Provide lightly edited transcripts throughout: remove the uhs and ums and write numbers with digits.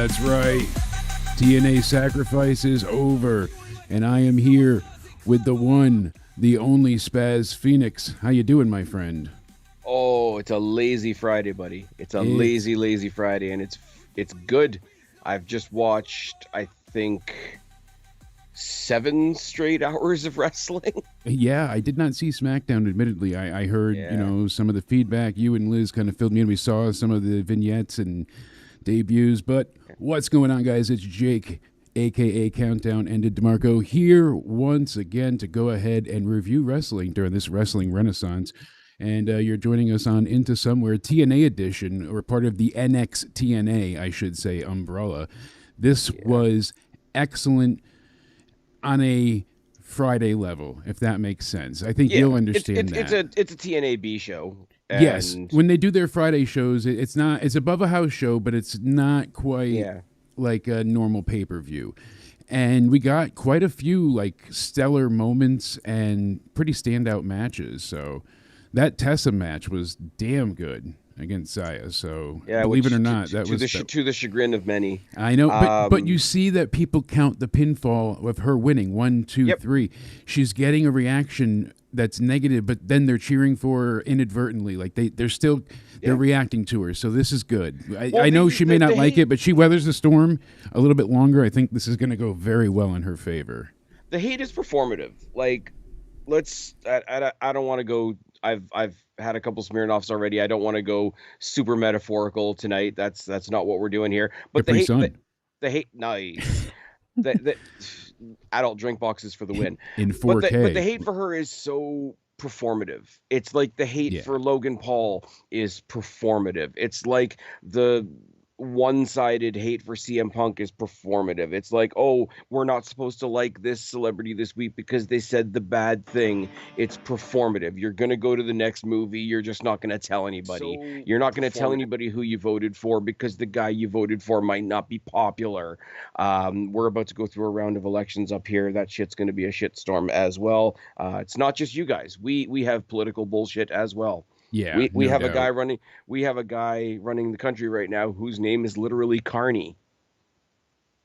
That's right. TNA Sacrifice is over, and I am here with the one, the only Spaz Phoenix. How you doing, my friend? Oh, it's a lazy Friday, buddy. It's a lazy Friday, and it's good. I've just watched, I think, 7 straight hours of wrestling. Yeah, I did not see SmackDown, admittedly. I heard, some of the feedback. You and Liz kind of filled me in. We saw some of the vignettes and debuts. But what's going on, guys? It's Jake, a.k.a. Countdown Ended DeMarco, here once again to go ahead and review wrestling during this wrestling renaissance. And you're joining us on Into Somewhere TNA edition, or part of the NX TNA, I should say, umbrella. This was excellent on a Friday level, if that makes sense. I think you'll understand that. It's a TNA B show. Yes, when they do their Friday shows, it's above a house show, but it's not quite like a normal pay-per-view. And we got quite a few like stellar moments and pretty standout matches. So that Tessa match was damn good against Zaya. So believe it or not, to the chagrin of many. I know, but you see that people count the pinfall of her winning 1, 2, 3. She's getting a reaction that's negative, but then they're cheering for her inadvertently. Like they're reacting to her. So this is good. I know she may not like it, but she weathers the storm a little bit longer. I think this is going to go very well in her favor. The hate is performative. Like, I don't want to go. I've had a couple Smirnoffs already. I don't want to go super metaphorical tonight. That's not what we're doing here. But the hate, nice. the adult drink boxes for the win in 4K. But the hate for her is so performative. It's like the hate for Logan Paul is performative. It's like the one-sided hate for CM Punk is performative. It's like, oh, we're not supposed to like this celebrity this week because they said the bad thing. It's performative. You're going to go to the next movie. You're just not going to tell anybody. You're not going to tell anybody who you voted for because the guy you voted for might not be popular. We're about to go through a round of elections up here. That shit's going to be a shitstorm as well. It's not just you guys. We have political bullshit as well. Yeah, we have a guy running. We have a guy running the country right now whose name is literally Carney.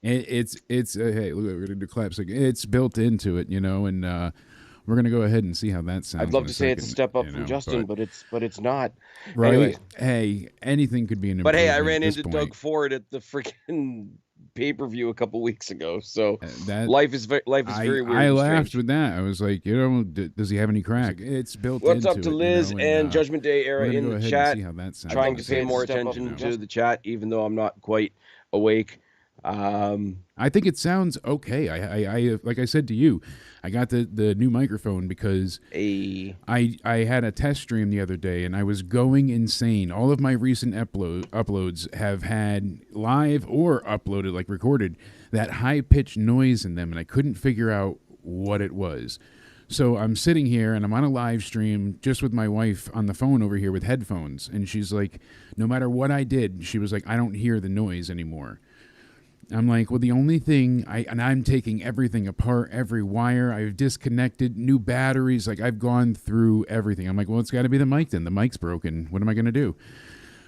It's hey, look, we're gonna do claps. It's built into it, and we're gonna go ahead and see how that sounds. I'd love to say it's a step up from Justin, but it's not. Right? Anyway. Hey, anything could be an. But hey, I ran into Doug Ford at the freaking pay-per-view a couple weeks ago, so life is very weird. I laughed with that. I was like, does he have any crack? It's built. What's into up to it, Liz and Judgment Day era in the chat? Trying to pay more attention to the chat, even though I'm not quite awake. I think it sounds okay. I like I said to you, I got the new microphone because I had a test stream the other day and I was going insane. All of my recent uploads have had live or uploaded, like recorded, that high-pitched noise in them, and I couldn't figure out what it was. So I'm sitting here and I'm on a live stream just with my wife on the phone over here with headphones, and she's like, no matter what I did, she was like, I don't hear the noise anymore. I'm like, well, the only thing, I'm taking everything apart, every wire. I've disconnected, new batteries. Like, I've gone through everything. I'm like, well, it's got to be the mic then. The mic's broken. What am I going to do?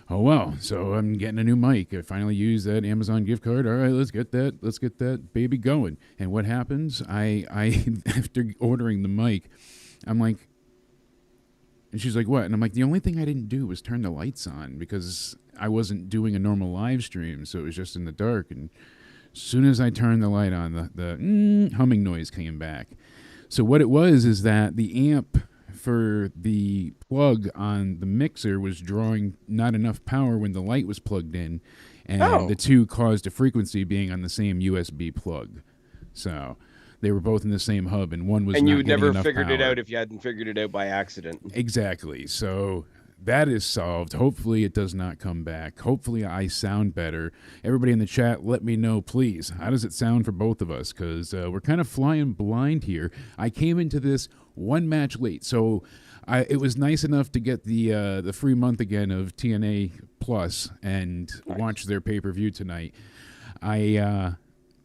Oh, well, so I'm getting a new mic. I finally used that Amazon gift card. All right, let's get that baby going. And what happens? I after ordering the mic, I'm like, and she's like, what? And I'm like, the only thing I didn't do was turn the lights on because I wasn't doing a normal live stream, so it was just in the dark. And as soon as I turned the light on, the humming noise came back. So what it was is that the amp for the plug on the mixer was drawing not enough power when the light was plugged in, and the two caused a frequency being on the same USB plug. So they were both in the same hub, and one was not getting enough power. And you never figured it out if you hadn't figured it out by accident. Exactly. So that is solved. Hopefully it does not come back. Hopefully I sound better. Everybody in the chat, let me know, please. How does it sound for both of us? Because we're kind of flying blind here. I came into this one match late, so it was nice enough to get the free month again of TNA Plus and watch their pay-per-view tonight. I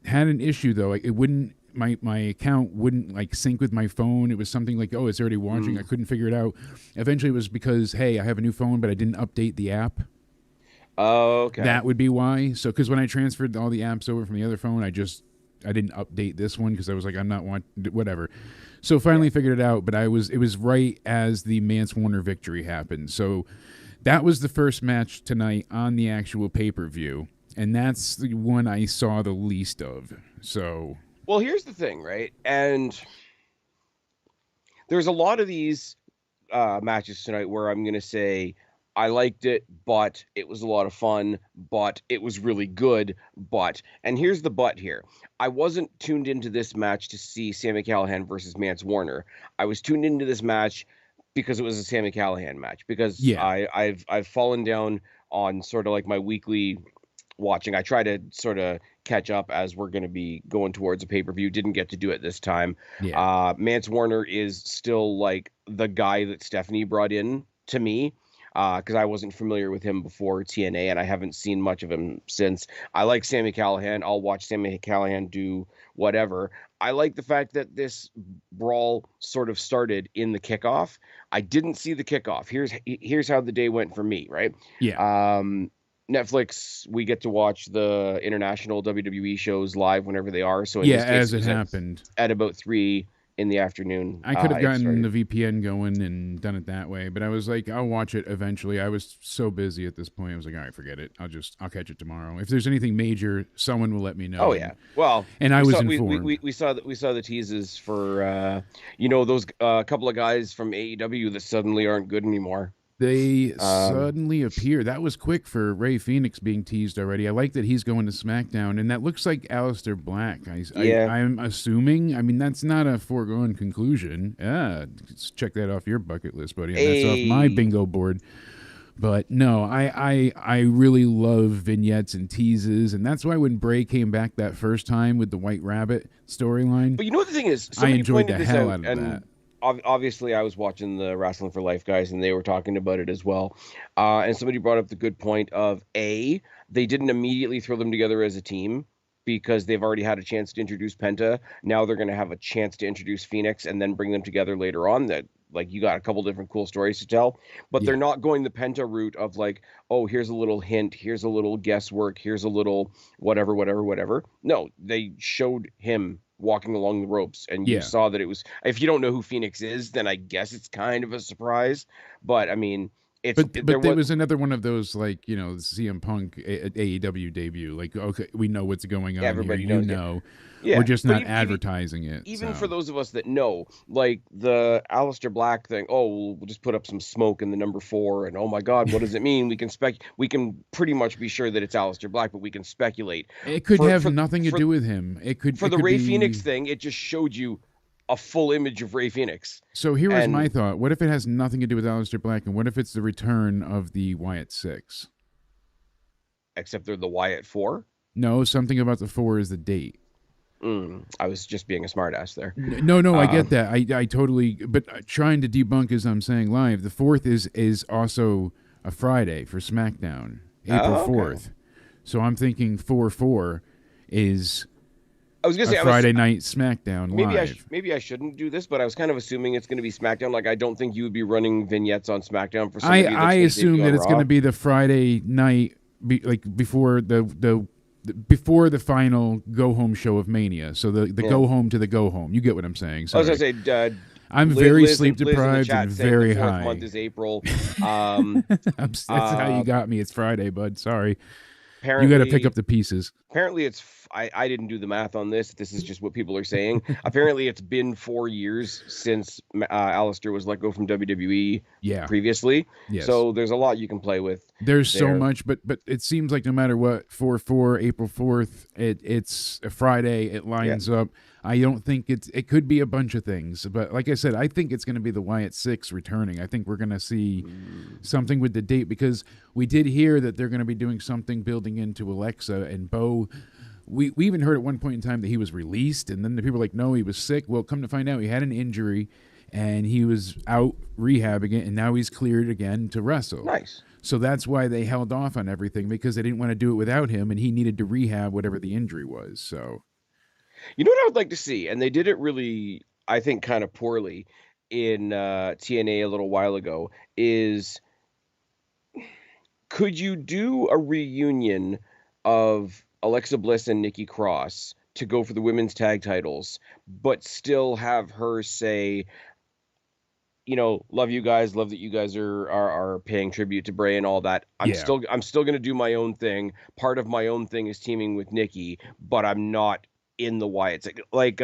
had an issue, though. It wouldn't. My account wouldn't like sync with my phone. It was something like, oh, it's already watching. I couldn't figure it out. Eventually it was because, hey, I have a new phone, but I didn't update the app. Oh, okay. That would be why. So, because when I transferred all the apps over from the other phone, I didn't update this one because I was like, I'm not want whatever. So finally figured it out, but it was right as the Mance Warner victory happened. So that was the first match tonight on the actual pay-per-view, and that's the one I saw the least of. So, well, here's the thing, right? And there's a lot of these matches tonight where I'm going to say I liked it, but it was a lot of fun, but it was really good, and here's the but here. I wasn't tuned into this match to see Sami Callihan versus Mance Warner. I was tuned into this match because it was a Sami Callihan match, because yeah. I've fallen down on sort of like my weekly watching. I try to sort of catch up as we're going to be going towards a pay-per-view. Didn't get to do it this time. Yeah. Mance Warner is still like the guy that Stephanie brought in to me, because I wasn't familiar with him before TNA, and I haven't seen much of him since. I like Sami Callihan. I'll watch Sami Callihan do whatever. I like the fact that this brawl sort of started in the kickoff. I didn't see the kickoff. Here's how the day went for me, right? Yeah. Netflix, we get to watch the international WWE shows live whenever they are. So in Yeah, this case, as it happened. at about 3 in the afternoon. I could have gotten the VPN going and done it that way, but I was like, I'll watch it eventually. I was so busy at this point. I was like, all right, forget it. I'll catch it tomorrow. If there's anything major, someone will let me know. Oh yeah. Well, and I was informed. We saw the teases for those couple of guys from AEW that suddenly aren't good anymore. They suddenly appear. That was quick for Ray Phoenix being teased already. I like that he's going to SmackDown, and that looks like Aleister Black. I'm assuming. I mean, that's not a foregone conclusion. Let's check that off your bucket list, buddy. That's off my bingo board. But no, I really love vignettes and teases, and that's why when Bray came back that first time with the White Rabbit storyline. But you know what the thing is, I enjoyed the hell out of that. Obviously, I was watching the Wrestling for Life guys, and they were talking about it as well. And somebody brought up the good point of they didn't immediately throw them together as a team because they've already had a chance to introduce Penta. Now they're going to have a chance to introduce Phoenix and then bring them together later on. That, like, you got a couple different cool stories to tell, but they're not going the Penta route of like, oh, here's a little hint, here's a little guesswork, here's a little whatever. No, they showed him walking along the ropes, and you saw that it was. If you don't know who Phoenix is, then I guess it's kind of a surprise. But I mean, there was another one of those, like, CM Punk AEW debut. Like, okay, we know what's going on. Everybody here. knows. Yeah, we're just not advertising it. Even for those of us that know, like the Aleister Black thing. Oh, we'll just put up some smoke in the number 4, and oh my God, what does it mean? We can pretty much be sure that it's Aleister Black, but we can speculate. It could have nothing to do with him. It could for the Ray Phoenix thing. It just showed you a full image of Ray Phoenix. So here was my thought. What if it has nothing to do with Aleister Black, and what if it's the return of the Wyatt 6? Except they're the Wyatt 4? No, something about the 4 is the date. I was just being a smartass there. No, I get that. I totally, but trying to debunk as I'm saying live, the 4th is also a Friday for SmackDown, April 4th. So I'm thinking 4/4 is I was gonna say Friday night SmackDown live. Maybe I shouldn't do this, but I was kind of assuming it's going to be SmackDown. Like, I don't think you would be running vignettes on SmackDown for somebody that's I assume that it's going to be the Friday night, before the final go home show of Mania. So the go home to the go home. You get what I'm saying? Sorry. I was going to say, I'm very sleep deprived and very high. The month is April. That's how you got me. It's Friday, bud. Sorry. You got to pick up the pieces. Apparently, I didn't do the math on this. This is just what people are saying. Apparently, it's been 4 years since Aleister was let go from WWE previously. Yes. So there's a lot you can play with. There's so much, but it seems like no matter what, 4/4, April 4th, it's a Friday. It lines up. I don't think it could be a bunch of things, but like I said, I think it's going to be the Wyatt 6 returning. I think we're going to see something with the date, because we did hear that they're going to be doing something building into Alexa and Bo. We even heard at one point in time that he was released, and then the people were like, no, he was sick. Well, come to find out, he had an injury, and he was out rehabbing it, and now he's cleared again to wrestle. Nice. So that's why they held off on everything, because they didn't want to do it without him, and he needed to rehab whatever the injury was. So, you know what I would like to see, and they did it really, I think, kind of poorly in TNA a little while ago, is Could you do a reunion of Alexa Bliss and Nikki Cross to go for the women's tag titles, but still have her say, love you guys, love that you guys are paying tribute to Bray and all that. I'm still going to do my own thing. Part of my own thing is teaming with Nikki, but I'm not in the Wyatts. Like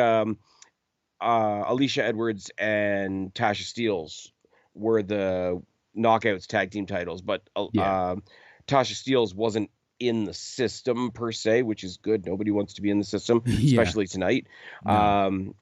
Alicia Edwards and Tasha Steelz were the Knockouts tag team titles, but Tasha Steelz wasn't in the system per se, which is good. Nobody wants to be in the system, especially tonight. No.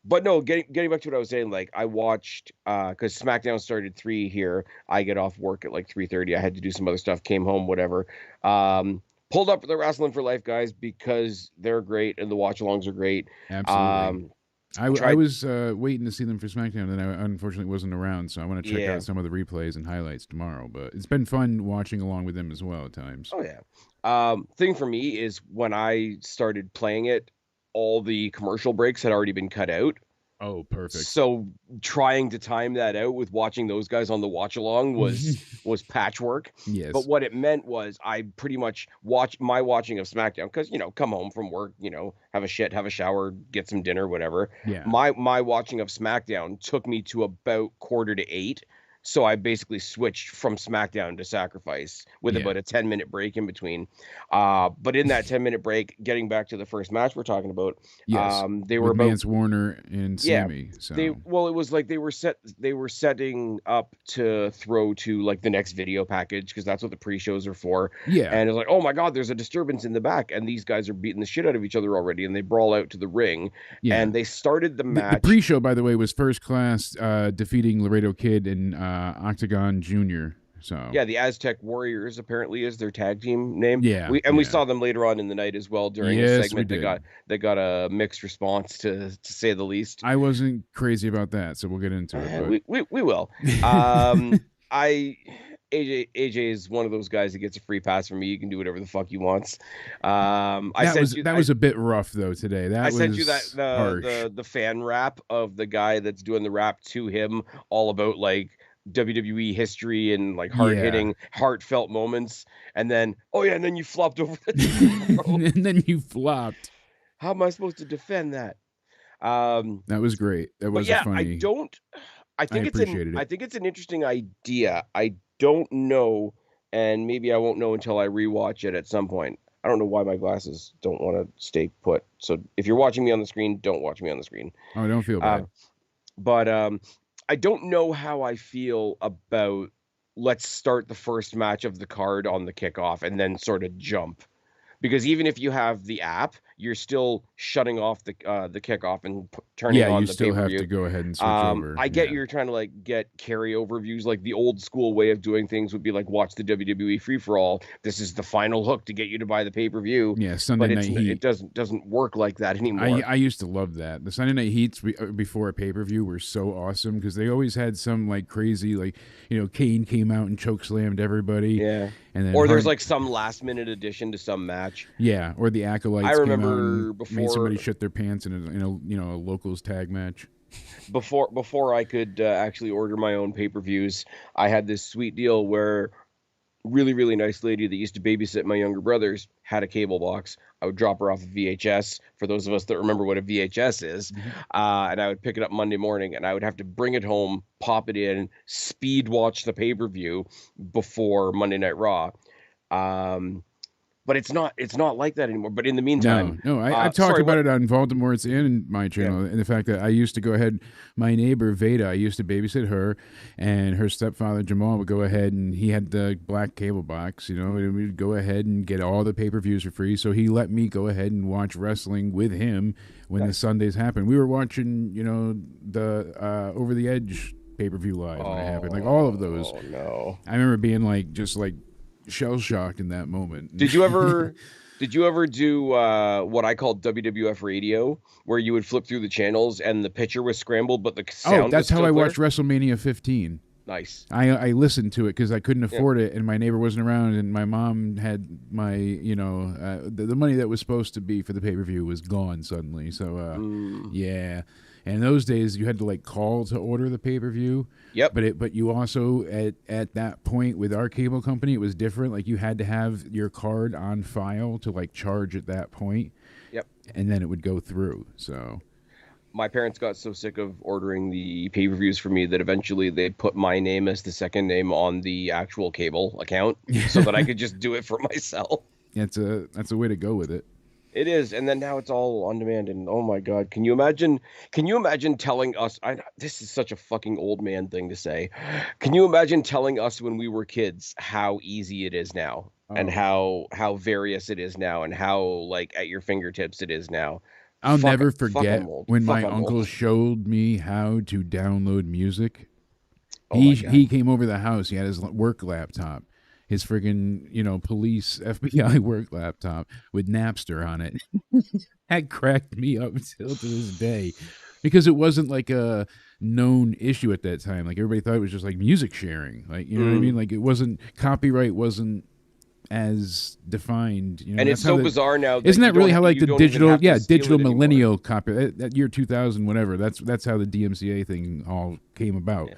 But no, getting back to what I was saying, like I watched because SmackDown started 3 here. I get off work at like 3:30. I had to do some other stuff, came home, whatever. Pulled up the Wrestling for Life guys because they're great and the watch-alongs are great. Absolutely. I was waiting to see them for SmackDown, and I unfortunately wasn't around, so I want to check out some of the replays and highlights tomorrow. But it's been fun watching along with them as well at times. Oh, yeah. Thing for me is when I started playing it, all the commercial breaks had already been cut out. Oh, perfect. So trying to time that out with watching those guys on the watch along was patchwork. Yes. But what it meant was I pretty much watching of SmackDown because, come home from work, have a shower, get some dinner, whatever. Yeah. My watching of SmackDown took me to about 7:45. So I basically switched from SmackDown to Sacrifice with about a 10-minute break in between. But in that 10-minute break, getting back to the first match we're talking about, they were with Mance Warner and Sammy. So it was like they were setting up to throw to like the next video package because that's what the pre-shows are for. Yeah. And it's like, oh my God, there's a disturbance in the back, and these guys are beating the shit out of each other already, and they brawl out to the ring. Yeah. And they started the match. The pre-show, by the way, was First Class defeating Laredo Kid and Octagon Jr. So yeah, the Aztec Warriors apparently is their tag team name. Yeah, we saw them later on in the night as well during a segment that got a mixed response to say the least. I wasn't crazy about that, so we'll get into it. But... We will. AJ is one of those guys that gets a free pass from me. You can do whatever the fuck you wants. That was a bit rough though today. I sent you the fan rap of the guy that's doing the rap to him, all about like WWE history and like hard-hitting, heartfelt moments, and then and then you flopped over the and then you flopped. How am I supposed to defend that? That was great. That was funny. I think it's an interesting idea. I don't know, and maybe I won't know until I rewatch it at some point. I don't know why my glasses don't want to stay put. So if you're watching me on the screen, don't watch me on the screen. Oh, don't feel bad. But I don't know how I feel about let's start the first match of the card on the kickoff and then sort of jump. Because even if you have the app, you're still shutting off the kickoff and turning on the pay-per-view. Yeah, you still have to go ahead and switch over. I get you're trying to like get carryover views. Like the old school way of doing things would be like watch the WWE free-for-all. This is the final hook to get you to buy the pay-per-view. Yeah, Sunday Night Heat. It doesn't work like that anymore. I used to love that. The Sunday Night Heats before a pay-per-view were so awesome because they always had some like crazy Kane came out and chokeslammed everybody. Yeah. And then there's like some last-minute addition to some match. Yeah, or the Acolytes. I remember made somebody shit their pants in a locals tag match. Before I could actually order my own pay-per-views, I had this sweet deal where really, really nice lady that used to babysit my younger brothers had a cable box. I would drop her off a VHS, for those of us that remember what a VHS is, and I would pick it up Monday morning, and I would have to bring it home, pop it in, speed watch the pay-per-view before Monday Night Raw. But it's not like that anymore. But in the meantime, I've talked about it on Voldemort's and my channel, and the fact that I used to go ahead. My neighbor Veda, I used to babysit her, and her stepfather Jamal would go ahead, and he had the black cable box, and we'd go ahead and get all the pay-per-views for free. So he let me go ahead and watch wrestling with him when the Sundays happened. We were watching, the Over the Edge pay-per-view live when it happened, like all of those. Oh no! I remember being just shell shocked in that moment. Did you ever do what I called WWF radio, where you would flip through the channels and the picture was scrambled, but the sound that's was how I clear? watched WrestleMania 15. Nice. I listened to it because I couldn't afford it, and my neighbor wasn't around, and my mom had my the money that was supposed to be for the pay-per-view was gone suddenly. So yeah. And in those days, you had to like call to order the pay-per-view. Yep. But you also at that point with our cable company, it was different. Like you had to have your card on file to like charge at that point. Yep. And then it would go through. So my parents got so sick of ordering the pay-per-views for me that eventually they put my name as the second name on the actual cable account so that I could just do it for myself. That's a way to go with it. It is, and then now it's all on demand. And oh my god, can you imagine? Can you imagine telling us? This is such a fucking old man thing to say. Can you imagine telling us when we were kids how easy it is now, and how various it is now, and how like at your fingertips it is now? I'll never forget when my uncle showed me how to download music. He came over the house. He had his work laptop, his friggin', police FBI work laptop with Napster on it. That cracked me up still to this day because it wasn't like a known issue at that time. Like everybody thought it was just like music sharing. Like, you know what I mean? Like it wasn't, copyright wasn't as defined, and it's so bizarre now. Isn't that really how like the digital millennial copy that year 2000 whatever, that's how the DMCA thing all came about.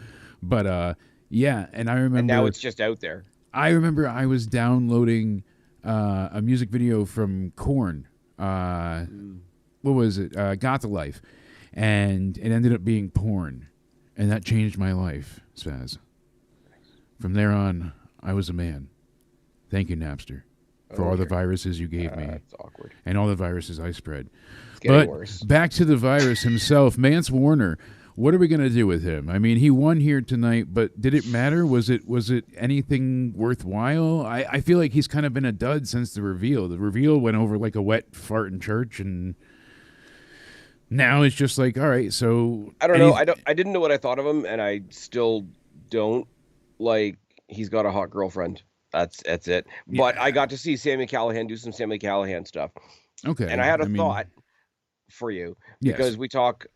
But and I remember, and now it's just out there. I remember I was downloading a music video from Korn. What was it? Got the Life, and it ended up being porn, and that changed my life, Spaz. From there on, I was a man. Thank you, Napster, for all the viruses you gave me. That's awkward. And all the viruses I spread. It's getting worse. Back to the virus himself, Mance Warner. What are we going to do with him? I mean, he won here tonight, but did it matter? Was it anything worthwhile? I feel like he's kind of been a dud since the reveal. The reveal went over like a wet fart in church, and now it's just like, all right, so I don't know. I didn't know what I thought of him, and I still don't. Like, he's got a hot girlfriend. That's it. Yeah. But I got to see Sami Callihan do some Sami Callihan stuff. Okay. And I had a thought for you because we talk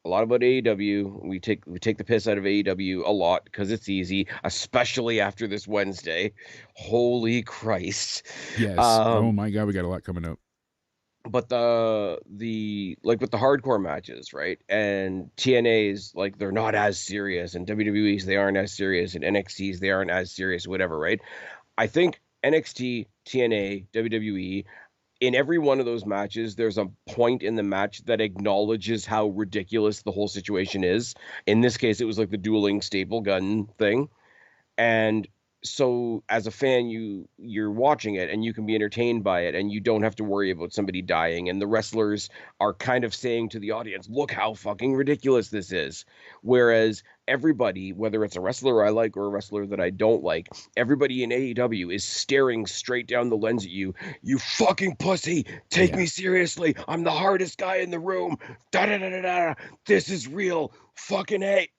a lot about AEW. We take the piss out of AEW a lot because it's easy, especially after this Wednesday. Holy Christ. Yes. Oh my God, we got a lot coming up. But the like with the hardcore matches, right? And TNA's like they're not as serious, and WWE's they aren't as serious, and NXT's they aren't as serious, whatever, right? I think NXT, TNA, WWE, in every one of those matches, there's a point in the match that acknowledges how ridiculous the whole situation is. In this case, it was like the dueling staple gun thing. And so as a fan, you're watching it and you can be entertained by it and you don't have to worry about somebody dying. And the wrestlers are kind of saying to the audience, look how fucking ridiculous this is. Whereas everybody, whether it's a wrestler I like or a wrestler that I don't like, everybody in AEW is staring straight down the lens at you. You fucking pussy. Take me seriously. I'm the hardest guy in the room. Da da da da da. This is real. Fucking A.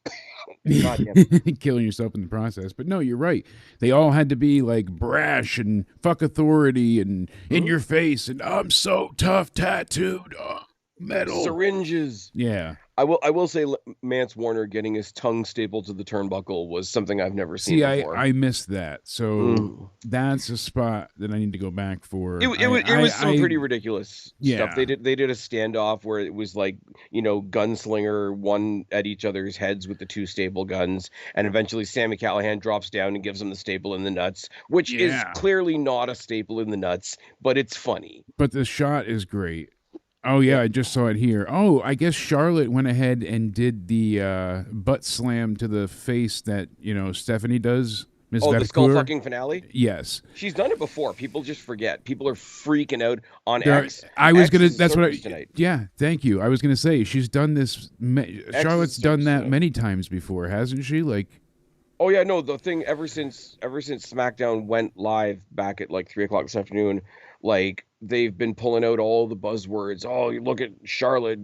Killing yourself in the process. But no, you're right. They all had to be like brash and fuck authority and in your face and I'm so tough, tattooed, metal syringes. Yeah. I will say Mance Warner getting his tongue stapled to the turnbuckle was something I've never seen before. I missed that. So that's a spot that I need to go back for. It was some pretty ridiculous stuff. They did a standoff where it was like, gunslinger one at each other's heads with the two staple guns, and eventually Sami Callihan drops down and gives him the staple in the nuts, which is clearly not a staple in the nuts, but it's funny. But the shot is great. Oh, yeah, I just saw it here. Oh, I guess Charlotte went ahead and did the butt slam to the face that, Stephanie does. Ms. The skull fucking finale? Yes. She's done it before. People just forget. People are freaking out on X. Yeah, thank you. I was going to say, she's done this. Charlotte's done that many times before, hasn't she? Like. Oh, yeah, no, the thing ever since SmackDown went live back at like 3:00 this afternoon, like, they've been pulling out all the buzzwords. Oh, you look at Charlotte,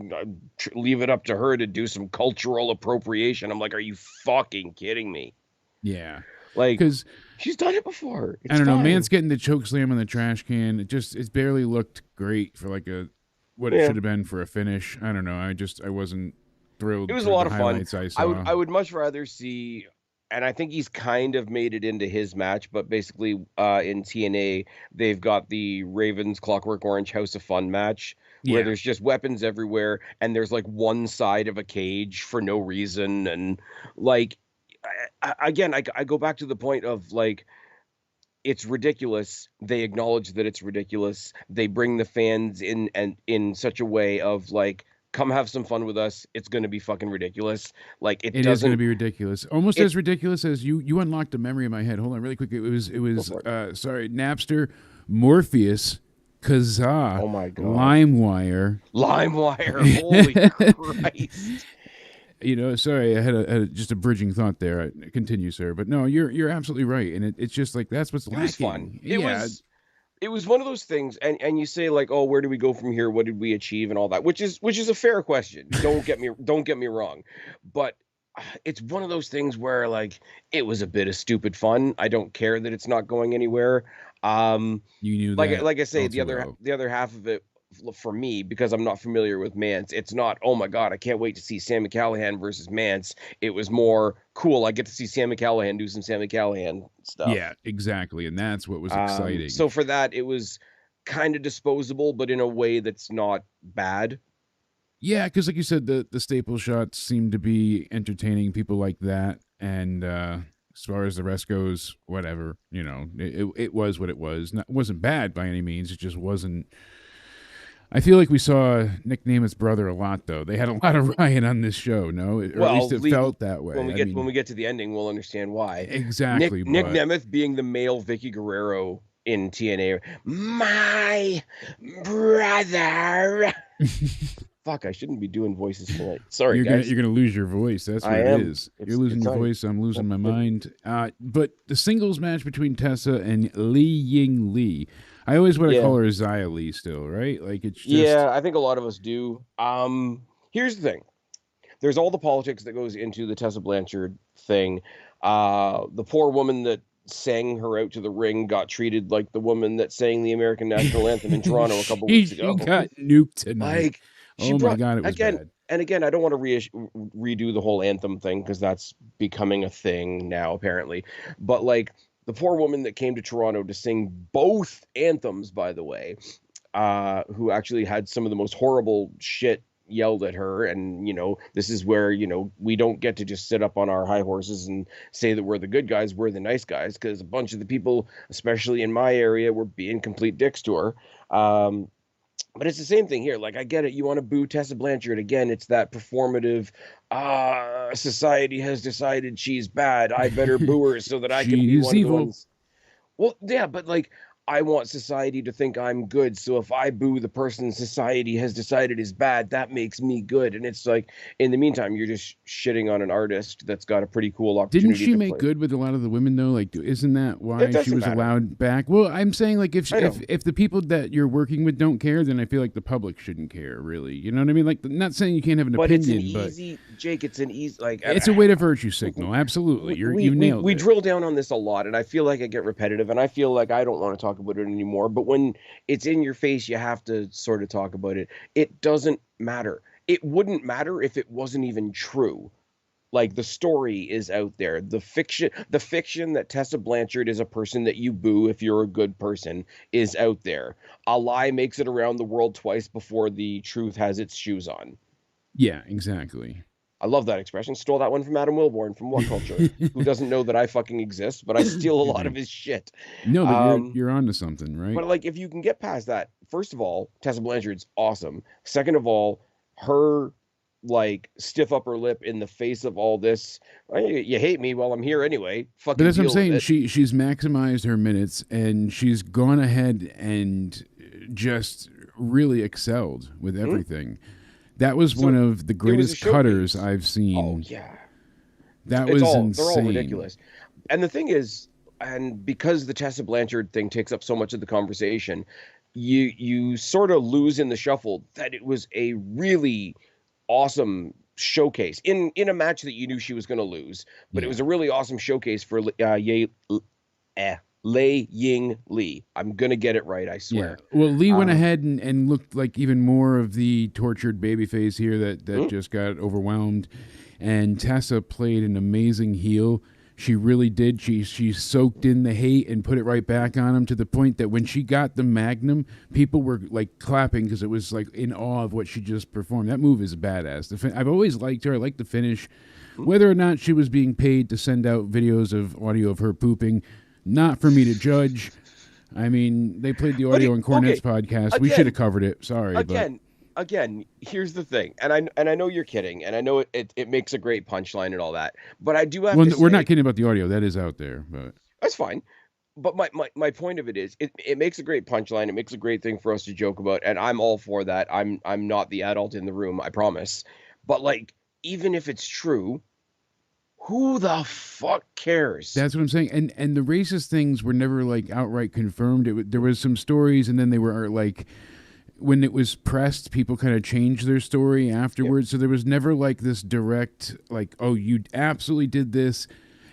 leave it up to her to do some cultural appropriation. I'm like, are you fucking kidding me? Yeah. Like, because she's done it before. I don't know. Man's getting the choke slam on the trash can. It barely looked great for like what it should have been for a finish. I don't know. I wasn't thrilled. It was a lot of fun. I would much rather see and I think he's kind of made it into his match, but basically in TNA, they've got the Ravens Clockwork Orange House of Fun match where Yeah, there's just weapons everywhere and there's like one side of a cage for no reason. And like, again, I go back to the point of like, it's ridiculous. They acknowledge that it's ridiculous. They bring the fans in and in such a way of like, come have some fun with us. It's going to be fucking ridiculous. Like it it is going to doesn't, be ridiculous, almost it, as ridiculous as you unlocked a memory in my head. Hold on, really quick. go for it. Sorry, Napster, Morpheus, Kazaa, Oh my God. LimeWire. LimeWire, holy Christ. Sorry, I had just a bridging thought there. Continue, sir. But no, you're absolutely right, and it's just like that's what's It was fun. lacking. It was one of those things, and you say like, oh, where do we go from here? What did we achieve and all that, which is a fair question. Don't get me wrong. But it's one of those things where like it was a bit of stupid fun. I don't care that it's not going anywhere. You knew like that like I say, all too well. the other half of it for me, because I'm not familiar with Mance, it's not, oh my God, I can't wait to see Sammy Callahan versus Mance. It was more cool. I get to see Sammy Callahan do some Sammy Callahan Yeah, stuff. exactly, and that's what was exciting. So for that, it was kind of disposable, but in a way that's not bad. Yeah, because like you said, the staple shots seem to be entertaining people like that, and as far as the rest goes, whatever. It was what it was. It wasn't bad by any means. It just wasn't. I feel like we saw Nick Namath's brother a lot, though. They had a lot of Ryan on this show, no? Or at least it felt that way. When we get to the ending, we'll understand why. Exactly, Nick Nemeth being the male Vicky Guerrero in TNA, my brother. Fuck, I shouldn't be doing voices tonight. Sorry, guys. You're gonna lose your voice. That's what it is. You're losing your voice. I'm losing my mind. But the singles match between Tessa and Li Ying Li. I always want to call her Xia Li still, right? Like it's just... Yeah, I think a lot of us do. Here's the thing. There's all the politics that goes into the Tessa Blanchard thing. The poor woman that sang her out to the ring got treated like the woman that sang the American national anthem in Toronto a couple weeks ago. She got nuked tonight. Like, my God, it was bad. And again, I don't want to redo the whole anthem thing because that's becoming a thing now, apparently. But like the poor woman that came to Toronto to sing both anthems, by the way, who actually had some of the most horrible shit yelled at her. And, this is where, we don't get to just sit up on our high horses and say that we're the good guys, we're the nice guys, because a bunch of the people, especially in my area, were being complete dicks to her. But it's the same thing here. Like, I get it. You want to boo Tessa Blanchard. Again, it's that performative, society has decided she's bad. I better boo her so that I can be one of the ones. Well, yeah, but like, I want society to think I'm good. So if I boo the person society has decided is bad, that makes me good. And it's like, in the meantime, you're just shitting on an artist that's got a pretty cool opportunity. Didn't she make good with a lot of the women though? Like, isn't that why she was allowed back? Well, I'm saying like if the people that you're working with don't care, then I feel like the public shouldn't care, really. You know what I mean? Like, not saying you can't have an opinion, but Jake, it's an easy like it's a way to virtue signal. Absolutely, you nailed it. We drill down on this a lot, and I feel like I get repetitive, and I feel like I don't want to talk about it anymore. But when it's in your face, you have to sort of talk about it. It doesn't matter. It wouldn't matter if it wasn't even true. Like, the story is out there. The fiction that Tessa Blanchard is a person that you boo if you're a good person is out there. A lie makes it around the world twice before the truth has its shoes on. Yeah, exactly. I love that expression. Stole that one from Adam Wilborn from What Culture, who doesn't know that I fucking exist, but I steal a lot of his shit. No, but you're onto something, right? But like, if you can get past that, first of all, Tessa Blanchard's awesome. Second of all, her like stiff upper lip in the face of all this. You hate me while I'm here anyway. Fucking. But that's what I'm saying. She's maximized her minutes and she's gone ahead and just really excelled with everything. Mm-hmm. That was one of the greatest cutters I've seen. Oh, yeah. That was insane. They're all ridiculous. And the thing is, and because the Tessa Blanchard thing takes up so much of the conversation, you sort of lose in the shuffle that it was a really awesome showcase in a match that you knew she was going to lose. But it was a really awesome showcase for Lei Ying Li. I'm going to get it right, I swear. Yeah. Well, Lee went ahead and looked like even more of the tortured babyface here that just got overwhelmed. And Tessa played an amazing heel. She really did. She soaked in the hate and put it right back on him to the point that when she got the Magnum, people were like clapping because it was like in awe of what she just performed. That move is badass. I've always liked her. I like the finish. Whether or not she was being paid to send out videos of audio of her pooping, not for me to judge. I mean, they played the audio on Cornette's podcast. Again, we should have covered it. Sorry, again, here's the thing, and I know you're kidding, and I know it makes a great punchline and all that, but I do have to say, we're not kidding about the audio. That is out there, but that's fine. But my point of it is, it makes a great punchline. It makes a great thing for us to joke about, and I'm all for that. I'm not the adult in the room, I promise. But like, even if it's true, who the fuck cares? That's what I'm saying. And the racist things were never like outright confirmed. There was some stories, and then they were like, when it was pressed, people kind of changed their story afterwards. Yep. So there was never like this direct, like, oh, you absolutely did this.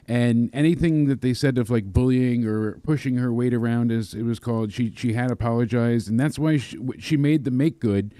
And anything that they said of like bullying or pushing her weight around, as it was called, she had apologized, and that's why she made the make good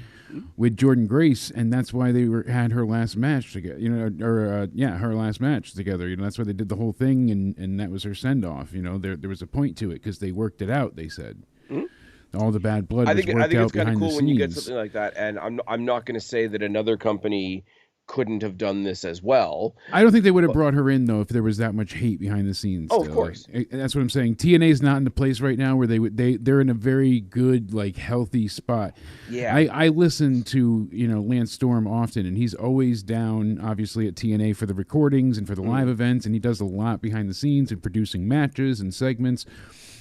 with Jordan Grace, and that's why they had her last match together. Her last match together. You know, that's why they did the whole thing, and that was her send off. You know, there was a point to it because they worked it out. They said. Mm-hmm. All the bad blood. I think it's kind of cool when you get something like that, and I'm not going to say that another company couldn't have done this as well. I don't think they would have brought her in though if there was that much hate behind the scenes. Oh, of course. That's what I'm saying. TNA is not in the place right now where they're in a very good, like, healthy spot. Yeah. I listen to Lance Storm often, and he's always down, obviously, at TNA for the recordings and for the live events, and he does a lot behind the scenes and producing matches and segments.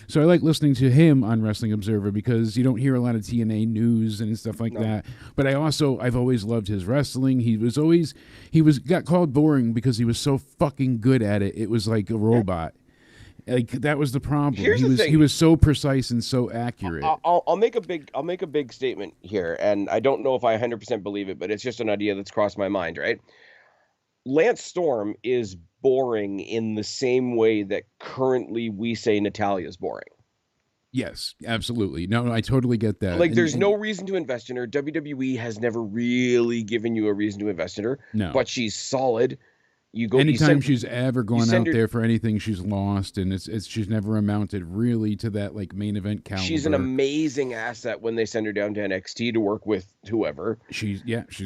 So I like listening to him on Wrestling Observer because you don't hear a lot of TNA news and stuff like that. But I've always loved his wrestling. He got called boring because he was so fucking good at it. It was like a robot. Like, that was the problem. He was so precise and so accurate. I'll make a big statement here, and I don't know if I 100% believe it, but it's just an idea that's crossed my mind, right? Lance Storm is boring in the same way that currently we say Natalia's boring. Yes, absolutely. No, I totally get that. Like, there's no reason to invest in her. WWE has never really given you a reason to invest in her. No. But she's solid. Anytime she's ever gone out there for anything, she's lost, and she's never amounted really to that, like, main event caliber. She's an amazing asset when they send her down to NXT to work with whoever. She's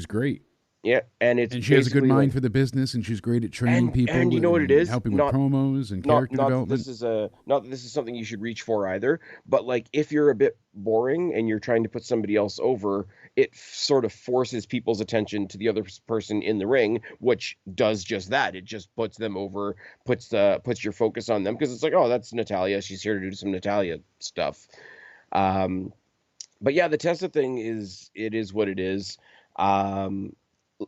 great. Yeah, and she has a good mind for the business, and she's great at training people. And you know what it is? Helping with promos and character development. Not that this is something you should reach for either, but like, if you're a bit boring and you're trying to put somebody else over, it sort of forces people's attention to the other person in the ring, which does just that. It just puts them over, puts your focus on them, because it's like, oh, that's Natalya. She's here to do some Natalya stuff. But yeah, the Tessa thing is what it is.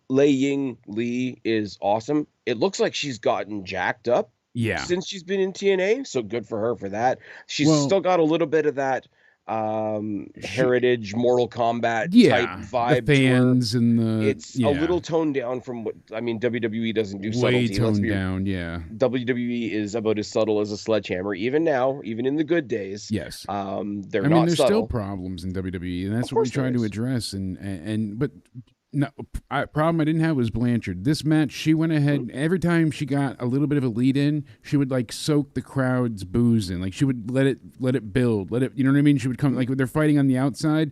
Lei Ying Lee is awesome. It looks like she's gotten jacked up since she's been in TNA, so good for her for that. She's still got a little bit of that heritage Mortal Kombat type vibe. The fans and it's a little toned down from what WWE doesn't do. Way toned down. Yeah, WWE is about as subtle as a sledgehammer. Even now, even in the good days. Yes, there's still problems in WWE, and that's what we try to address. But. No, problem I didn't have was Blanchard. This match, she went ahead. Every time she got a little bit of a lead in, she would like soak the crowd's booze in. Like, she would let it build, you know what I mean? She would come, like, they're fighting on the outside,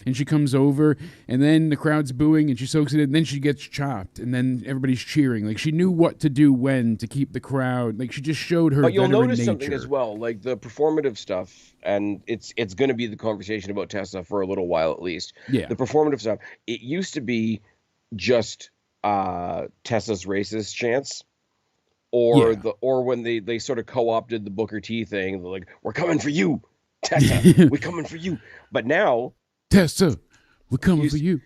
and she comes over, and then the crowd's booing, and she soaks it in, and then she gets chopped, and then everybody's cheering. Like, she knew what to do when to keep the crowd. Like, she just showed her. But you'll notice something as well, like the performative stuff, and it's going to be the conversation about Tessa for a little while at least. Yeah. The performative stuff. It used to be just Tessa's racist chants, or when they sort of co-opted the Booker T thing. They're like, "We're coming for you, Tessa. We're coming for you." But now, Tessa, we're coming for you.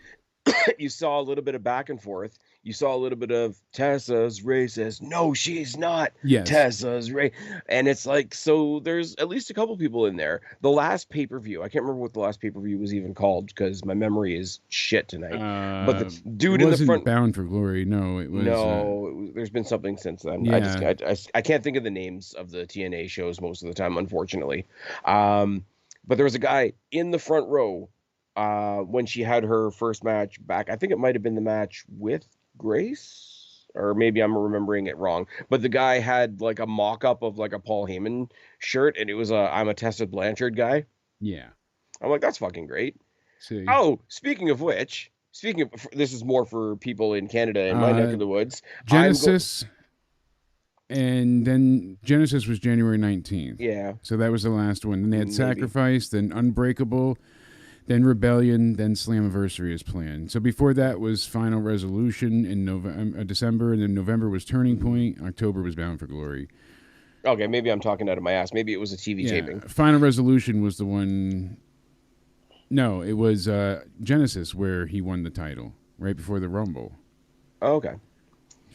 You saw a little bit of back and forth. You saw a little bit of Tessa's racist. No, she's not. Yes. Tessa's racist. And it's like, so there's at least a couple people in there. The last pay-per-view, I can't remember what the last pay-per-view was even called because my memory is shit tonight. But the dude in the front. Bound for Glory. No, it was. No, there's been something since then. Yeah. I can't think of the names of the TNA shows most of the time, unfortunately. But there was a guy in the front row when she had her first match back. I think it might have been the match with Grace, or maybe I'm remembering it wrong. But the guy had like a mock-up of like a Paul Heyman shirt, and it was a I'm a Tessa Blanchard guy. Yeah. I'm like, that's fucking great. See. Oh, speaking of which, this is more for people in Canada in my neck of the woods. Genesis, and then Genesis was January 19th. Yeah. So that was the last one. Then they had Sacrifice, then Unbreakable, then Rebellion, then Slammiversary as planned. So before that was Final Resolution in December, and then November was Turning Point, October was Bound for Glory. Okay, maybe I'm talking out of my ass. Maybe it was a TV taping. Final Resolution was the one. No, it was Genesis where he won the title right before the Rumble. Oh, okay.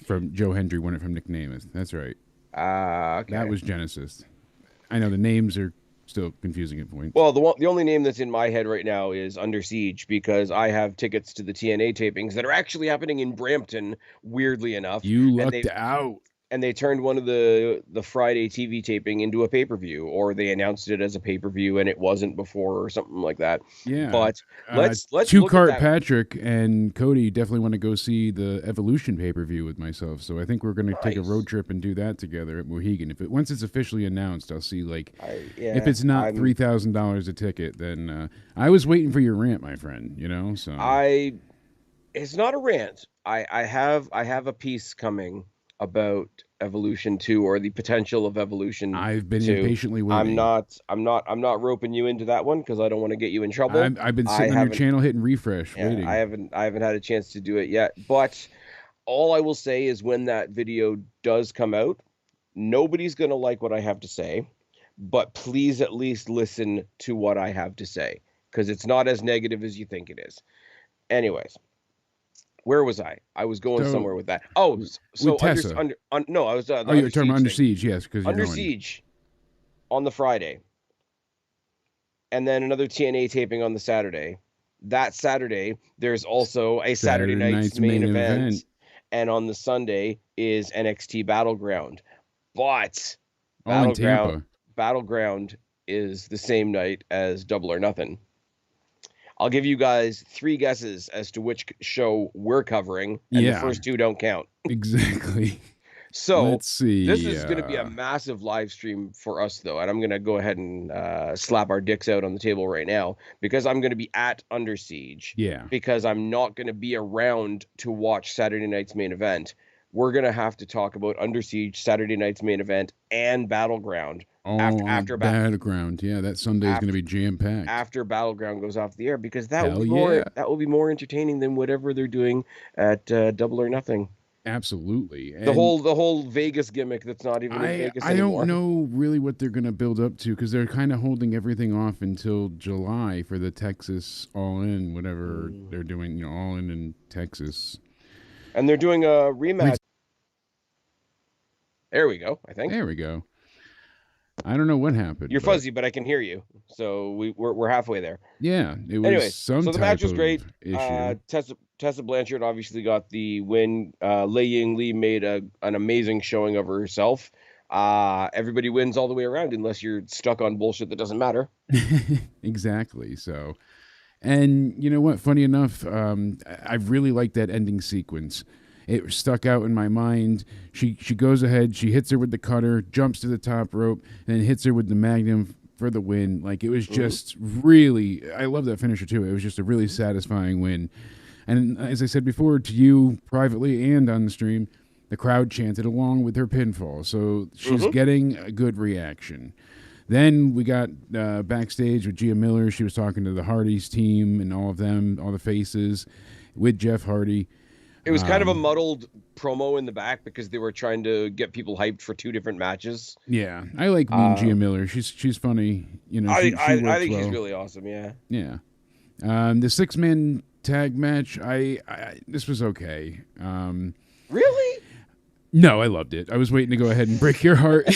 From Joe Hendry won it from Nick Namath. That's right. Okay. That was Genesis. I know the names are still confusing at points. Well, the only name that's in my head right now is Under Siege, because I have tickets to the TNA tapings that are actually happening in Brampton, weirdly enough. You lucked out. And they turned one of the Friday TV taping into a pay-per-view, or they announced it as a pay-per-view and it wasn't before, or something like that. Yeah. But let's Two Cart Patrick and Cody definitely want to go see the Evolution pay-per-view with myself. So I think we're going to take a road trip and do that together at Mohegan. Once it's officially announced, I'll see if it's not $3,000 a ticket, then I was waiting for your rant, my friend, so it's not a rant. I have a piece coming about Evolution 2, or the potential of Evolution. I've been impatiently waiting. I'm not roping you into that one because I don't want to get you in trouble. I've been sitting on your channel hitting refresh, waiting. I haven't had a chance to do it yet. But all I will say is, when that video does come out, nobody's gonna like what I have to say, but please at least listen to what I have to say, because it's not as negative as you think it is. Anyways. Where was I? I was going somewhere with that. Oh, so I was. you're talking about Under Siege, yes, because Under Siege on the Friday, and then another TNA taping on the Saturday. That Saturday, there's also a Saturday night's main event, and on the Sunday is NXT Battleground. But Battleground is the same night as Double or Nothing. I'll give you guys 3 guesses as to which show we're covering, and the first 2 don't count. Exactly. So let's see. This is going to be a massive live stream for us, though, and I'm going to go ahead and slap our dicks out on the table right now, because I'm going to be at Under Siege. Yeah. Because I'm not going to be around to watch Saturday night's main event. We're going to have to talk about Under Siege, Saturday night's main event, and Battleground. After Battleground, yeah, that Sunday is going to be jam-packed. After Battleground goes off the air, because that will be more entertaining than whatever they're doing at Double or Nothing. Absolutely. And the whole Vegas gimmick that's not even in Vegas anymore. I don't know really what they're going to build up to, because they're kind of holding everything off until July for the Texas All-In, whatever they're doing, All-In in Texas. And they're doing a rematch. There we go, I think. There we go. I don't know what happened. You're fuzzy, but I can hear you. So we're halfway there. Yeah, it was anyway, some so the match was great. Issue. Tessa Blanchard obviously got the win. Lei Ying Lee made an amazing showing of herself. Everybody wins all the way around, unless you're stuck on bullshit that doesn't matter. Exactly. So, and you know what? Funny enough, I really like that ending sequence. It stuck out in my mind. She goes ahead, she hits her with the cutter, jumps to the top rope, and then hits her with the Magnum for the win. Like, it was just really, I love that finisher too. It was just a really satisfying win. And as I said before to you privately and on the stream, the crowd chanted along with her pinfall. So she's getting a good reaction. Then we got backstage with Gia Miller. She was talking to the Hardys team and all of them, all the faces, with Jeff Hardy. It was kind of a muddled promo in the back, because they were trying to get people hyped for 2 different matches. Yeah, I like Gia Miller. She's funny. I think she's really awesome. Yeah. Yeah. The 6-man tag match, this was okay. Really? No, I loved it. I was waiting to go ahead and break your heart.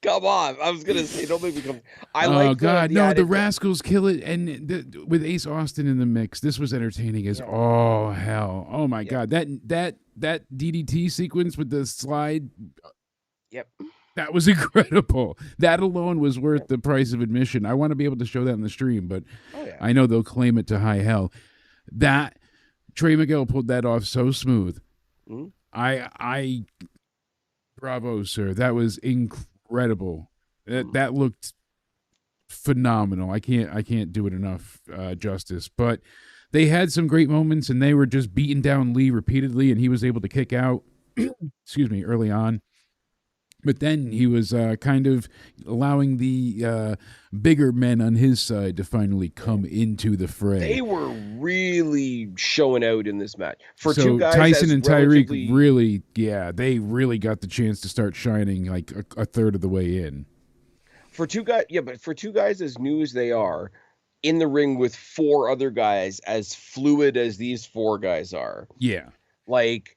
Come on. I was going to say, don't make me come. The Rascals kill it. And with Ace Austin in the mix, this was entertaining as all hell. Oh, my God. That DDT sequence with the slide. Yep. That was incredible. That alone was worth the price of admission. I want to be able to show that in the stream, but I know they'll claim it to high hell. Trey Miguel pulled that off so smooth. Mm-hmm. I bravo, sir. That was incredible. That looked phenomenal. I can't do it enough justice. But they had some great moments, and they were just beating down Lee repeatedly, and he was able to kick out. Excuse me, early on. But then he was kind of allowing the bigger men on his side to finally come into the fray. They were really showing out in this match. For two So guys Tyson as and Tyreek relatively really, they really got the chance to start shining like a third of the way in. but for two guys as new as they are, in the ring with four other guys as fluid as these four guys are. Yeah. Like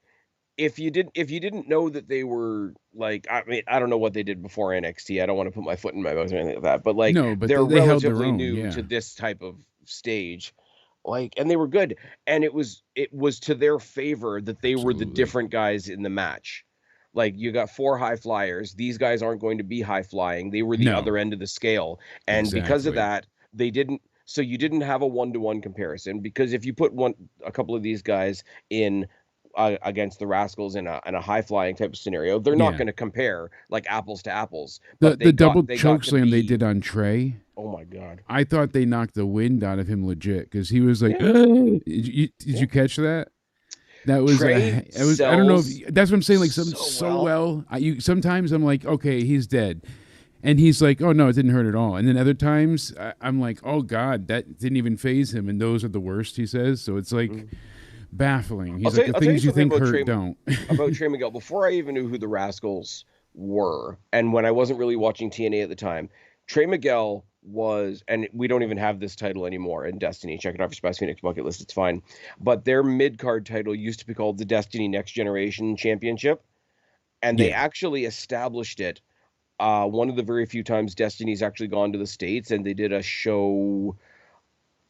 if you didn't know that they were like, I mean, I don't know what they did before NXT. I don't want to put my foot in my mouth or anything like that, but like No, but they're they held their relatively own. new Yeah. to this type of stage. Like, and they were good. And it was to their favor that they were the Absolutely. different guys in the match. Like, you got four high flyers. These guys aren't going to be high flying. They were the No. other end of the scale. And because of Exactly. that, you didn't have a one-to-one comparison, because if you put a couple of these guys in against the Rascals in a high flying type of scenario, they're not Yeah. going to compare like apples to apples. The But the double they choke got to slam they be. did on Trey. Oh my god! I thought they knocked the wind out of him legit because he was like, Yeah, did you catch that? That was Trey it was I don't know sells if that's what I'm saying. Like something so so well. well. Sometimes I'm like, okay, he's dead, and he's like, oh no, it didn't hurt at all. And then other times I'm like, oh god, that didn't even phase him. And those are the worst, he says. So it's like baffling. He's like, the I'll tell you things you something think hurt don't. about Trey Miguel. Before I even knew who the Rascals were, and when I wasn't really watching TNA at the time, Trey Miguel was, and we don't even have this title anymore in Destiny. Check it off your Spice Phoenix bucket list. It's fine. But their mid card title used to be called the Destiny Next Generation Championship, and they Yeah. actually established it. One of the very few times Destiny's actually gone to the States, and they did a show.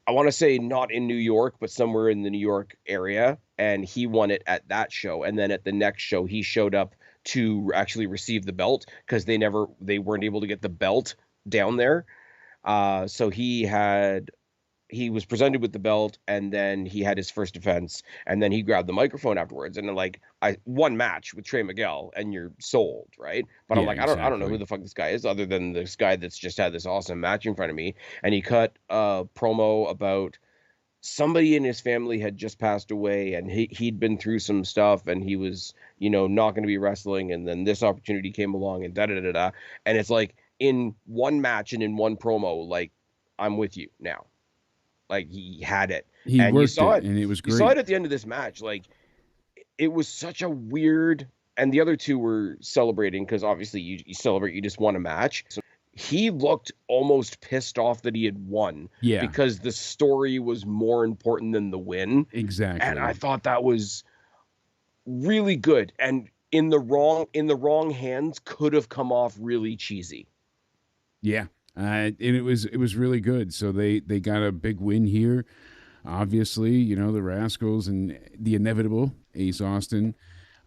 I want to say not in New York, but somewhere in the New York area, and he won it at that show. And then at the next show, he showed up to actually receive the belt, because they weren't able to get the belt down there. So he was presented with the belt, and then he had his first defense, and then he grabbed the microphone afterwards, and then, like, I one match with Trey Miguel and you're sold, right? But I'm Yeah, like, I don't know who exactly. the fuck this guy is, other than this guy that's just had this awesome match in front of me. And he cut a promo about somebody in his family had just passed away, and he'd been through some stuff, and he was, not going to be wrestling, and then this opportunity came along, and da da da da. And it's like, in one match and in one promo, like, I'm with you now. Like, he had it, He and you worked saw it, it. and it was You saw it great. at the end of this match. Like, it was such a weird. And the other two were celebrating, because obviously you celebrate, you just won a match. So he looked almost pissed off that he had won, Yeah, because the story was more important than the win. And I exactly. thought that was really good. And in the wrong hands, could have come off really cheesy. Yeah, and it was really good. So they got a big win here. Obviously, the Rascals and the inevitable Ace Austin.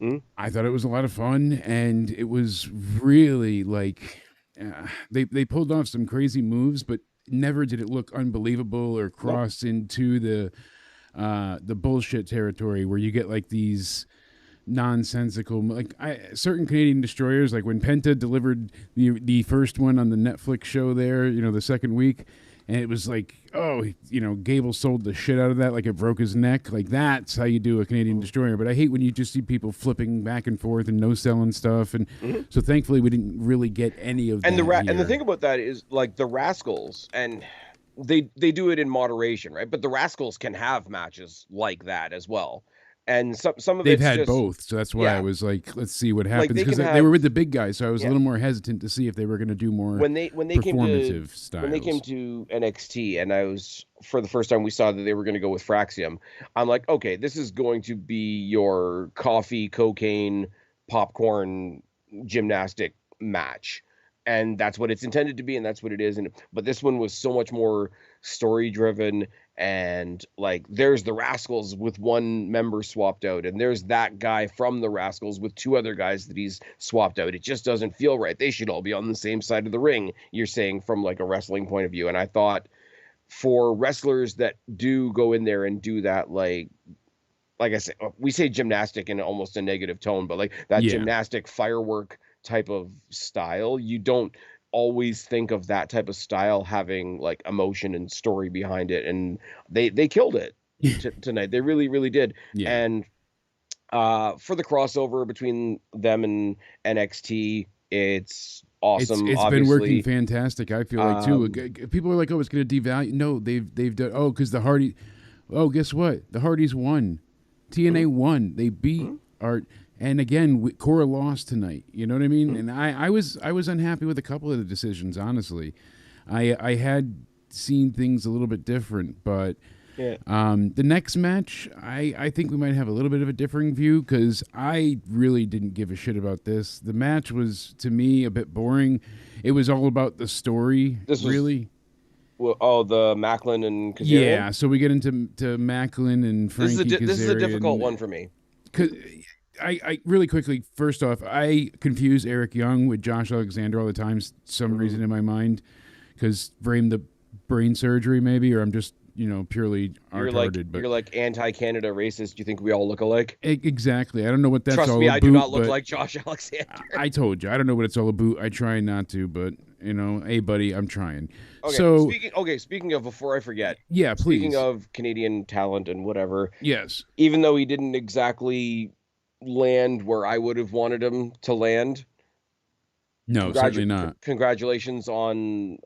Mm, I thought it was a lot of fun, and it was really like they pulled off some crazy moves, but never did it look unbelievable or nope. cross into the bullshit territory where you get like these nonsensical, like certain Canadian destroyers, like when Penta delivered the first one on the Netflix show there, the second week, and it was like, oh, Gable sold the shit out of that, like it broke his neck. Like, that's how you do a Canadian destroyer. But I hate when you just see people flipping back and forth and no selling stuff. And Mm-hmm. so thankfully we didn't really get any of And that and the here. thing about that is, like, the Rascals, and they do it in moderation, right? But the Rascals can have matches like that as well. And some of They've it's had just, both, so that's why I yeah, was like, let's see what like happens, they because can they were have, with the big guys, so I was a yeah. little more hesitant to see if they were going to do more When they came to performative when they came styles. to NXT, and I was, for the first time we saw that they were going to go with Fraxium, I'm like, okay, this is going to be your coffee, cocaine, popcorn, gymnastic match. And that's what it's intended to be, and that's what it is. And but this one was so much more story driven, and like, there's the Rascals with one member swapped out, and there's that guy from the Rascals with two other guys that he's swapped out. It just doesn't feel right. They should all be on the same side of the ring, you're saying, from like a wrestling point of view. And I thought, for wrestlers that do go in there and do that, like like I said, we say gymnastic in almost a negative tone, but like that Yeah. gymnastic firework type of style, you don't always think of that type of style having like emotion and story behind it, and they killed it tonight. They really, really did. Yeah. And for the crossover between them and NXT, it's awesome. It's been working Obviously, fantastic. I feel like too. People are like, "Oh, it's going to devalue." No, they've done. Oh, because the Hardy. Oh, guess what? The Hardys won. TNA won. They beat Art. And again, Cora lost tonight. You know what I mean? And I was unhappy with a couple of the decisions. Honestly, I had seen things a little bit different, but yeah. the next match, I think we might have a little bit of a differing view because I really didn't give a shit about this. The match was, to me, a bit boring. It was all about the story, really. Well, the Macklin and Kazarian? Yeah, so we get into Macklin and Frankie Kazarian. This is a difficult one for me. I really quickly, first off, I confuse Eric Young with Josh Alexander all the time, some reason in my mind, because the brain surgery maybe, or I'm just purely retarded. You're like anti-Canada racist. You think we all look alike? Exactly. I don't know what that's all about. Trust me, I do not look like Josh Alexander. I told you. I don't know what it's all about. I try not to, but hey, buddy, I'm trying. Okay. So speaking of, before I forget. Yeah, please. Speaking of Canadian talent and whatever. Yes. Even though he didn't exactly land where I would have wanted him to land. No, certainly not. Congratulations on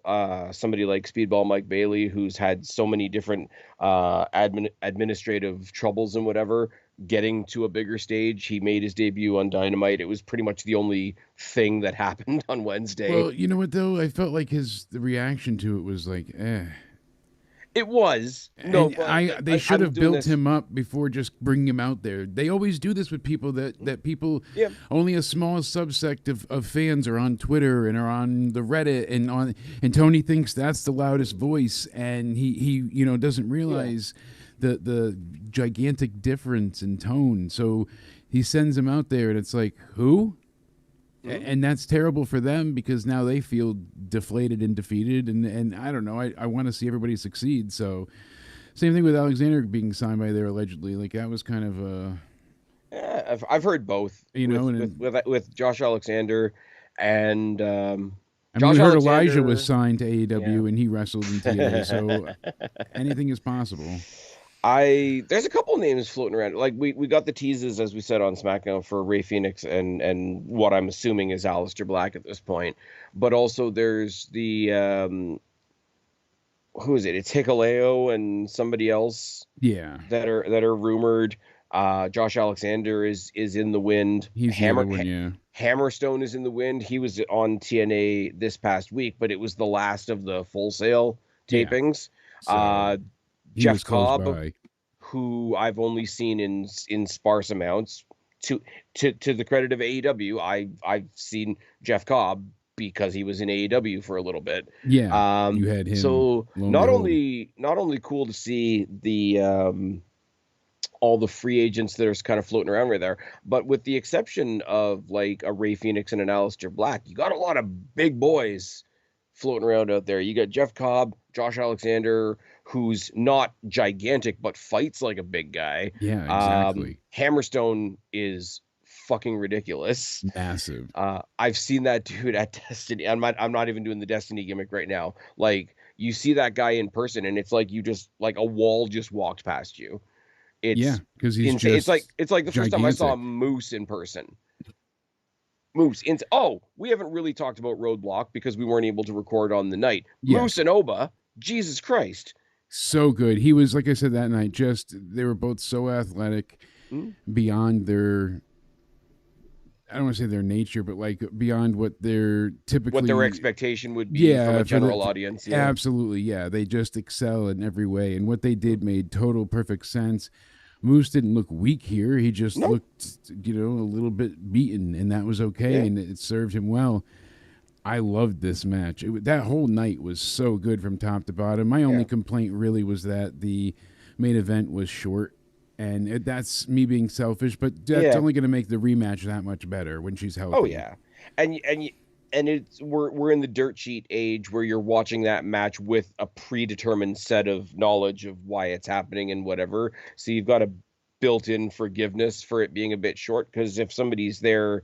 somebody like Speedball Mike Bailey, who's had so many different administrative troubles and whatever, getting to a bigger stage. He made his debut on Dynamite. It was pretty much the only thing that happened on Wednesday. Well, you know what, though? I felt like the reaction to it was like, eh. It was. No, they should have built him up before just bringing him out there. They always do this with people that people, only a small subsect of fans are on Twitter and are on the Reddit and Tony thinks that's the loudest voice, and he doesn't realize the gigantic difference in tone. So he sends him out there, and it's like, who? And that's terrible for them because now they feel deflated and defeated. And I don't know. I want to see everybody succeed. So same thing with Alexander being signed by there allegedly. Like that was kind of a. Yeah, I've heard both. With Josh Alexander and. We heard Elijah was signed to AEW and he wrestled in TNA. So anything is possible. There's a couple names floating around. Like we got the teases, as we said on SmackDown, for Rey Fenix and what I'm assuming is Aleister Black at this point. But also there's the who is it? It's Hikuleo and somebody else. Yeah. That are rumored. Josh Alexander is in the wind. He's Hammerstone is in the wind. He was on TNA this past week, but it was the last of the Full Sail tapings. Yeah. So Jeff Cobb, who I've only seen in sparse amounts. To the credit of AEW, I've seen Jeff Cobb because he was in AEW for a little bit. Yeah, you had him. So not only cool to see the all the free agents that are kind of floating around right there, but with the exception of like a Rey Fenix and an Aleister Black, you got a lot of big boys floating around out there. You got Jeff Cobb, Josh Alexander, who's not gigantic but fights like a big guy. Yeah, exactly. Hammerstone is fucking ridiculous. Massive. I've seen that dude at Destiny. I'm not even doing the Destiny gimmick right now. Like you see that guy in person and it's like you just like a wall just walked past you. Because he's insane. Just it's like the first time I saw Moose in person. Moose. We haven't really talked about Roadblock because we weren't able to record on the night. Yes. Moose and Oba, Jesus Christ. So good. He was, like I said that night, they were both so athletic beyond their, I don't want to say their nature, but like beyond what their expectation would be from a general audience. Yeah. Absolutely. Yeah. They just excel in every way. And what they did made total perfect sense. Moose didn't look weak here. He just looked, a little bit beaten, and that was okay, and it served him well. I loved this match. That whole night was so good from top to bottom. My only complaint really was that the main event was short, and that's me being selfish, but that's only going to make the rematch that much better when she's healthy. Oh, yeah. And it's we're in the dirt sheet age where you're watching that match with a predetermined set of knowledge of why it's happening and whatever. So you've got a built-in forgiveness for it being a bit short, because if somebody's there,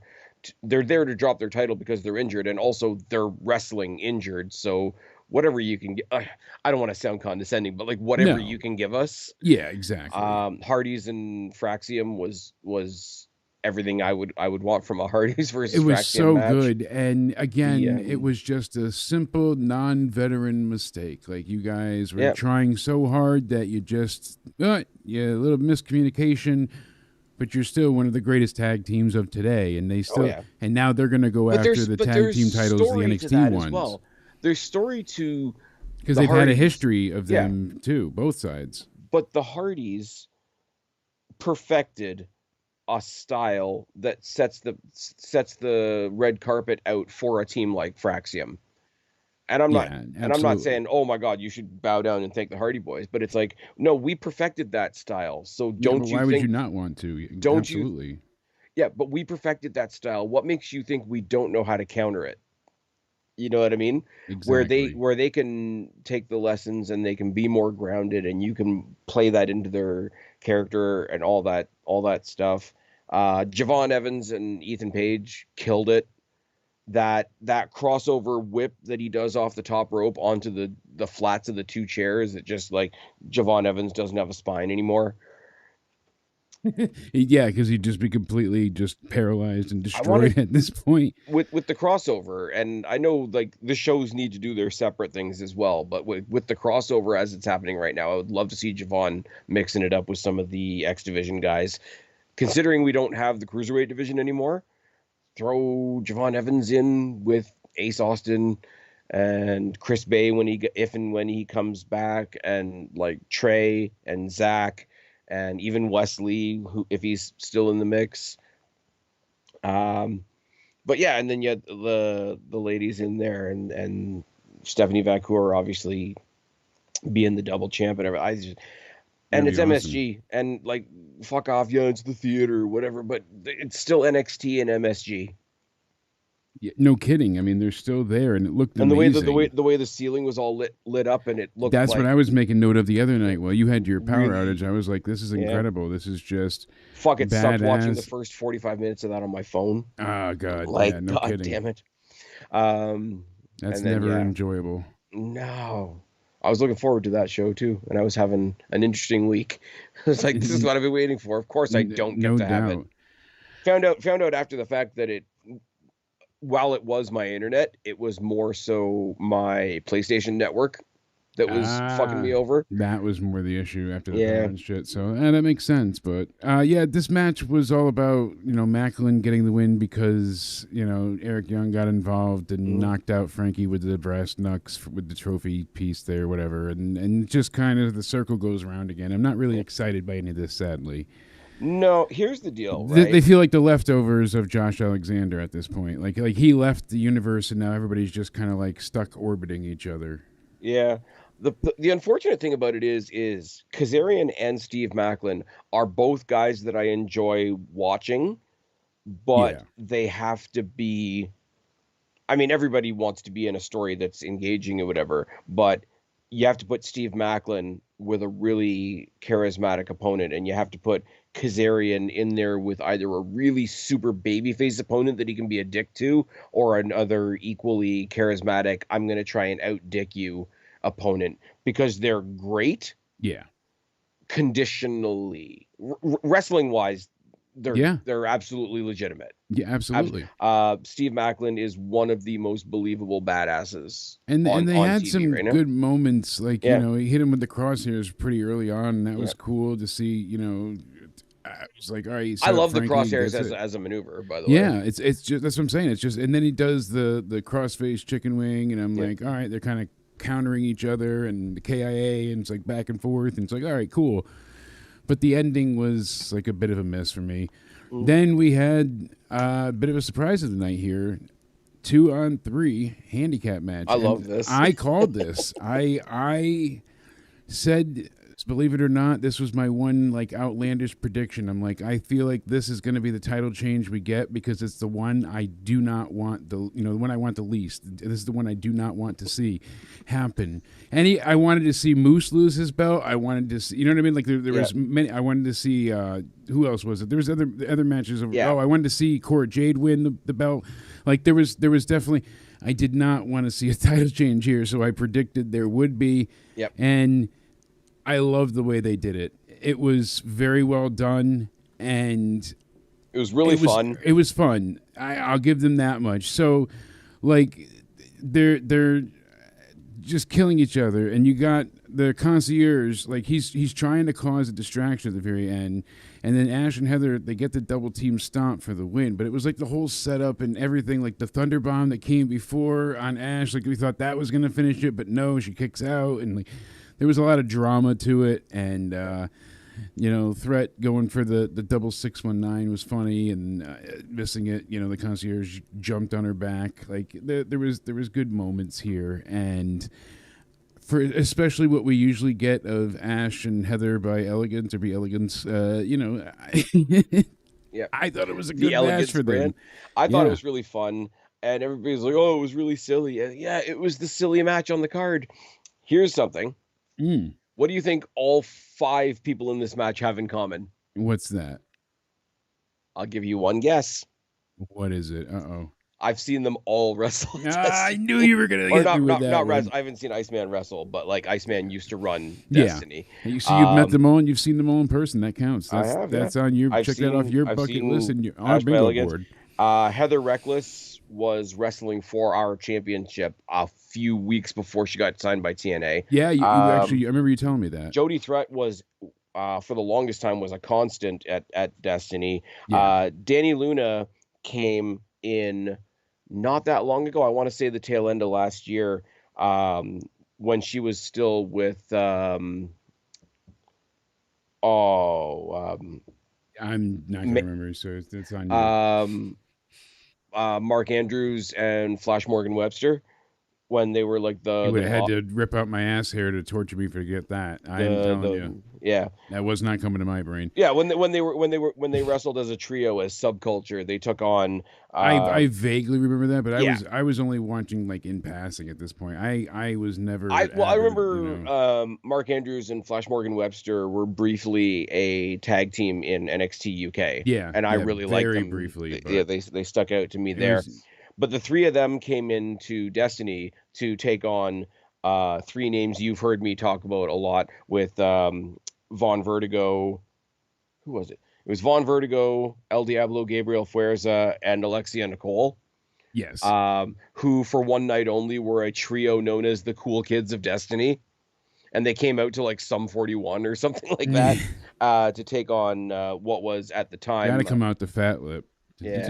they're there to drop their title because they're injured, and also they're wrestling injured. So whatever you can get, I don't want to sound condescending, but like whatever you can give us. Yeah, exactly. Hardys and Fraxium was everything I would want from a Hardys versus it was Fraxium so match. good, and again, it was just a simple non-veteran mistake. Like, you guys were trying so hard that you just a little miscommunication, but you're still one of the greatest tag teams of today, and they still and now they're going to go after the tag team titles, the NXT ones. Well. There's story to, because they've had a history of them too, both sides. But the Hardys perfected a style that sets the red carpet out for a team like Fraxium. And I'm not saying, oh my God, you should bow down and thank the Hardy Boys, but it's like, no, we perfected that style. So don't you why would you not want to? Don't Absolutely. But we perfected that style. What makes you think we don't know how to counter it? You know what I mean? Exactly. Where they can take the lessons and they can be more grounded, and you can play that into their character and all that stuff. Javon Evans and Ethan Page killed it. That crossover whip that he does off the top rope onto the flats of the two chairs, it just, like, Javon Evans doesn't have a spine anymore. Yeah, because he'd just be completely just paralyzed and destroyed at this point. With the crossover, and I know, like, the shows need to do their separate things as well, but with the crossover as it's happening right now, I would love to see Javon mixing it up with some of the X Division guys. Considering we don't have the Cruiserweight division anymore, throw Javon Evans in with Ace Austin and Chris Bay if and when he comes back, and, like, Trey and Zach, and even Wesley, who, if he's still in the mix. But yeah, and then you had the ladies in there, and Stephanie Vacour obviously being the double champ and everything. And it's awesome. MSG, and, like, fuck off, it's the theater, whatever, but it's still NXT and MSG. Yeah, no kidding. I mean, they're still there, and it looked amazing. And the way the ceiling was all lit up, and it looked. That's what I was making note of the other night. Well, you had your power outage. I was like, "This is incredible. This is just fuck." It stopped watching the first 45 minutes of that on my phone. Oh God! Like, yeah, no God kidding. Damn it. That's never enjoyable. No. I was looking forward to that show too, and I was having an interesting week. I was like, "This is what I've been waiting for." Of course, I don't get to have it. Found out after the fact that while it was my internet, it was more so my PlayStation network that was fucking me over. That was more the issue after the and shit. So that makes sense. But this match was all about, Macklin getting the win because, Eric Young got involved and knocked out Frankie with the brass knucks with the trophy piece there, whatever. And just kind of the circle goes around again. I'm not really excited by any of this, sadly. No, here's the deal, right? They feel like the leftovers of Josh Alexander at this point. Like he left the universe, and now everybody's just kind of like stuck orbiting each other. Yeah. The unfortunate thing about it is Kazarian and Steve Macklin are both guys that I enjoy watching, but they have to be. I mean, everybody wants to be in a story that's engaging or whatever, but you have to put Steve Macklin with a really charismatic opponent, and you have to put Kazarian in there with either a really super babyface opponent that he can be a dick to, or another equally charismatic, I'm going to try and out-dick you opponent, because they're great. Yeah. Conditionally. Wrestling-wise, they're absolutely legitimate. Yeah, absolutely. Steve Macklin is one of the most believable badasses. And they had TV some good moments, like he hit him with the crosshairs pretty early on, and that was cool to see. I was like, all right. I love the crosshairs as a maneuver, by the way. Yeah, it's just that's what I'm saying. It's just, and then he does the crossface chicken wing, and I'm like, all right, they're kind of countering each other, and the KIA, and it's like back and forth, and it's like, all right, cool. But the ending was like a bit of a miss for me. Then we had a bit of a surprise of the night here. 2-on-3 handicap match. I love this. I called this. I said believe it or not, this was my one like outlandish prediction. I'm like, I feel like this is going to be the title change we get because it's the one I do not want the one I want the least. This is the one I do not want to see happen. I wanted to see Moose lose his belt. I wanted to see, you know what I mean? Like there was many. I wanted to see who else was it? There was other matches. Oh, I wanted to see Cora Jade win the belt. Like there was definitely. I did not want to see a title change here, so I predicted there would be. Yep. And I love the way they did it. It was very well done, and it was really fun. It was fun. I'll give them that much. So, like, they're just killing each other, and you got the concierge. Like he's trying to cause a distraction at the very end, and then Ash and Heather, they get the double team stomp for the win. But it was like the whole setup and everything, like the thunder bomb that came before on Ash. Like we thought that was going to finish it, but no, she kicks out, and like. There was a lot of drama to it, and Threat going for the double 619 was funny, and missing it. The concierge jumped on her back. Like there was good moments here, and for especially what we usually get of Ash and Heather by Elegance or be Elegance. Yeah. I thought it was a good match for them. I thought it was really fun, and everybody's like, "Oh, it was really silly." And yeah, it was the silly match on the card. Here's something. What do you think all 5 people in this match have in common? What's that? I'll give you one guess. What is it? Uh-oh. I've seen them all wrestle. I knew you were going to get me with that not wrestle. I haven't seen Iceman wrestle, but like Iceman used to run Destiny. Yeah. You've met them all, and you've seen them all in person. That counts. That's on your. Check that off your bucket list and on our bingo board. Heather Reckless was wrestling for our championship a few weeks before she got signed by TNA. Yeah, you actually, I remember you telling me that. Jody Threat was, for the longest time, was a constant at Destiny. Yeah. Danny Luna came in not that long ago. I want to say the tail end of last year, when she was still with. I'm not gonna remember, so it's on you. Mark Andrews and Flash Morgan Webster, when they were like you would have had to rip out my ass hair to torture me to get that. I'm telling you. Yeah, that was not coming to my brain. Yeah, when they wrestled as a trio as Subculture, they took on. I vaguely remember that, but I was only watching like in passing at this point. I was never. I remember Mark Andrews and Flash Morgan Webster were briefly a tag team in NXT UK. Yeah, and I really liked them very briefly. Yeah, they stuck out to me there. But the 3 of them came into Destiny to take on 3 names you've heard me talk about a lot with. Von Vertigo, who was it? It was Von Vertigo, El Diablo, Gabriel Fuerza, and Alexia Nicole. Yes. Who for one night only were a trio known as the Cool Kids of Destiny. And they came out to like Sum 41 or something like that to take on what was at the time. Gotta come out the fat lip. Yeah.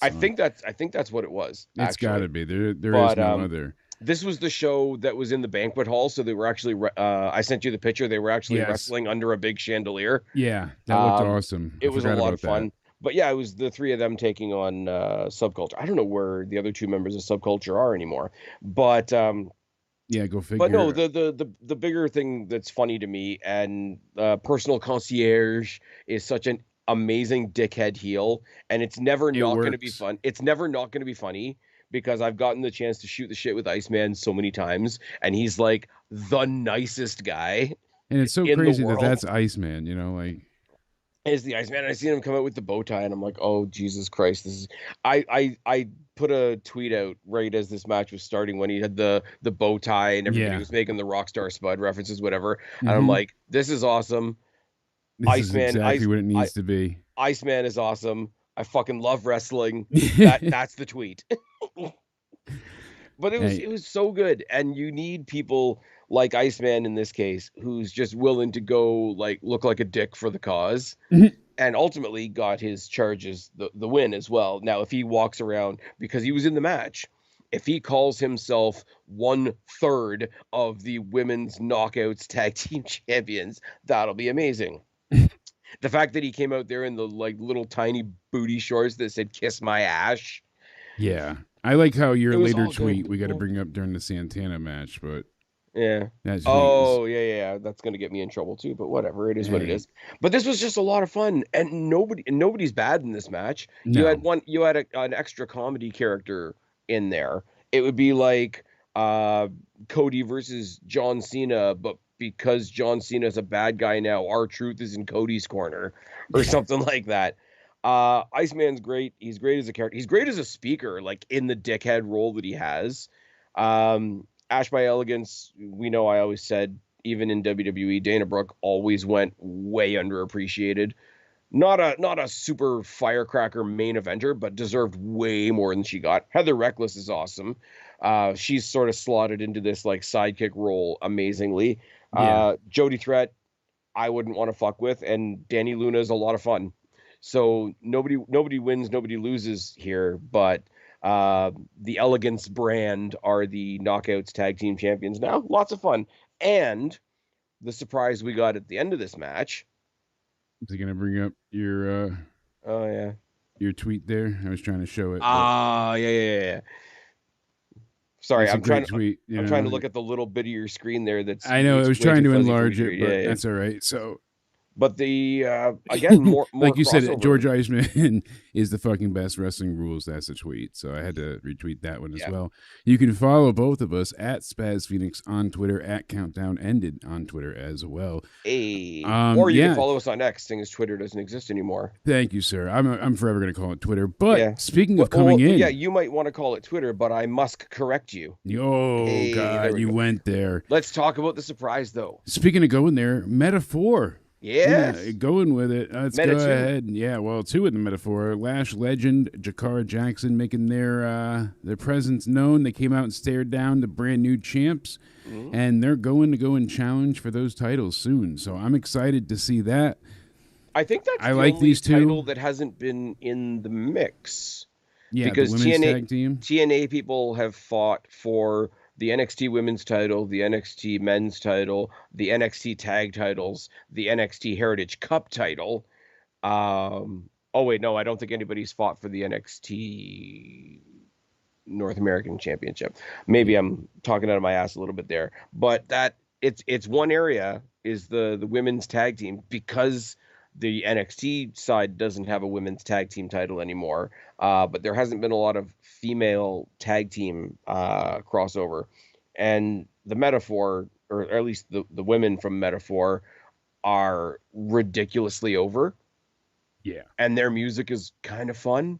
I think that's what it was. It's gotta be. There is no other. This was the show that was in the banquet hall, so they were actually. I sent you the picture. They were actually wrestling under a big chandelier. Yeah, that looked awesome. It was a lot of fun. But yeah, it was the 3 of them taking on Subculture. I don't know where the other 2 members of Subculture are anymore, but yeah, go figure. But no, the bigger thing that's funny to me, and Personal Concierge is such an amazing dickhead heel, and it's never not going to be fun. It's never not going to be funny. Because I've gotten the chance to shoot the shit with Iceman so many times, and he's like the nicest guy. And it's so crazy that that's Iceman, like. Is the Iceman? I seen him come out with the bow tie, and I'm like, oh Jesus Christ! This is. I put a tweet out right as this match was starting when he had the bow tie and everybody was making the Rockstar Spud references, whatever. And I'm like, this is awesome. This is exactly what it needs to be. Iceman is awesome. I fucking love wrestling. That's the tweet. But it was so good, and you need people like Iceman in this case, who's just willing to go like look like a dick for the cause, and ultimately got his charges the win as well. Now, if he walks around because he was in the match, if he calls himself 1/3 of the women's knockouts tag team champions, that'll be amazing. The fact that he came out there in the like little tiny booty shorts that said "Kiss my ash." Yeah, I like how your later tweet we got to bring up during the Santana match, but Yeah. That tweet is, Oh, yeah. That's gonna get me in trouble too, but whatever. It is what it hey, is. But this was just a lot of fun, and nobody's bad in this match. no. You had an extra comedy character in there. It would be like uh Cody versus John Cena, but because John Cena is a bad guy now, our truth is in Cody's corner, or something like that. Iceman's great. He's great as a character. He's great as a speaker, like in the dickhead role that he has. Ash by Elegance, we know I always said, even in WWE, Dana Brooke always went way underappreciated. Not a super firecracker main eventer, but deserved way more than she got. Heather Reckless is awesome. She's sort of slotted into this like sidekick role amazingly. Yeah. Jody Threat, I wouldn't want to fuck with, and Danny Luna is a lot of fun. So nobody wins, nobody loses here, but the Elegance brand are the Knockouts Tag Team Champions now. Lots of fun. And the surprise we got at the end of this match. Is he gonna bring up Oh yeah. your tweet there? I was trying to show it, but Yeah. Sorry, it's a great tweet. You I'm trying to know, look at the little bit of your screen there that's I know I was way trying too to fuzzy for me enlarge to it, read. but Yeah. that's all right. So But the again, more like you said, crossover. George Iceman is the fucking best wrestling rules. That's a tweet, so I had to retweet that one as well. You can follow both of us at Spaz Phoenix on Twitter, at Countdown Ended on Twitter as well. Or you can follow us on X, seeing as Twitter doesn't exist anymore. Thank you, sir. I'm forever going to call it Twitter. But speaking of coming in, you might want to call it Twitter, but I must correct you. Oh God, you went there. Let's talk about the surprise, though. Speaking of going there, Metaphor. Yes. Yeah, going with it. Let's go ahead. Yeah, well, two in the Metaphor. Lash legend Jakara Jackson making their presence known. They came out and stared down the brand new champs, and they're going to go and challenge for those titles soon. So I'm excited to see that. I think that's the like only these two. title that hasn't been in the mix. Yeah, because the women's tag team. TNA people have fought for the NXT women's title, the NXT men's title, the NXT tag titles, the NXT Heritage Cup title. Oh wait, no, I don't think anybody's fought for the NXT North American Championship. Maybe I'm talking out of my ass a little bit there, but that it's one area is the women's tag team, because the NXT side doesn't have a women's tag team title anymore. But there hasn't been a lot of female tag team crossover. And the Metaphor, or at least the women from Metaphor, are ridiculously over. Yeah. And their music is kind of fun.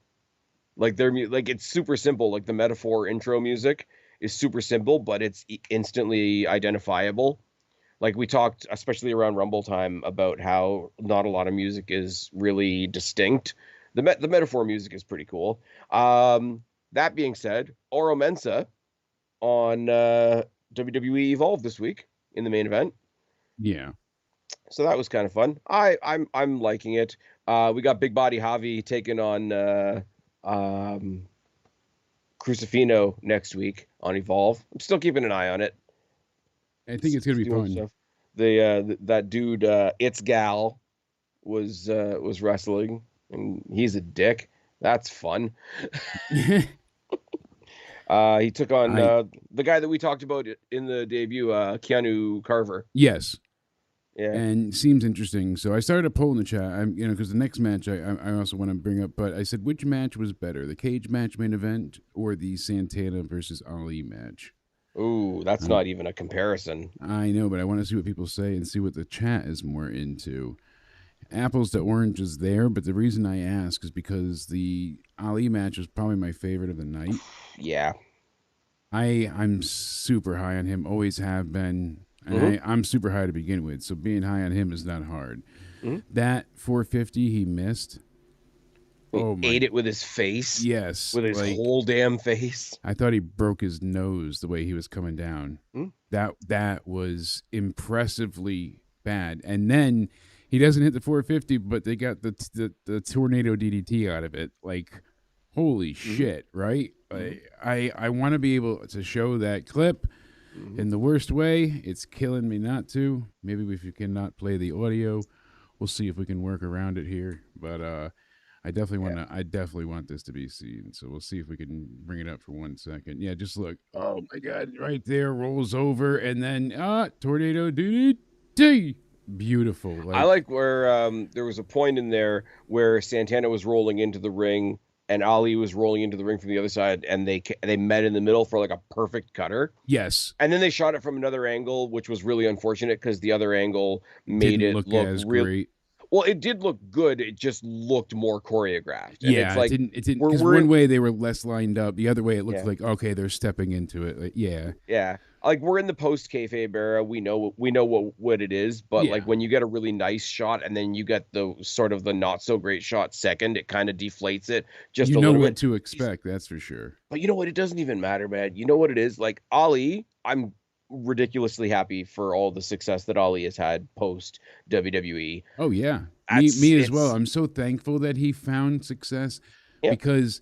Like it's super simple. Like the Metaphor intro music is super simple, but it's instantly identifiable. Like we talked, especially around Rumble time, about how not a lot of music is really distinct. The Metaphor music is pretty cool. That being said, Oro Mensa on WWE Evolve this week in the main event. Yeah. So that was kind of fun. I'm liking it. We got Big Body Javi taking on Crucifino next week on Evolve. I'm still keeping an eye on it. I think it's gonna be fun. Stuff. That dude, It's Gal, was wrestling, and he's a dick. That's fun. He took on the guy that we talked about in the debut, Keanu Carver. Yes. Yeah. And seems interesting. So I started a poll in the chat. Because the next match I also want to bring up, but I said, which match was better, the cage match main event or the Santana versus Ali match? Ooh, that's not even a comparison. I know, but I want to see what people say and see what the chat is more into. Apples to oranges there, but the reason I ask is because the Ali match was probably my favorite of the night. Yeah. I'm super high on him, always have been. And I'm super high to begin with, so being high on him is not hard. That 450 he missed. Ate it with his face. Yes. With his whole damn face. I thought he broke his nose the way he was coming down. That was impressively bad. And then he doesn't hit the 450, but they got the tornado DDT out of it. Like, holy shit, right? I want to be able to show that clip in the worst way. It's killing me not to. Maybe if you cannot play the audio, we'll see if we can work around it here. But I definitely want to. I definitely want this to be seen. So we'll see if we can bring it up for 1 second. Yeah, just look. Oh my God! Right there, rolls over, and then tornado DDT. Beautiful. I Like like where there was a point in there where Santana was rolling into the ring and Ali was rolling into the ring from the other side, and they met in the middle for like a perfect cutter. yes, And then they shot it from another angle, which was really unfortunate because the other angle made didn't it look look as real. great. Well, it did look good. It just looked more choreographed, and it's Yeah, it like didn't. It didn't we're because we're one in, way they were less lined up. The other way it looked yeah. like okay, they're stepping into it. Like, yeah, Yeah, like we're in the post kayfabe era. We know what it is, but like yeah. when you get a really nice shot and then you get the sort of the not so great shot second, it kind of deflates it just You a know little what bit. to expect. That's for sure. But you know what? It doesn't even matter, man. You know what it is? Like Ali, I'm ridiculously happy for all the success that Ali has had post WWE. Oh yeah, That's me as well. it's I'm so thankful that he found success yeah. because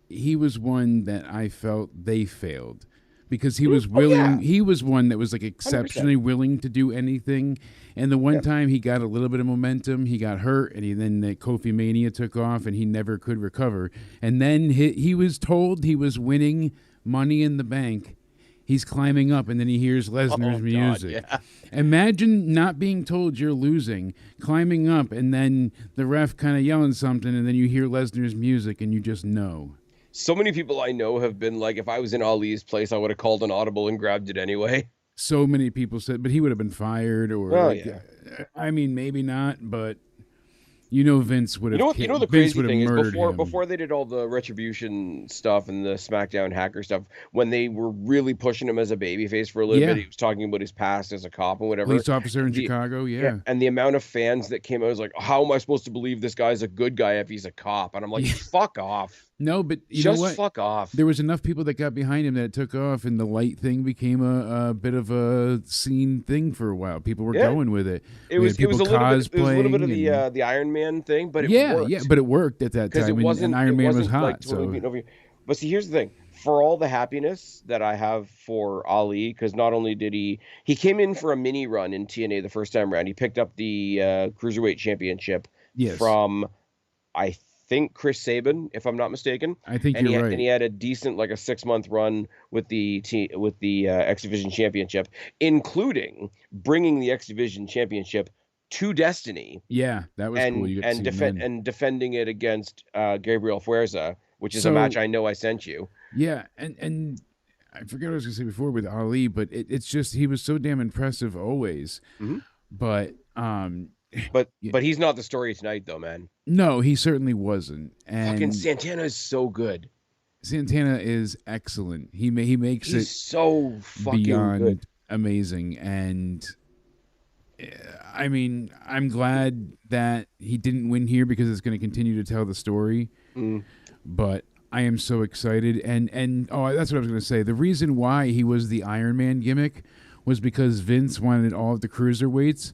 he was one that I felt they failed because he Mhm. was Oh willing. yeah, He was one that was like 100%. exceptionally willing to do anything. And the one Yep. time he got a little bit of momentum, he got hurt, and then the Kofi Mania took off, and he never could recover. And then he was told he was winning Money in the Bank. He's climbing up, and then he hears Oh Lesnar's God, music. yeah. Imagine not being told you're losing, climbing up, and then the ref kind of yelling something, and then you hear Lesnar's music, and you just know. So many people I know have been like, if I was in Ali's place, I would have called an audible and grabbed it anyway. So many people said, but he would have been fired, or Oh like, yeah. I mean, maybe not, but you know, Vince would You know have, what? You know the Vince crazy would have thing is murdered before him. before they did all the retribution stuff and the SmackDown hacker stuff, when they were really pushing him as a babyface for a little bit, Yeah, he was talking about his past as a cop and whatever. police officer in The Chicago. Yeah, Yeah, and the amount of fans that came out was like, how am I supposed to believe this guy's a good guy if he's a cop? And I'm like, yeah. fuck off. No, but you know Just what? fuck off. There was enough people that got behind him that it took off, and the light thing became a bit of a scene thing for a while. People were Yeah. going with it. It We was had it was people a little bit it was a little bit of cosplaying, and the Iron Man thing, but it yeah, yeah, worked. but it worked at that Because time, and Iron it Man was wasn't like hot. totally So beaten over you. But see, here's the thing: for all the happiness that I have for Ali, because not only did he came in for a mini run in TNA the first time around, he picked up the cruiserweight championship yes, from I think Chris Sabin, if I'm not mistaken, I think and you're and right. he had a decent like a 6 month run with the X Division championship, including bringing the X Division championship to Destiny Yeah, that was cool. and You get to and see him defend then. and defending it against Gabriel Fuerza, which is a match So I know I sent you. yeah, and I forget what I was gonna say before with Ali, but it's just he was so damn impressive always. Hmm. But But he's not the story tonight, though, man. no, he certainly wasn't. Fucking And Santana is so good. Santana is excellent. He makes He's it so fucking good. beyond amazing. And I mean, I'm glad that he didn't win here because it's going to continue to tell the story. Mm. But I am so excited. And oh, that's what I was going to say. The reason why he was the Iron Man gimmick was because Vince wanted all of the cruiserweights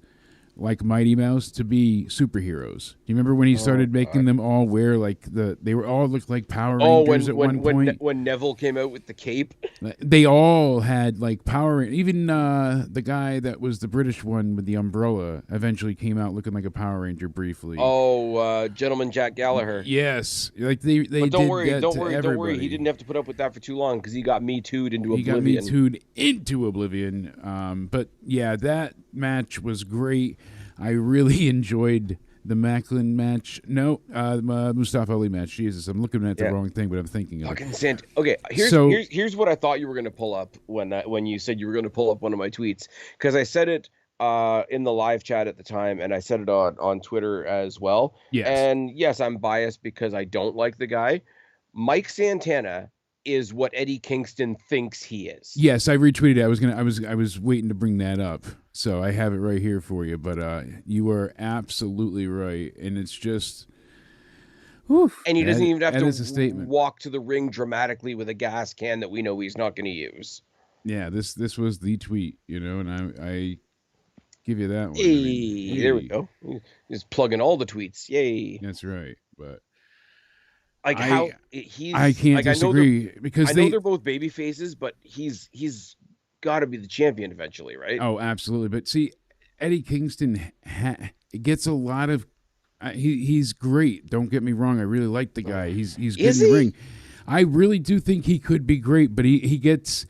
like Mighty Mouse to be superheroes. Do you remember when he Oh started making God. them all wear like they were all looked like Power Oh, Rangers at one point? when Neville came out with the cape. They all had like power. Even the guy that was the British one with the umbrella eventually came out looking like a Power Ranger briefly. Oh, gentleman Jack Gallagher. Yes, like they But don't did worry, that don't to worry, don't worry. He everybody. didn't have to put up with that for too long because he got me too'd into He got me oblivion. tuned into oblivion. But yeah, that match was great. I really enjoyed the Macklin match. No, Mustafa Ali match. Jesus, I'm looking at the Yeah. wrong thing, but I'm thinking of it. Fucking Sant. Okay, So here's what I thought you were gonna pull up when you said you were gonna pull up one of my tweets because I said it in the live chat at the time and I said it on Twitter as well. yes, And yes, I'm biased because I don't like the guy. Mike Santana is what Eddie Kingston thinks he is. yes, I retweeted it. I was waiting to bring that up, so I have it right here for you. But you are absolutely right, and it's just, whew, And he doesn't even have that to is a statement. walk to the ring dramatically with a gas can that we know he's not going to use. Yeah, this was the tweet, and I give you that one. Hey, I mean, there we hey, go. Just plugging all the tweets. Yay. that's right. But Like I how I he's can't like I know they're disagree because I know they're both baby faces, but he's got to be the champion eventually, right? oh, absolutely. But see, Eddie Kingston gets a lot of He's great. Don't get me wrong. I really like the guy. He's good Is in the he? ring. I really do think he could be great, but he gets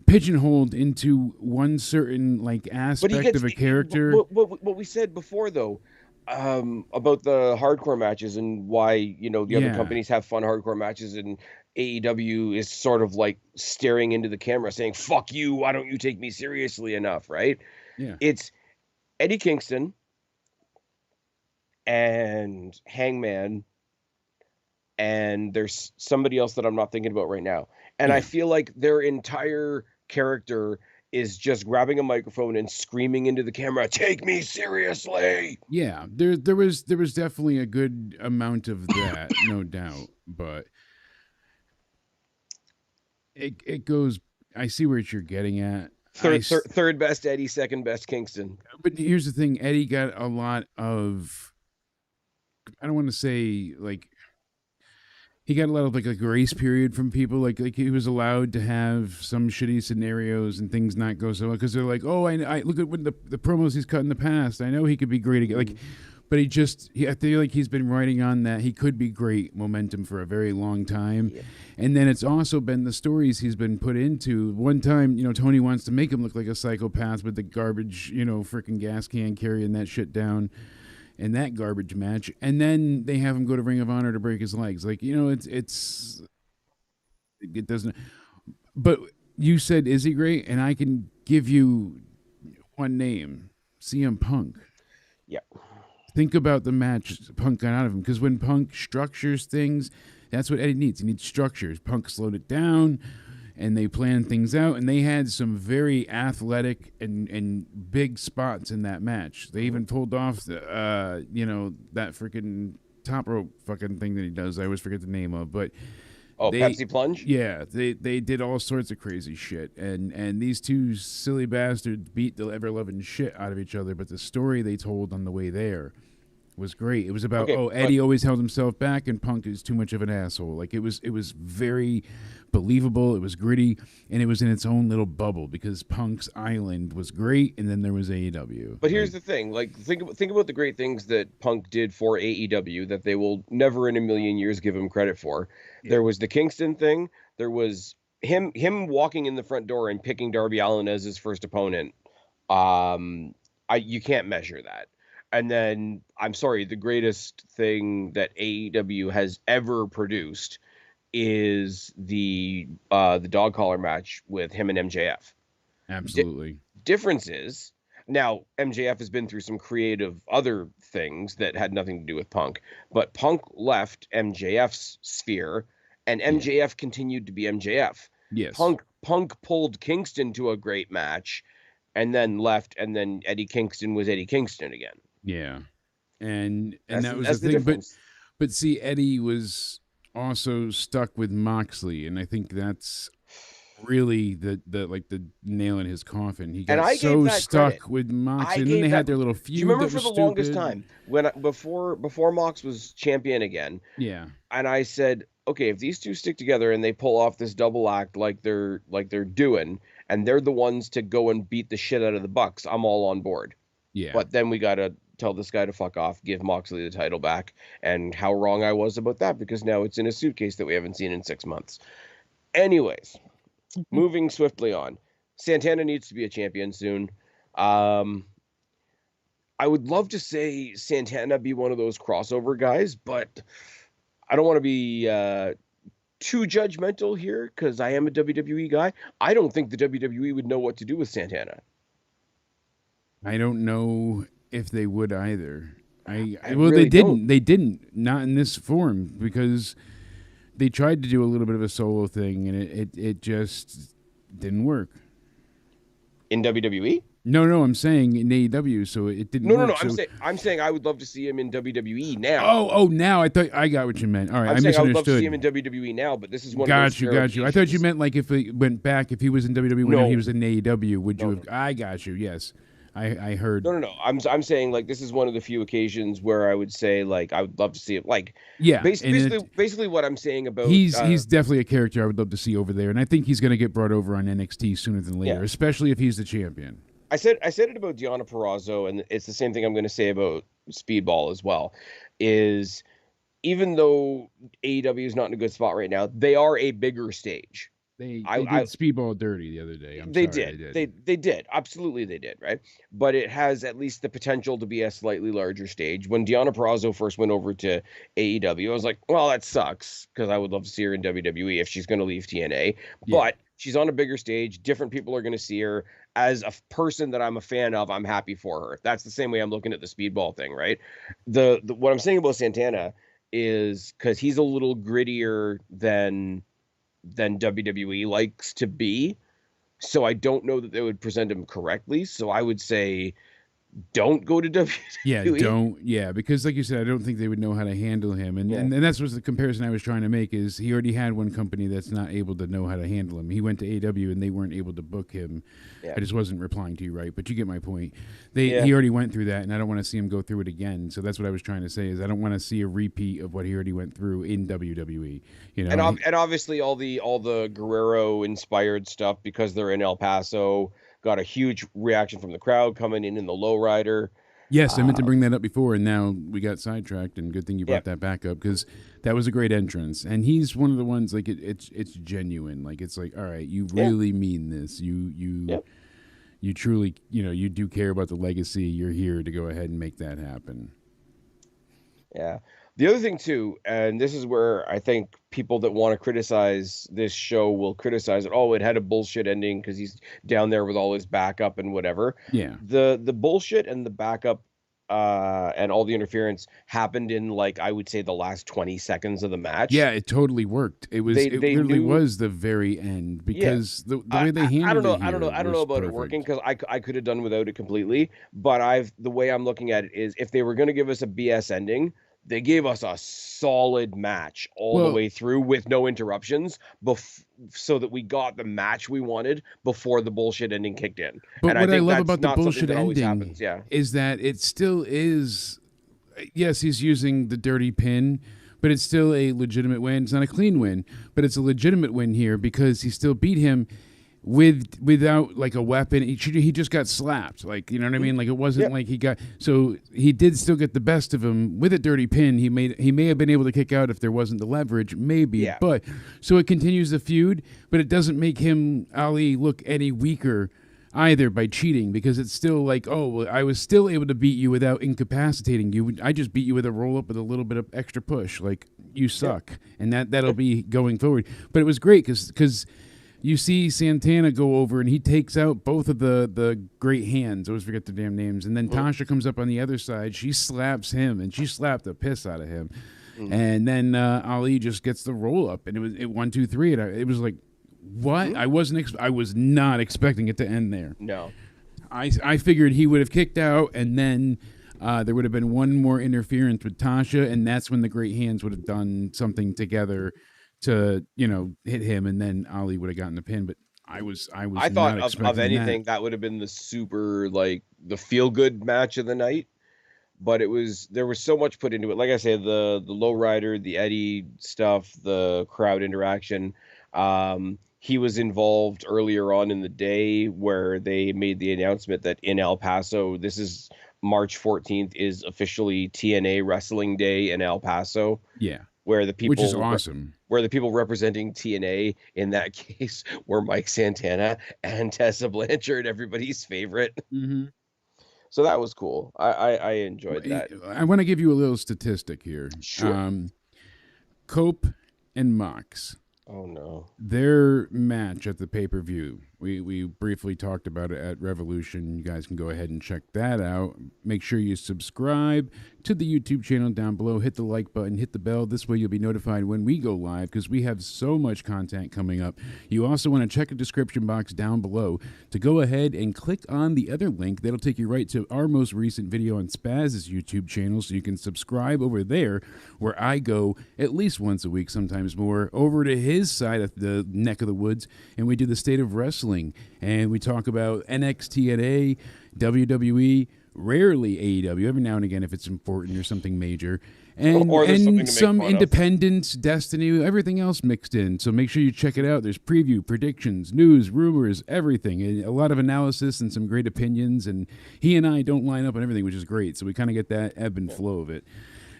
pigeonholed into one certain like But he aspect gets of a character. what we said before though, about the hardcore matches and why the other Yeah, companies have fun hardcore matches, and AEW is sort of like staring into the camera saying "fuck you, why don't you take me seriously enough?" Right? yeah, It's Eddie Kingston and Hangman, and there's somebody else that I'm not thinking about right now. And I yeah, feel like their entire character is just grabbing a microphone and screaming into the camera, "Take me seriously." yeah. There was definitely a good amount of that, no doubt. But it goes. I see where you're getting at. Third best Eddie, second best Kingston. But here's the thing: Eddie got a lot of. I don't want to say like he got a lot of like a grace period from people. Like he was allowed to have some shitty scenarios and things not go so well because they're like, oh, I look at what the promos he's cut in the past. I know he could be great again. Like, but I feel like he's been writing on that he could be great momentum for a very long time. Yeah. And then it's also been the stories he's been put into. One time, Tony wants to make him look like a psychopath with the garbage, freaking gas can carrying that shit down in that garbage match, and then they have him go to Ring of Honor to break his legs. Like, it doesn't. But you said, is he great? And I can give you one name: CM Punk. Yeah. Think about the match Punk got out of him, because when Punk structures things, that's what Eddie needs. He needs structures. Punk slowed it down, and they planned things out, and they had some very athletic and big spots in that match. They even pulled off that freaking top rope fucking thing that he does. I always forget the name of, but Pepsi plunge. Yeah, they did all sorts of crazy shit, and these two silly bastards beat the ever loving shit out of each other. But the story they told on the way there was great. It was about Eddie always held himself back and Punk is too much of an asshole. Like it was very believable, it was gritty, and it was in its own little bubble because Punk's island was great and then there was AEW. But here's the thing, like think about the great things that Punk did for AEW that they will never in a million years give him credit for. Yeah. There was the Kingston thing, there was him walking in the front door and picking Darby Allin as his first opponent. You can't measure that. And then, I'm sorry, the greatest thing that AEW has ever produced is the dog collar match with him and MJF. Absolutely. Difference is, now MJF has been through some creative other things that had nothing to do with Punk, but Punk left MJF's sphere, and MJF continued to be MJF. Yes. Punk pulled Kingston to a great match, and then left, and then Eddie Kingston was Eddie Kingston again. Yeah, and that was the thing. Difference. But see, Eddie was also stuck with Moxley, and I think that's really the nail in his coffin. He got so stuck with Moxley, and then they had their little feud. Do you remember for the longest time when before Mox was champion again? Yeah, and I said, okay, if these two stick together and they pull off this double act like they're doing, and they're the ones to go and beat the shit out of the Bucks, I'm all on board. Yeah, but then we gotta tell this guy to fuck off, give Moxley the title back, and how wrong I was about that, because now it's in a suitcase that we haven't seen in 6 months. Anyways, moving swiftly on. Santana needs to be a champion soon. I would love to say Santana be one of those crossover guys, but I don't want to be too judgmental here because I am a WWE guy. I don't think the WWE would know what to do with Santana. I don't know if they would either. They didn't. They didn't. Not in this form, because they tried to do a little bit of a solo thing, and it just didn't work. In WWE? No, I'm saying in AEW, so it didn't work. No. I'm saying I would love to see him in WWE now. Oh, now I thought I got what you meant. All right, I misunderstood. I would love to see him in WWE now, but this is one. Got you. I thought you meant like if it went back, if he was in WWE when he was in AEW, would you have? I got you. Yes. I heard. No. I'm saying like this is one of the few occasions where I would say like I would love to see it. Like basically what I'm saying about he's definitely a character I would love to see over there, and I think he's going to get brought over on NXT sooner than later, especially if he's the champion. I said it about Deonna Purrazzo, and it's the same thing I'm going to say about Speedball as well. Is even though AEW is not in a good spot right now, they are a bigger stage. They did Speedball dirty the other day. I'm They sorry, did. they did. They did. Absolutely they did, right? But it has at least the potential to be a slightly larger stage. When Deonna Purrazzo first went over to AEW, I was like, well, that sucks because I would love to see her in WWE if she's going to leave TNA. Yeah. But she's on a bigger stage. Different people are going to see her. As a person that I'm a fan of, I'm happy for her. That's the same way I'm looking at the Speedball thing, right? The what I'm saying about Santana is because he's a little grittier than WWE likes to be. So I don't know that they would present him correctly. So I would say don't go to WWE. Yeah, don't. Yeah, because like you said, I don't think they would know how to handle him, and that's what the comparison I was trying to make is he already had one company that's not able to know how to handle him. He went to AW and they weren't able to book him. Yeah. I just wasn't replying to you right, but you get my point. He already went through that, and I don't want to see him go through it again. So that's what I was trying to say is I don't want to see a repeat of what he already went through in WWE. You know, and obviously all the Guerrero inspired stuff because they're in El Paso. Got a huge reaction from the crowd coming in the lowrider. Yes, I meant to bring that up before, and now we got sidetracked. And good thing you brought that back up because that was a great entrance. And he's one of the ones like it's genuine. Like it's like, all right, you really mean this. You truly, you do care about the legacy. You're here to go ahead and make that happen. Yeah. The other thing too, and this is where I think people that want to criticize this show will criticize it. Oh, it had a bullshit ending because he's down there with all his backup and whatever. Yeah. The bullshit and the backup and all the interference happened in like I would say the last 20 seconds of the match. Yeah, it totally worked. It was it literally was the very end because the way they handled it. I don't know about it working because I could have done without it completely. But the way I'm looking at it is if they were going to give us a BS ending. They gave us a solid match all the way through with no interruptions so that we got the match we wanted before the bullshit ending kicked in. But and what I think love about the bullshit ending happens, is that it still is, yes, he's using the dirty pin, but it's still a legitimate win. It's not a clean win, but it's a legitimate win here because he still beat him without like a weapon. He just got slapped, like, you know what I mean? Like it wasn't like he got, so he did still get the best of him with a dirty pin. He may have been able to kick out if there wasn't the leverage, maybe, but so it continues the feud, but it doesn't make him, Ali, look any weaker either by cheating because it's still like, oh, well, I was still able to beat you without incapacitating you. I just beat you with a roll up with a little bit of extra push. Like you suck, and that'll be going forward. But it was great because you see Santana go over and he takes out both of the great hands. I always forget their damn names. And then Tasha comes up on the other side. She slaps him, and she slapped the piss out of him. And then Ali just gets the roll up, and it was 1, 2, 3, and it was like, what? I was not expecting it to end there. No, I figured he would have kicked out, and then there would have been one more interference with Tasha, and that's when the great hands would have done something together to hit him, and then Ali would have gotten the pin. But I thought of anything that would have been the super like the feel good match of the night. But there was so much put into it. Like I said, the lowrider, the Eddie stuff, the crowd interaction. He was involved earlier on in the day where they made the announcement that in El Paso, this is March 14th, is officially TNA Wrestling Day in El Paso. Yeah. Where the people, which is awesome. Where the people representing TNA in that case were Mike Santana and Tessa Blanchard, everybody's favorite. Mm-hmm. So that was cool. I enjoyed that. I want to give you a little statistic here. Sure. Cope and Mox. Oh no. Their match at the pay-per-view. We briefly talked about it at Revolution. You guys can go ahead and check that out. Make sure you subscribe to the YouTube channel down below. Hit the like button, hit the bell. This way you'll be notified when we go live because we have so much content coming up. You also want to check the description box down below to go ahead and click on the other link. That'll take you right to our most recent video on Spaz's YouTube channel so you can subscribe over there where I go at least once a week, sometimes more, over to his side of the neck of the woods, and we do the state of wrestling. And we talk about NXT, WWE, rarely AEW, every now and again if it's important or something major, and or there's something and to make some fun of. independence, Destiny, everything else mixed in. So make sure you check it out. There's preview, predictions, news, rumors, everything, and a lot of analysis and some great opinions. And he and I don't line up on everything, which is great. So we kind of get that ebb and flow of it.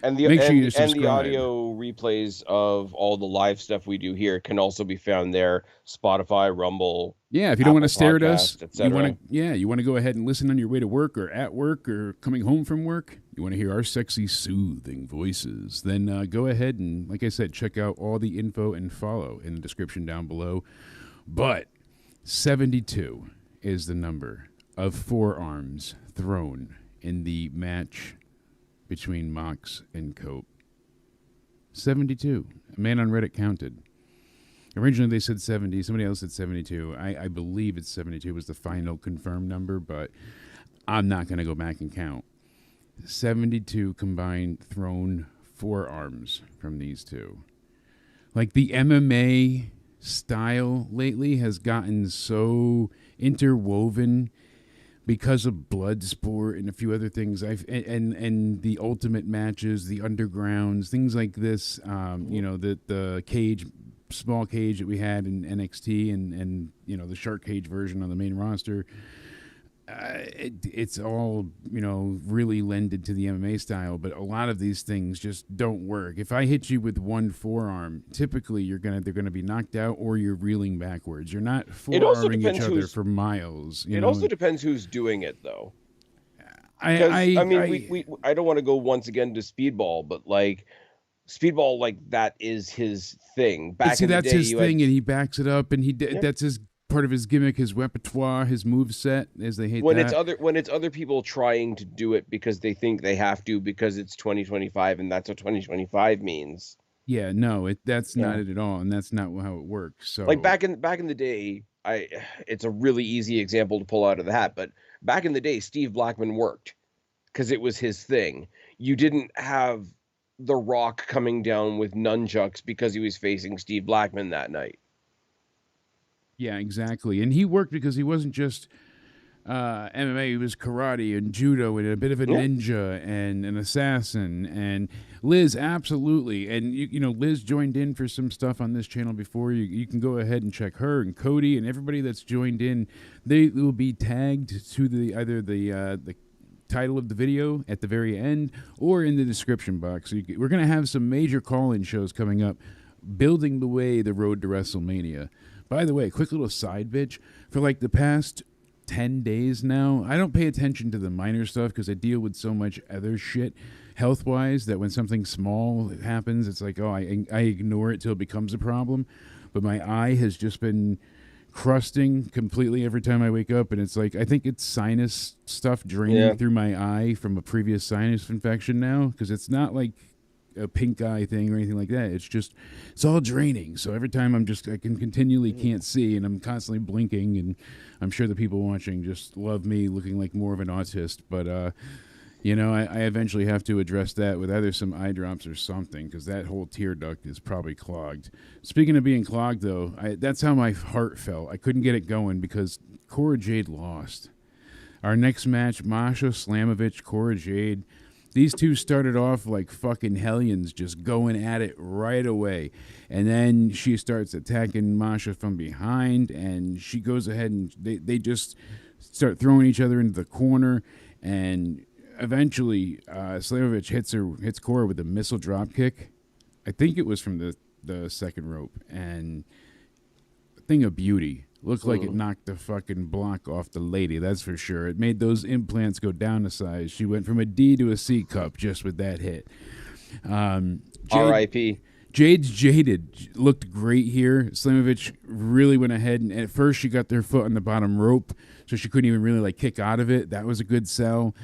And the Make sure you and subscribe. the audio replays of all the live stuff we do here can also be found there. Spotify, Rumble. Yeah, if you don't want to stare at us, you want to go ahead and listen on your way to work or at work or coming home from work. You want to hear our sexy, soothing voices, then go ahead and, like I said, check out all the info and follow in the description down below. But 72 is the number of forearms thrown in the match between Mox and Cope. 72. A man on Reddit counted. Originally they said 70. Somebody else said 72. I believe it's 72 was the final confirmed number, but I'm not going to go back and count. 72 combined thrown forearms from these two. Like the MMA style lately has gotten so interwoven because of Bloodsport and a few other things, and the Ultimate matches, the Undergrounds, things like this. The cage, small cage that we had in NXT, and the shark cage version on the main roster. It's all really lended to the MMA style, but a lot of these things just don't work. If I hit you with one forearm, typically they're gonna be knocked out or you're reeling backwards. You're not forearming each other for miles. It also depends who's doing it, though. I don't want to go once again to Speedball, but like Speedball, like that is his thing. That's his thing, and he backs it up, and that's his part of his gimmick, his repertoire, his move set, as they hate when it's other people trying to do it because they think they have to because it's 2025 and that's what 2025 means. Yeah, no, that's not it at all, and that's not how it works. So like back in the day, it's a really easy example to pull out of the hat, but back in the day, Steve Blackman worked because it was his thing. You didn't have The Rock coming down with nunchucks because he was facing Steve Blackman that night. Yeah, exactly. And he worked because he wasn't just MMA. He was karate and judo and a bit of a ninja and an assassin. And Liz, absolutely. And, Liz joined in for some stuff on this channel before. You can go ahead and check her and Cody and everybody that's joined in. They will be tagged to either the title of the video at the very end or in the description box. So we're going to have some major call-in shows coming up, building the way the road to WrestleMania. By the way, quick little side bitch. For like the past 10 days now, I don't pay attention to the minor stuff because I deal with so much other shit health-wise that when something small happens, it's like, I ignore it till it becomes a problem. But my eye has just been crusting completely every time I wake up, and it's like, I think it's sinus stuff draining through my eye from a previous sinus infection now, because it's not like a pink eye thing or anything like that. It's all draining. So every time I can continually can't see, and I'm constantly blinking, and I'm sure the people watching just love me looking like more of an autist. But, I eventually have to address that with either some eye drops or something, because that whole tear duct is probably clogged. Speaking of being clogged, though, that's how my heart felt. I couldn't get it going because Cora Jade lost. Our next match, Masha Slamovich, Cora Jade. These two started off like fucking hellions, just going at it right away. And then she starts attacking Masha from behind, and she goes ahead and they just start throwing each other into the corner. And eventually, Slamovich hits Cora with a missile drop kick. I think it was from the second rope. And a thing of beauty. Looked like it knocked the fucking block off the lady, that's for sure. It made those implants go down a size. She went from a D to a C cup just with that hit. R.I.P. Jade's jaded. Looked great here. Slamovich really went ahead, and at first she got their foot on the bottom rope, so she couldn't even really kick out of it. That was a good sell.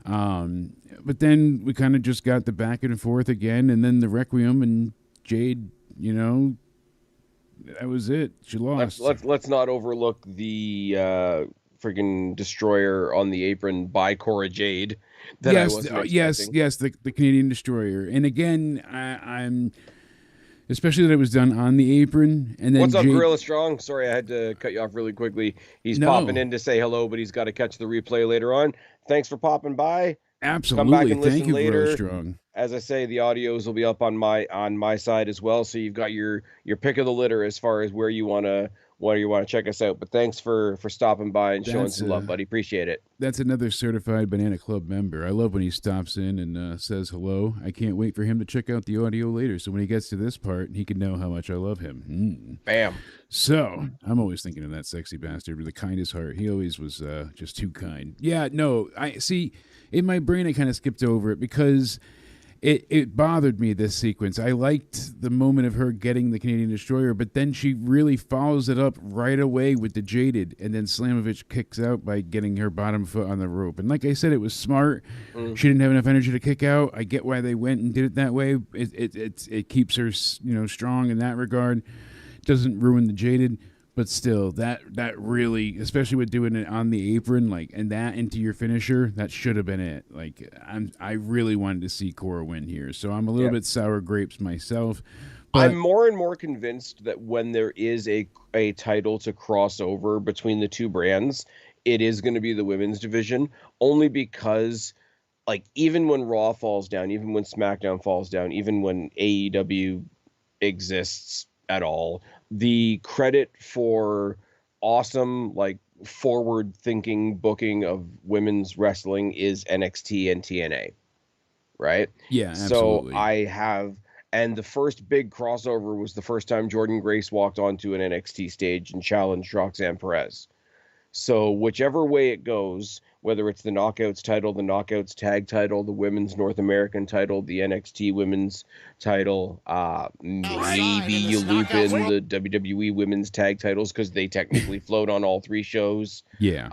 But then we kind of just got the back and forth again, and then the Requiem, and Jade, that was it. She lost. Let's not overlook the freaking destroyer on the apron by Cora Jade. Yes, the Canadian destroyer. And again, I'm especially that it was done on the apron, and then What's up, Jade. Gorilla Strong? Sorry, I had to cut you off really quickly. He's popping No, in to say hello, but he's got to catch the replay later on. Thanks for popping by. Come back absolutely. and Thank listen you, Gorilla later. Strong. As I say, the audios will be up on my side as well, so you've got your pick of the litter as far as where you wanna check us out. But thanks for stopping by and showing That's some love, buddy. Appreciate it. that's another certified Banana Club member. I love when he stops in and says hello. I can't wait for him to check out the audio later, so when he gets to this part, he can know how much I love him. Bam. So I'm always thinking of that sexy bastard with the kindest heart. He always was just too kind. Yeah, no, I see. In my brain, I kind of skipped over it because it bothered me, this sequence. I liked the moment of her getting the Canadian Destroyer, but then she really follows it up right away with the Jaded, and then Slamovich kicks out by getting her bottom foot on the rope. And like I said, it was smart. She didn't have enough energy to kick out. I get why they went and did it that way. It keeps her strong in that regard. Doesn't ruin the Jaded. But still, that really, especially with doing it on the apron, like, and that into your finisher, that should have been it. Like, I really wanted to see Cora win here, so I'm a little bit sour grapes myself. But I'm more and more convinced that when there is a title to cross over between the two brands, it is going to be the women's division, only because, like, even when Raw falls down, even when SmackDown falls down, even when AEW exists at all, the credit for awesome, like, forward thinking booking of women's wrestling is NXT and TNA, right? yeah, So absolutely. and the first big crossover was the first time Jordan Grace walked onto an NXT stage and challenged Roxanne Perez. So whichever way it goes, whether it's the Knockouts title, the Knockouts tag title, the Women's North American title, the NXT Women's title, maybe you loop in the WWE Women's tag titles because they technically float on all three shows. Yeah.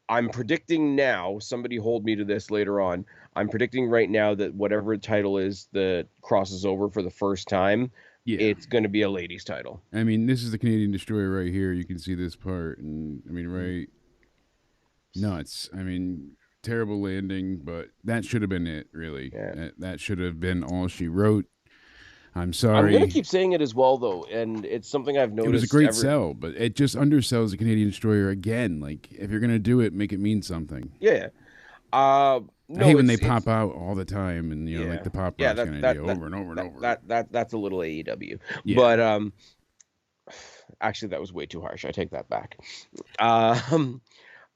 I'm predicting now, somebody hold me to this later on. I'm predicting right now that whatever title is that crosses over for the first time, it's going to be a ladies' title. I mean, this is the Canadian Destroyer right here. You can see this part, and I mean, right, nuts. I mean, terrible landing, but that should have been it. Really, that should have been all she wrote. I'm sorry. I'm going to keep saying it as well, though, and it's something I've noticed. It was a great sell, but it just undersells the Canadian Destroyer again. Like, if you're going to do it, make it mean something. Yeah. No, I hate when they pop out all the time, and like the pop rock's going to be over and over and over. That's a little AEW, but actually that was way too harsh. I take that back.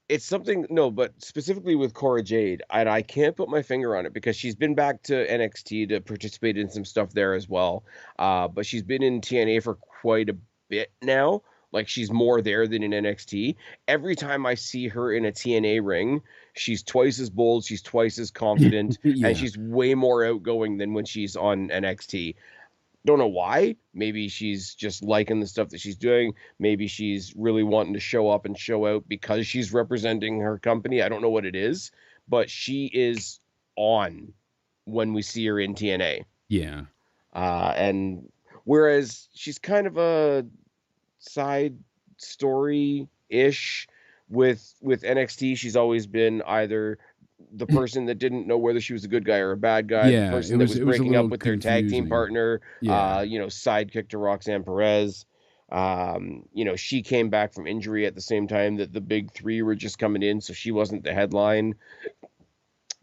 It's something but specifically with Cora Jade, and I can't put my finger on it because she's been back to NXT to participate in some stuff there as well. But she's been in TNA for quite a bit now. Like, she's more there than in NXT. Every time I see her in a TNA ring, she's twice as bold, she's twice as confident, and she's way more outgoing than when she's on NXT. Don't know why. Maybe she's just liking the stuff that she's doing. Maybe she's really wanting to show up and show out because she's representing her company. I don't know what it is, but she is on when we see her in TNA. Yeah. And whereas she's kind of a side story ish with NXT, she's always been either the person that didn't know whether she was a good guy or a bad guy, the person that was breaking up with their tag team partner, sidekick to Roxanne Perez. She came back from injury at the same time that the big three were just coming in, so she wasn't the headline.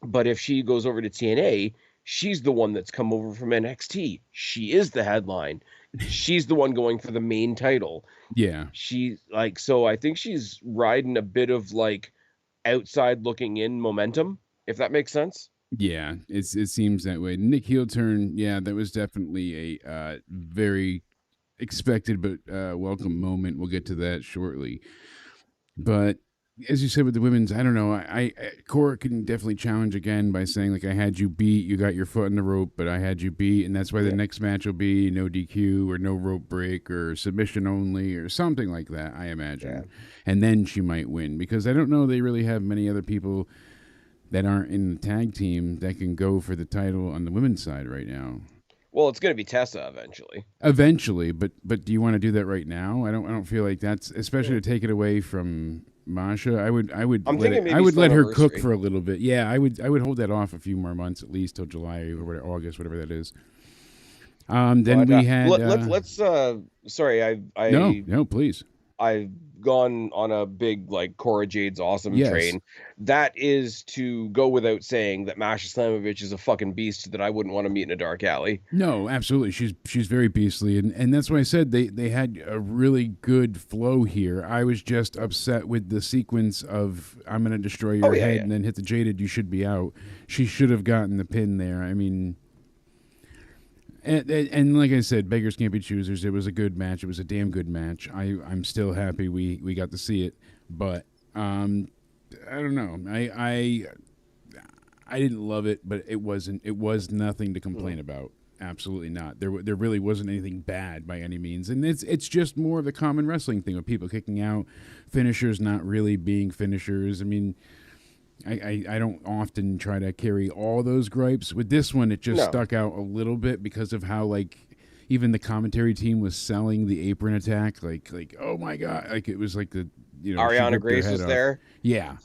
But if she goes over to TNA, she's the one that's come over from NXT. She is the headline. She's the one going for the main title. Yeah. She's like, so I think she's riding a bit of like outside looking in momentum, if that makes sense. Yeah, it seems that way. Nick heel turn, that was definitely a very expected but welcome moment. We'll get to that shortly. But as you said with the women's, I don't know. I Cora can definitely challenge again by saying, like, I had you beat, you got your foot in the rope, but I had you beat, and that's why the next match will be no DQ or no rope break or submission only or something like that, I imagine. And then she might win, because I don't know they really have many other people that aren't in the tag team that can go for the title on the women's side right now. Well, it's going to be Tessa eventually. Eventually, but do you want to do that right now? I don't feel like that's, especially to take it away from Masha. I would let her cook for a little bit. Yeah, I would hold that off a few more months at least till July or August, whatever that is. Then But we had let's sorry, no, please. I've gone on a big like Cora Jade's awesome Yes. train. That is to go without saying that Masha Slamovich is a fucking beast that I wouldn't want to meet in a dark alley. No, absolutely. She's very beastly, and that's why I said they had a really good flow here. I was just upset with the sequence of I'm going to destroy Oh your yeah, head yeah. and then hit the jaded. You should be out. She should have gotten the pin there. I mean. And like I said, beggars can't be choosers. It was a good match. It was a damn good match. I'm still happy we got to see it, but I don't know. I didn't love it, but it wasn't. It was nothing to complain about. Absolutely not. There really wasn't anything bad by any means, and it's just more of the common wrestling thing with people kicking out, finishers not really being finishers. I mean. I don't often try to carry all those gripes. With this one, it just stuck out a little bit because of how like even the commentary team was selling the apron attack. Like oh my god, like it was like the Ariana Grace was there. Yeah,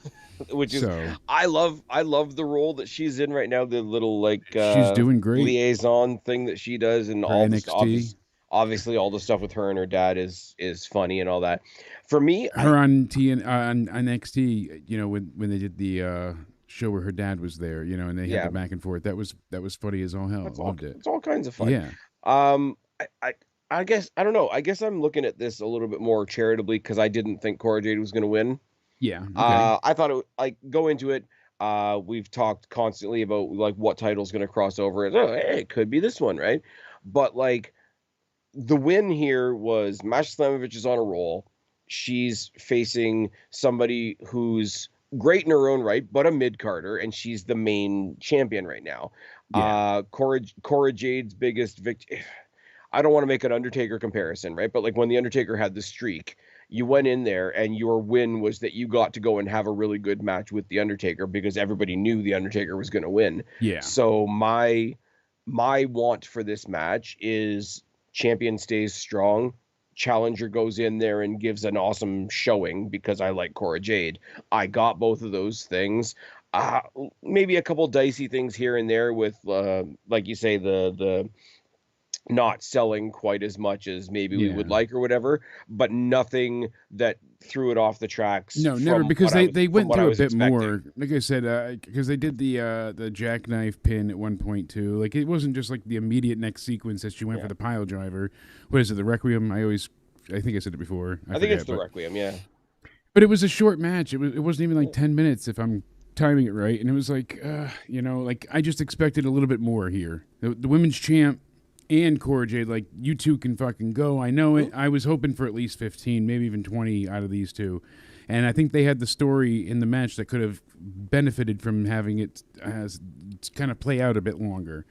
which is I love the role that she's in right now. The little like she's doing great liaison thing that she does, and her all NXT. the obviously all the stuff with her and her dad is funny and all that. For me, her on NXT, when they did the show where her dad was there, and they had the back and forth. That was funny as all hell. Loved it. It's all kinds of fun. Yeah. I guess I don't know. I guess I'm looking at this a little bit more charitably because I didn't think Cora Jade was going to win. Yeah. Okay. I thought it go into it. We've talked constantly about like what title's going to cross over. It could be this one, right? But like the win here was Masha Slamovich is on a roll. She's facing somebody who's great in her own right, but a mid-carder, and she's the main champion right now. Yeah. Cora Jade's biggest victory. I don't want to make an Undertaker comparison, right? But like when the Undertaker had the streak, you went in there and your win was that you got to go and have a really good match with the Undertaker because everybody knew the Undertaker was going to win. Yeah. So my want for this match is champion stays strong. Challenger goes in there and gives an awesome showing because I like Cora Jade. I got both of those things. Maybe a couple dicey things here and there with, like you say, the not selling quite as much as maybe we would like or whatever, but nothing that threw it off the tracks. No, never, because they went through a bit more. Like I said, because they did the jackknife pin at 1.2. Like it wasn't just like the immediate next sequence that she went for the pile driver. What is it, the Requiem? I think I said it before. I think it's the Requiem, yeah. But it was a short match. It wasn't even like 10 minutes if I'm timing it right. And it was like, like I just expected a little bit more here. The women's champ and Cora Jade, like, you two can fucking go. I know it. I was hoping for at least 15, maybe even 20 out of these two. And I think they had the story in the match that could have benefited from having it as kind of play out a bit longer.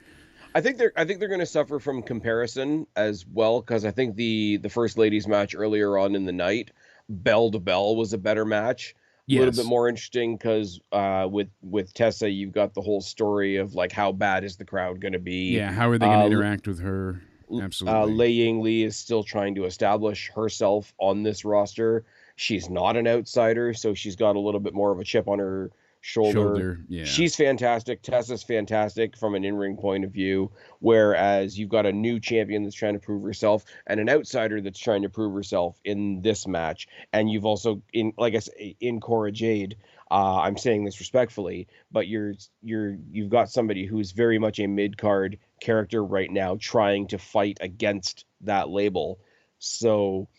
I think they're going to suffer from comparison as well, because I think the First Ladies match earlier on in the night, bell to bell, was a better match. A little bit more interesting because with Tessa, you've got the whole story of like how bad is the crowd going to be? Yeah, how are they going to interact with her? Absolutely. Lei Ying Li is still trying to establish herself on this roster. She's not an outsider, so she's got a little bit more of a chip on her shoulder. Yeah. She's fantastic. Tessa's fantastic from an in-ring point of view, whereas you've got a new champion that's trying to prove herself and an outsider that's trying to prove herself in this match. And you've also, in Cora Jade, I'm saying this respectfully, but you've got somebody who's very much a mid-card character right now trying to fight against that label. So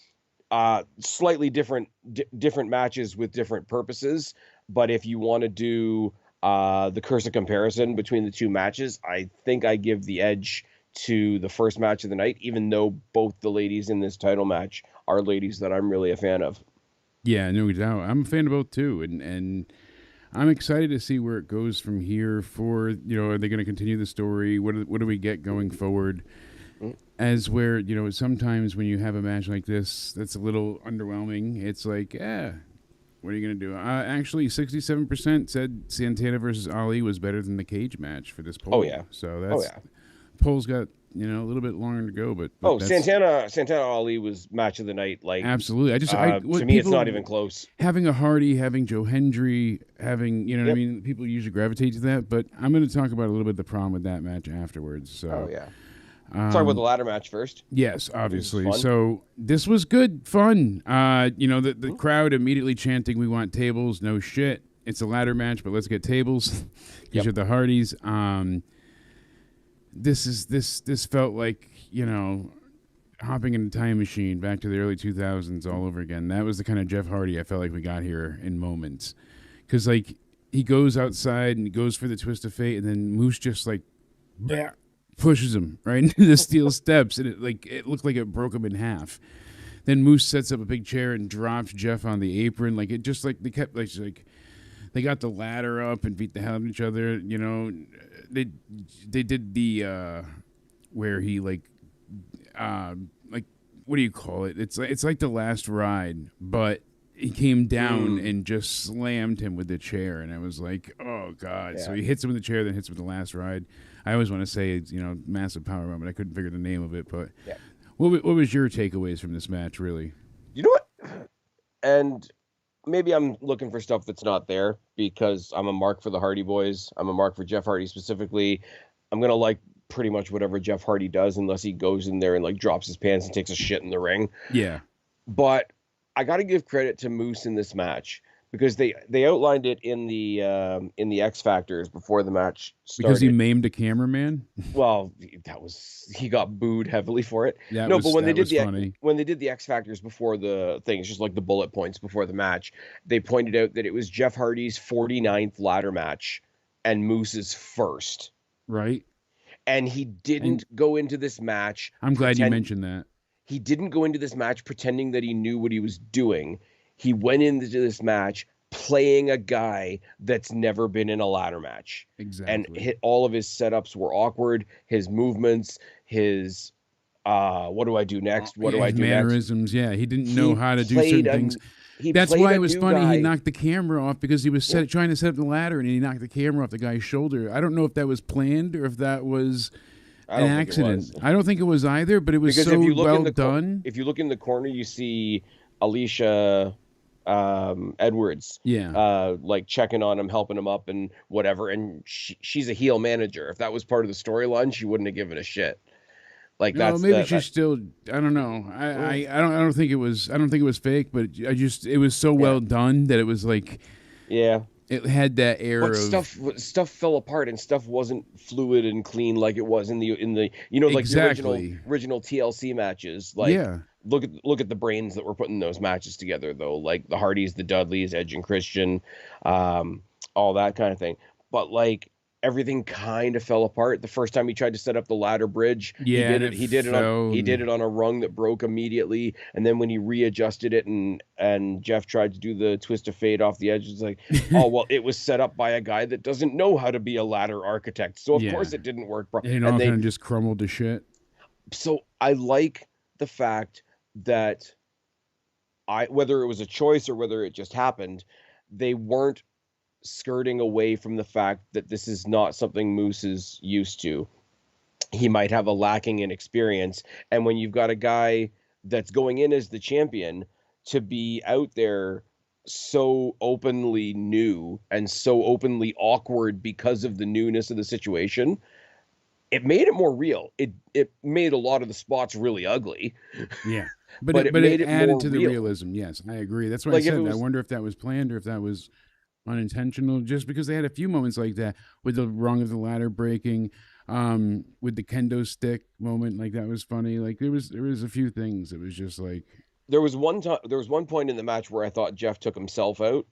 slightly different matches with different purposes. But if you want to do the curse of comparison between the two matches, I think I give the edge to the first match of the night, even though both the ladies in this title match are ladies that I'm really a fan of. Yeah, no doubt. I'm a fan of both too, and I'm excited to see where it goes from here. For are they going to continue the story? What do we get going forward? As where sometimes when you have a match like this that's a little underwhelming, it's like what are you going to do? Actually, 67% said Santana versus Ali was better than the cage match for this poll. Oh, yeah. So that's poll's got, a little bit longer to go. But Santana Ali was match of the night. Like, absolutely. To me, it's not even close. Having a Hardy, having Joe Hendry, having, what I mean? People usually gravitate to that. But I'm going to talk about a little bit the problem with that match afterwards. So, Talk about the ladder match first. Yes, This is obviously. fun. So this was good fun. The crowd immediately chanting, "We want tables." No shit. It's a ladder match, but let's get tables because you're the Hardys. This felt like hopping in a time machine back to the early 2000s all over again. That was the kind of Jeff Hardy I felt like we got here in moments, because like he goes outside and he goes for the twist of fate, and then Moose just like pushes him right into the steel steps, and it looked like it broke him in half. Then Moose sets up a big chair and drops Jeff on the apron. Like it just like they kept like they got the ladder up and beat the hell out of each other. They did the where he like what do you call it? It's like the last ride, but he came down and just slammed him with the chair, and I was like, oh god. Yeah. So he hits him with the chair, then hits him with the last ride. I always want to say it's massive power moment. I couldn't figure the name of it, but what was your takeaways from this match, really? You know what? And maybe I'm looking for stuff that's not there because I'm a mark for the Hardy Boys. I'm a mark for Jeff Hardy specifically. I'm gonna like pretty much whatever Jeff Hardy does, unless he goes in there and like drops his pants and takes a shit in the ring. Yeah. But I got to give credit to Moose in this match because they outlined it in the X Factors before the match started. Because he maimed a cameraman? Well, he got booed heavily for it. But when they did the X Factors before the thing, it's just like the bullet points before the match, they pointed out that it was Jeff Hardy's 49th ladder match and Moose's first. Right. And he didn't go into this match. I'm glad you mentioned that. He didn't go into this match pretending that he knew what he was doing. He went into this match playing a guy that's never been in a ladder match. Exactly. And all of his setups were awkward. His movements, his what do I do next? What do I do mannerisms, next? Yeah, he didn't know how to do certain things. That's why it was funny. Guy. He knocked the camera off because he was trying to set up the ladder, and he knocked the camera off the guy's shoulder. I don't know if that was planned or if that was an accident. I don't think it was either, but it was because so well done. If you look in the corner, you see Alicia Edwards, like checking on him, helping him up, and whatever. And she's a heel manager. If that was part of the storyline, she wouldn't have given a shit. Like she's still. I don't know. I don't think it was. I don't think it was fake, but it was so well done that it was like. Yeah. It had that air but of stuff fell apart and stuff wasn't fluid and clean like it was in the like the original TLC matches. Like look at the brains that were putting those matches together though, like the Hardys, the Dudleys, Edge and Christian, all that kind of thing. But like everything kind of fell apart the first time he tried to set up the ladder bridge. He did it on a rung that broke immediately, and then when he readjusted it and Jeff tried to do the twist of fate off the edge, it's like, oh well, it was set up by a guy that doesn't know how to be a ladder architect, so of course it didn't work. And they kind of just crumbled to shit. So I like the fact that whether it was a choice or whether it just happened, they weren't skirting away from the fact that this is not something Moose is used to. He might have a lacking in experience, and when you've got a guy that's going in as the champion to be out there so openly new and so openly awkward because of the newness of the situation, it made it more real. It made a lot of the spots really ugly. Yeah. But it added to the realism. Yes, I agree. That's what I said. I wonder if that was planned or if that was unintentional, just because they had a few moments like that with the rung of the ladder breaking, with the kendo stick moment. Like that was funny. Like there was a few things. It was just like there was one point in the match where I thought Jeff took himself out,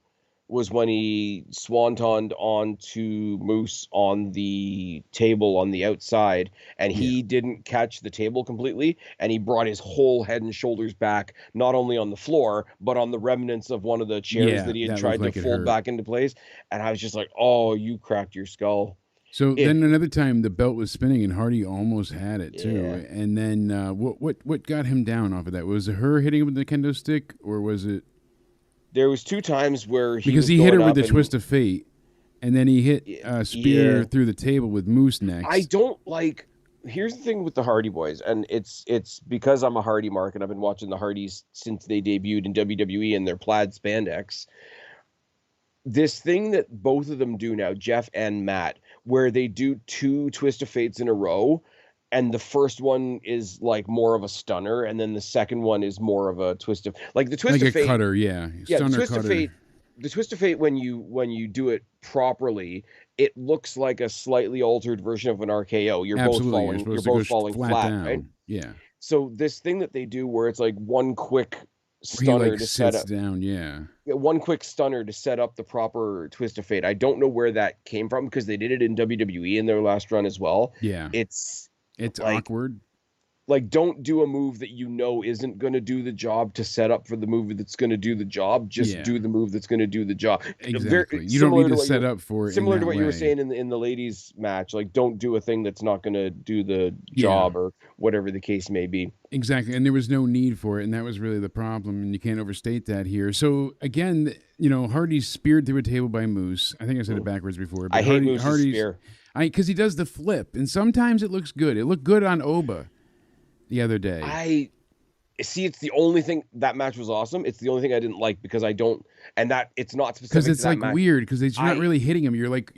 was when he swantoned onto Moose on the table on the outside, and he didn't catch the table completely, and he brought his whole head and shoulders back, not only on the floor, but on the remnants of one of the chairs that he had tried to fold back into place. And I was just like, oh, you cracked your skull. So then another time the belt was spinning and Hardy almost had it too. And then what got him down off of that? Was it her hitting him with the kendo stick, or was it? There was two times where he hit her with the twist of fate, and then he hit a spear through the table with Moose next. I don't like. Here's the thing with the Hardy Boys, and it's because I'm a Hardy mark and I've been watching the Hardys since they debuted in WWE in their plaid spandex. This thing that both of them do now, Jeff and Matt, where they do two twist of fates in a row, and the first one is like more of a stunner, and then the second one is more of a twist of like the twist like of a fate. cutter, yeah, Yeah, the stunner twist of cutter. fate. The twist of fate when you do it properly, it looks like a slightly altered version of an RKO. Absolutely, you're You're supposed to go both falling flat flat, right? down. Yeah, So this thing that they do where it's like one quick where he stunner like to set sits up down. Yeah, one quick stunner to set up the proper twist of fate. I don't know where that came from because they did it in WWE in their last run as well. yeah, It's it's like awkward. don't do a move that you know isn't going to do the job to set up for the move that's going to do the job. Just Yeah, do the move that's going to do the job. Very exactly. You don't need to set up for it in similar to that what you were way. saying in the ladies match. Like, don't do a thing that's not going to do the Yeah, job or whatever the case may be. exactly. And there was no need for it, and that was really the problem. And you can't overstate that here. So again, Hardy's speared through a table by Moose. I think I said it backwards before, I but hate Moose's Hardy's, spear. because he does the flip, and sometimes it looks good. It looked good on Oba the other day. I see. It's the only thing that match was awesome. It's the only thing I didn't like because I don't, and that it's not specific Because it's to that like match. weird because you're not really hitting him. You're like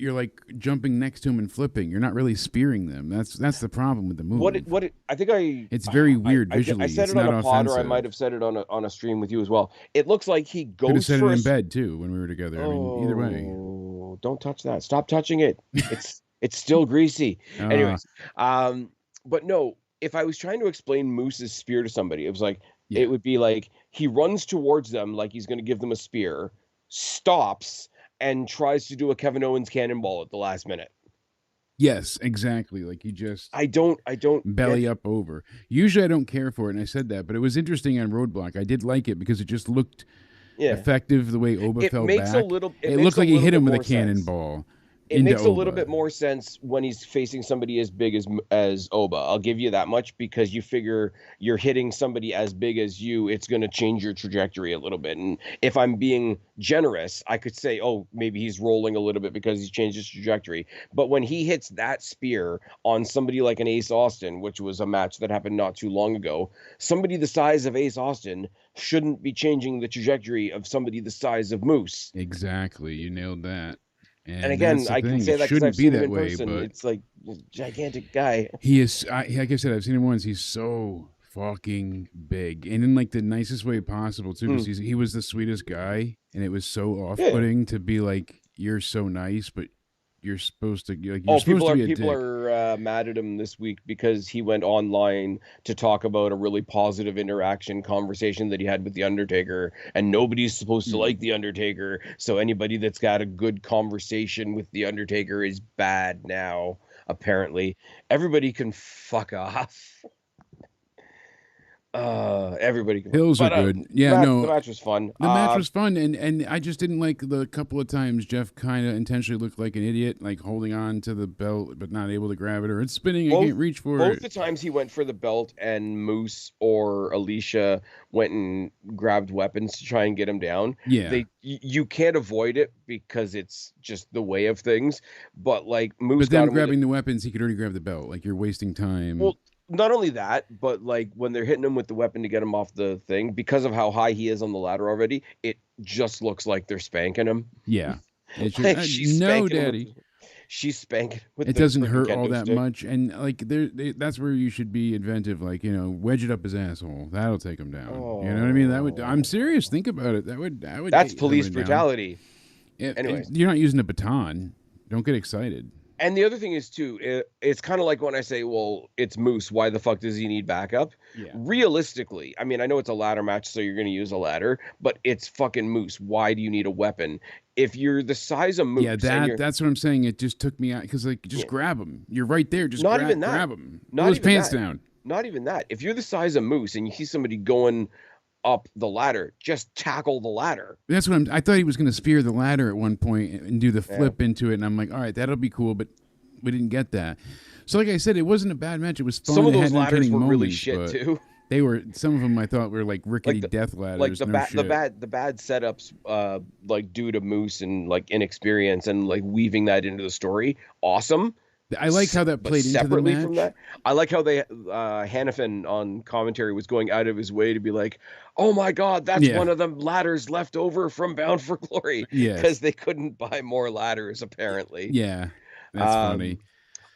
jumping next to him and flipping. You're not really spearing them. That's the problem with the move. It's very weird visually. I said it's it on not a pod, or I offensive. might have said it on a stream with you as well. It looks like he Could have goes said for it in bed too when we were together. I mean, either way. Oh, don't touch that. Stop touching it. It's still greasy. Anyways, but no, if I was trying to explain Moose's spear to somebody, it was like Yeah. it would be like he runs towards them like he's going to give them a spear, stops, and tries to do a Kevin Owens cannonball at the last minute. Yes, exactly. Like he just I don't belly up over. Usually I don't care for it, and I said that, but it was interesting on Roadblock. I did like it because it just looked effective the way Oba fell back. It looked like he hit him with a cannonball. It makes a little bit more sense when he's facing somebody as big as Oba. I'll give you that much, because you figure you're hitting somebody as big as you, it's going to change your trajectory a little bit. And if I'm being generous, I could say, oh, maybe he's rolling a little bit because he's changed his trajectory. But when he hits that spear on somebody like an Ace Austin, which was a match that happened not too long ago, somebody the size of Ace Austin shouldn't be changing the trajectory of somebody the size of Moose. Exactly. You nailed that. And again, I can say that because I've seen him in person. It's like a gigantic guy. He is, like I said, I've seen him once. He's so fucking big, and in like the nicest way possible too. Because he was the sweetest guy, and it was so off-putting to be like, "You're so nice," but you're supposed to people are mad at him this week because he went online to talk about a really positive conversation that he had with the Undertaker, and nobody's supposed to like the Undertaker, so anybody that's got a good conversation with the Undertaker is bad now. Apparently everybody can fuck off. Everybody can. Hills are good. Yeah, the match was fun. The match was fun, and I just didn't like the couple of times Jeff kind of intentionally looked like an idiot, like holding on to the belt but not able to grab it, or it's spinning and can't reach for it. Both the times he went for the belt and Moose or Alicia went and grabbed weapons to try and get him down. Yeah, you can't avoid it because it's just the way of things. But like Moose, but then grabbing the weapons, he could already grab the belt. Like, you're wasting time. Well, not only that, but like when they're hitting him with the weapon to get him off the thing, because of how high he is on the ladder already, it just looks like they're spanking him. Yeah. It's like Daddy. She's spanking with it doesn't hurt all that much, and like that's where you should be inventive. Like, wedge it up his asshole. That'll take him down. You know what I mean? I'm serious. Think about it. That would. That's police brutality. Anyways, you're not using a baton. Don't get excited. And the other thing is, too, it's kind of like when I say, well, it's Moose, why the fuck does he need backup? Yeah. Realistically, I mean, I know it's a ladder match, so you're going to use a ladder, but it's fucking Moose. Why do you need a weapon? If you're the size of Moose... Yeah, that's what I'm saying. It just took me out, because, like, just grab him. You're right there. Just grab him. Pull his pants down. Not even that. If you're the size of Moose and you see somebody going up the ladder, just tackle the ladder. That's what I thought he was going to spear the ladder at one point and do the flip into it, and I'm like, all right, that'll be cool, but we didn't get that. So like I said, it wasn't a bad match. It was fun. Some of those ladders were really shit too. They were, some of them I thought were like rickety death ladders. Like the bad setups, like due to Moose and like inexperience and like weaving that into the story. Awesome. I like how that played into the match. From that, I like how they Hannafin on commentary was going out of his way to be like, "Oh my God, that's one of the ladders left over from Bound for Glory." Yeah, because they couldn't buy more ladders apparently. Yeah, that's funny.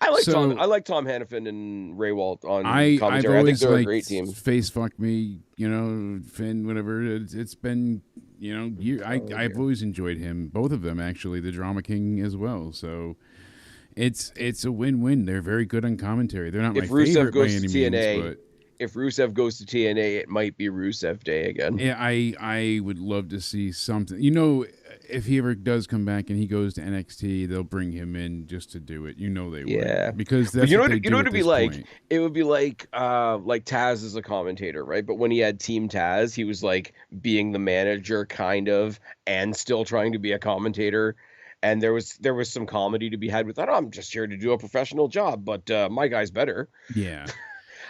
I like Tom. So I like Tom Hannafin and Ray Walt on I've commentary. I think always they're a liked great team. face fuck me, Finn, whatever. It's been I've always enjoyed him. Both of them actually, the Drama King as well. So it's a win-win. They're very good on commentary. They're not my favorite by any means, but if Rusev goes to TNA, it might be Rusev Day again. yeah, I would love to see something. If he ever does come back and he goes to NXT, they'll bring him in just to do it. They would, because that's what they do at this point. It would be like Taz as a commentator, right? But when he had Team Taz, he was like being the manager, kind of, and still trying to be a commentator. And there was some comedy to be had with that. I'm just here to do a professional job, but my guy's better. Yeah.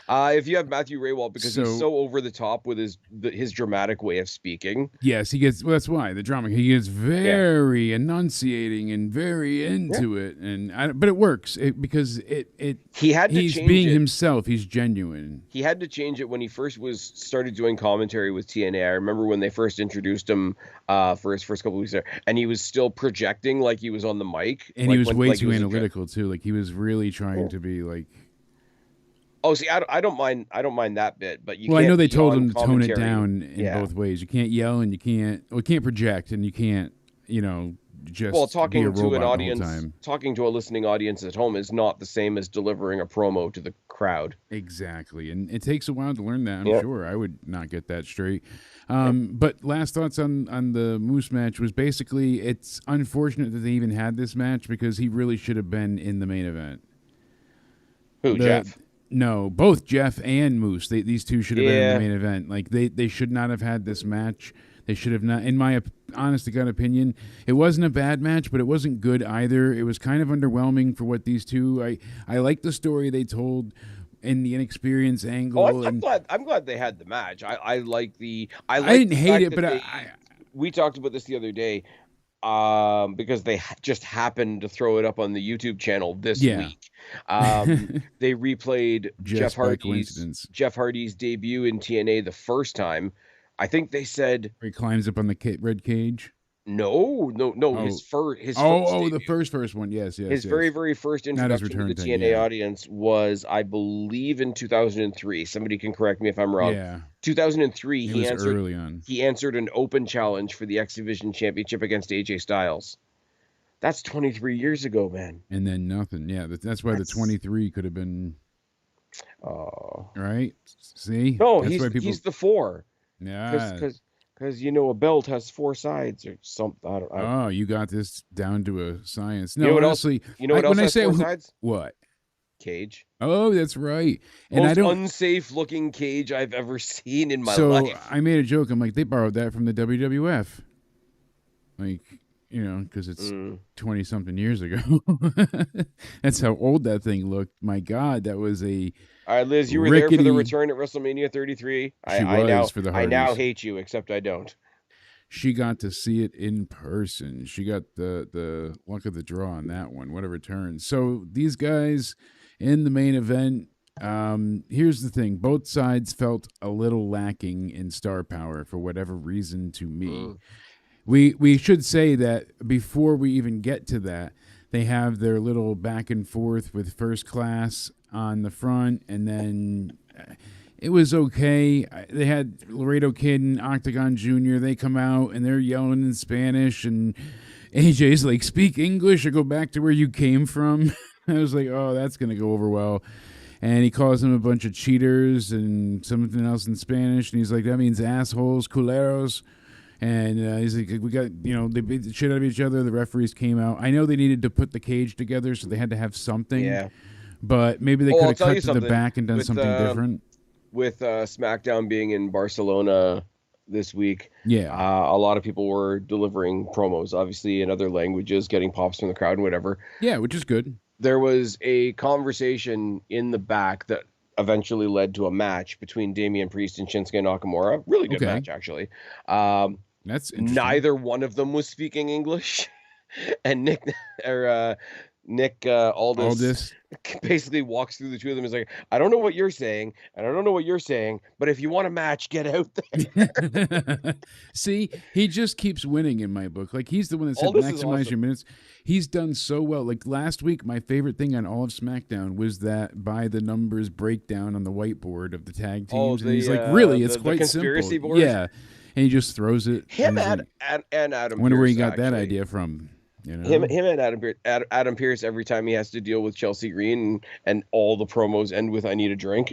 If you have Matthew Raywalt, because he's so over the top with his dramatic way of speaking. Yes, he gets. Well, that's why the drama. He gets very enunciating and very into it, but it works because he had to he's change being it. himself. He's genuine. He had to change it when he first started doing commentary with TNA. I remember when they first introduced him for his first couple of weeks there, and he was still projecting like he was on the mic, and he was way too analytical too. Like he was really trying to be like. Oh, see, I don't mind that bit, but I know they told him to tone it down in both ways. You can't yell, and you can't project, and you can't, just talking be a to an audience, talking to a listening audience at home is not the same as delivering a promo to the crowd. Exactly, and it takes a while to learn that. I'm sure I would not get that straight. But last thoughts on the Moose match was basically it's unfortunate that they even had this match because he really should have been in the main event. Who, Jeff? No, both Jeff and Moose. These two should have been in the main event. Like they should not have had this match. They should have not. In my honest to God opinion, it wasn't a bad match, but it wasn't good either. It was kind of underwhelming for what these two. I like the story they told in the inexperienced angle. I'm glad they had the match. I didn't hate it, but we talked about this the other day. Because they just happened to throw it up on the YouTube channel this week. They replayed Jeff Hardy's debut in TNA the first time. I think they said he climbs up on the red cage. No. His first debut. The first one. Yes. His very first introduction to the TNA audience was, I believe, in 2003. Somebody can correct me if I'm wrong. Yeah. 2003. He answered early on. He answered an open challenge for the X Division Championship against AJ Styles. That's 23 years ago, man. And then nothing. Yeah, that's why the 23 could have been. Oh. Right. See. No, he's the 4. Yeah. Because a belt has 4 sides or something. I don't you got this down to a science. No, you know what honestly, else? You know what else has 4 sides? What? Cage. Oh, that's right. And most unsafe looking cage I've ever seen in my life. So I made a joke. I'm like, they borrowed that from the WWF. Like, because it's 20 something years ago. That's how old that thing looked. My God, that was a. All right, Liz, you were there for the return at WrestleMania 33. I now hate you, except I don't. She got to see it in person. She got the luck of the draw on that one. What a return. So these guys in the main event, here's the thing. Both sides felt a little lacking in star power for whatever reason to me. We should say that before we even get to that, they have their little back and forth with First Class on the front, and then it was okay. They had Laredo Kid and Octagon Jr. They come out, and they're yelling in Spanish, and AJ's like, speak English or go back to where you came from. I was like, oh, that's going to go over well. And he calls them a bunch of cheaters and something else in Spanish, and he's like, that means assholes, culeros. And he's like, we got, they beat the shit out of each other. The referees came out. I know they needed to put the cage together, so they had to have something. Yeah. But maybe they could have cut to the back and done something different. With SmackDown being in Barcelona this week, a lot of people were delivering promos, obviously in other languages, getting pops from the crowd and whatever. Yeah, which is good. There was a conversation in the back that eventually led to a match between Damian Priest and Shinsuke Nakamura. Really good match, actually. That's interesting. Neither one of them was speaking English, and Nick All Aldis this. basically walks through the two of them. Is like, I don't know what you're saying, and I don't know what you're saying, but if you want a match, get out there. See, he just keeps winning in my book. Like, he's the one that said Aldis is maximize awesome. your minutes. He's done so well. Like last week, my favorite thing on all of SmackDown was that by the numbers breakdown on the whiteboard of the tag teams, and he's like, really, it's quite simple. Board? Yeah, and he just throws it. Him and and Adam. I wonder Pierce, where he got actually. that idea from. You know? Him and Adam Pierce, every time he has to deal with Chelsea Green and all the promos end with "I need a drink."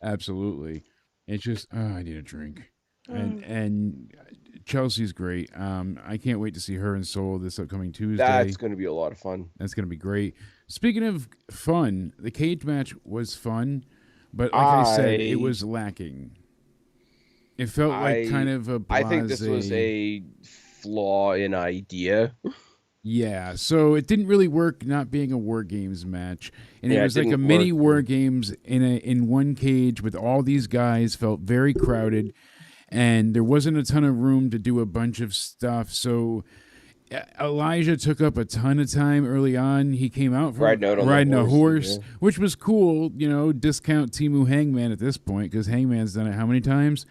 Absolutely, it's just I need a drink, and Chelsea's great. I can't wait to see her in Seoul this upcoming Tuesday. That's going to be a lot of fun. That's going to be great. Speaking of fun, the cage match was fun, but like I said, it was lacking. It felt like kind of a blase. I think this was a flaw in idea. Yeah, so it didn't really work not being a War Games match. And it was like a work. mini War Games in one cage with all these guys, felt very crowded, and there wasn't a ton of room to do a bunch of stuff. So Elijah took up a ton of time early on. He came out for riding a horse, which was cool, you know, discount Timu Hangman at this point, because Hangman's done it how many times?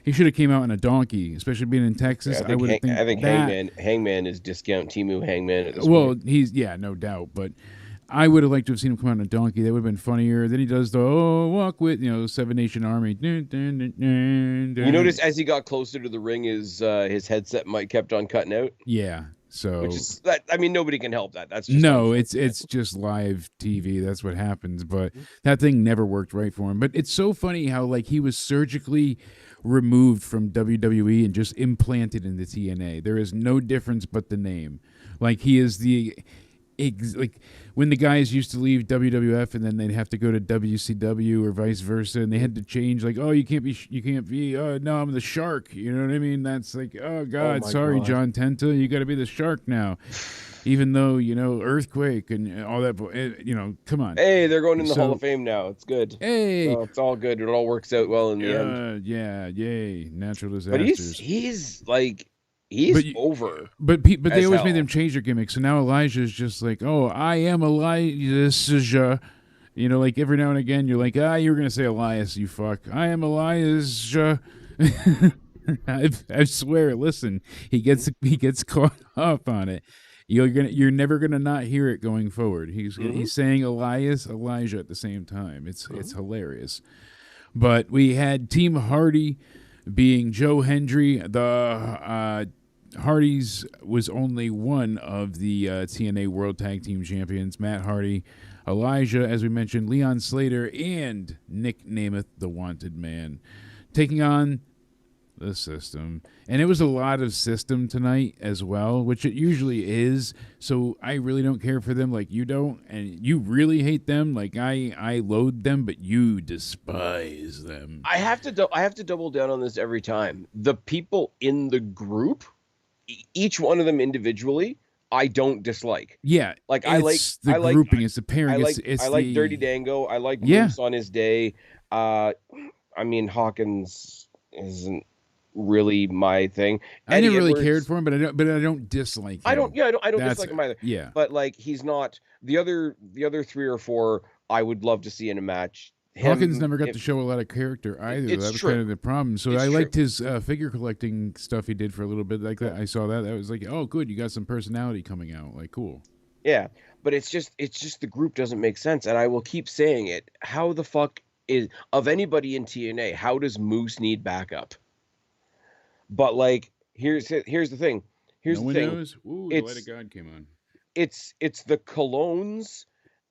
He should have came out on a donkey, especially being in Texas. Yeah, I think Hangman is discount Timu Hangman at this point. He's no doubt, but I would have liked to have seen him come out on a donkey. That would have been funnier. Then he does the walk with Seven Nation Army. You notice as he got closer to the ring, his headset mic kept on cutting out. Yeah. So, which is that. I mean, nobody can help that. That's just it's just live TV. That's what happens. But that thing never worked right for him. But it's so funny how like he was surgically removed from WWE and just implanted into TNA. There is no difference but the name. Like he is like when the guys used to leave WWF and then they'd have to go to WCW or vice versa, and they had to change. Like, oh, you can't be. Oh no, I'm the Shark. You know what I mean? That's like, oh God, sorry, God. John Tenta, you got to be the Shark now. Even though Earthquake and all that, come on. Hey, they're going in the Hall of Fame now. It's good. Hey, so it's all good. It all works out well in the end. Yeah, yay, natural disasters. But he's over. But they always made them change their gimmick. So now Elijah's just like, oh, I am Elijah. Like every now and again, you're like, you were gonna say Elias, you fuck. I am Elijah. I swear. Listen, he gets caught up on it. You're never gonna not hear it going forward. He's saying Elijah at the same time. It's hilarious. But we had Team Hardy being Joe Hendry. The Hardys was only one of the TNA World Tag Team Champions. Matt Hardy, Elijah, as we mentioned, Leon Slater, and Nick Namath, the Wanted Man, taking on the System. And it was a lot of System tonight as well, which it usually is. So I really don't care for them like you don't, and you really hate them like I loathe them, but you despise them. I have to double down on this every time. The people in the group, each one of them individually, I don't dislike. Yeah, like I like grouping. It's the pairing. I like Dirty Dango. I like Moose on his day. I mean Hawkins isn't really my thing. I never really cared for him, but I don't dislike him. I don't dislike him either. Yeah. But like he's not the other 3 or 4 I would love to see in a match. Hawkins never got to show a lot of character either. That was kind of the problem. So I liked his figure collecting stuff he did for a little bit like that. I saw that. That was like, oh good, you got some personality coming out. Like cool. Yeah. But it's just the group doesn't make sense, and I will keep saying it. How the fuck is of anybody in TNA, how does Moose need backup? But like here's the thing. Here's the thing. Knows? Ooh, the Light of God came on. It's the Colognes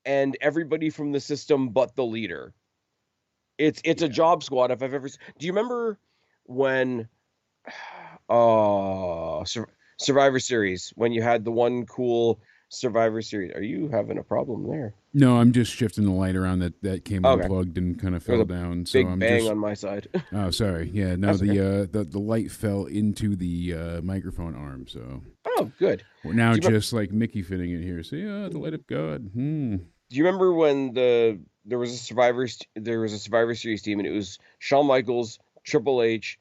and everybody from the System but the leader. It's a job squad if I've ever. Do you remember when Survivor Series, when you had the one cool Survivor Series? Are you having a problem there? No, I'm just shifting the light around that came unplugged and kind of fell down. So I'm bang on my side. Oh, sorry. Yeah, no, the light fell into the microphone arm. So good. We're now just like Mickey fitting it here. See, the light of God. Do you remember when there was a Survivor Series team, and it was Shawn Michaels, Triple H,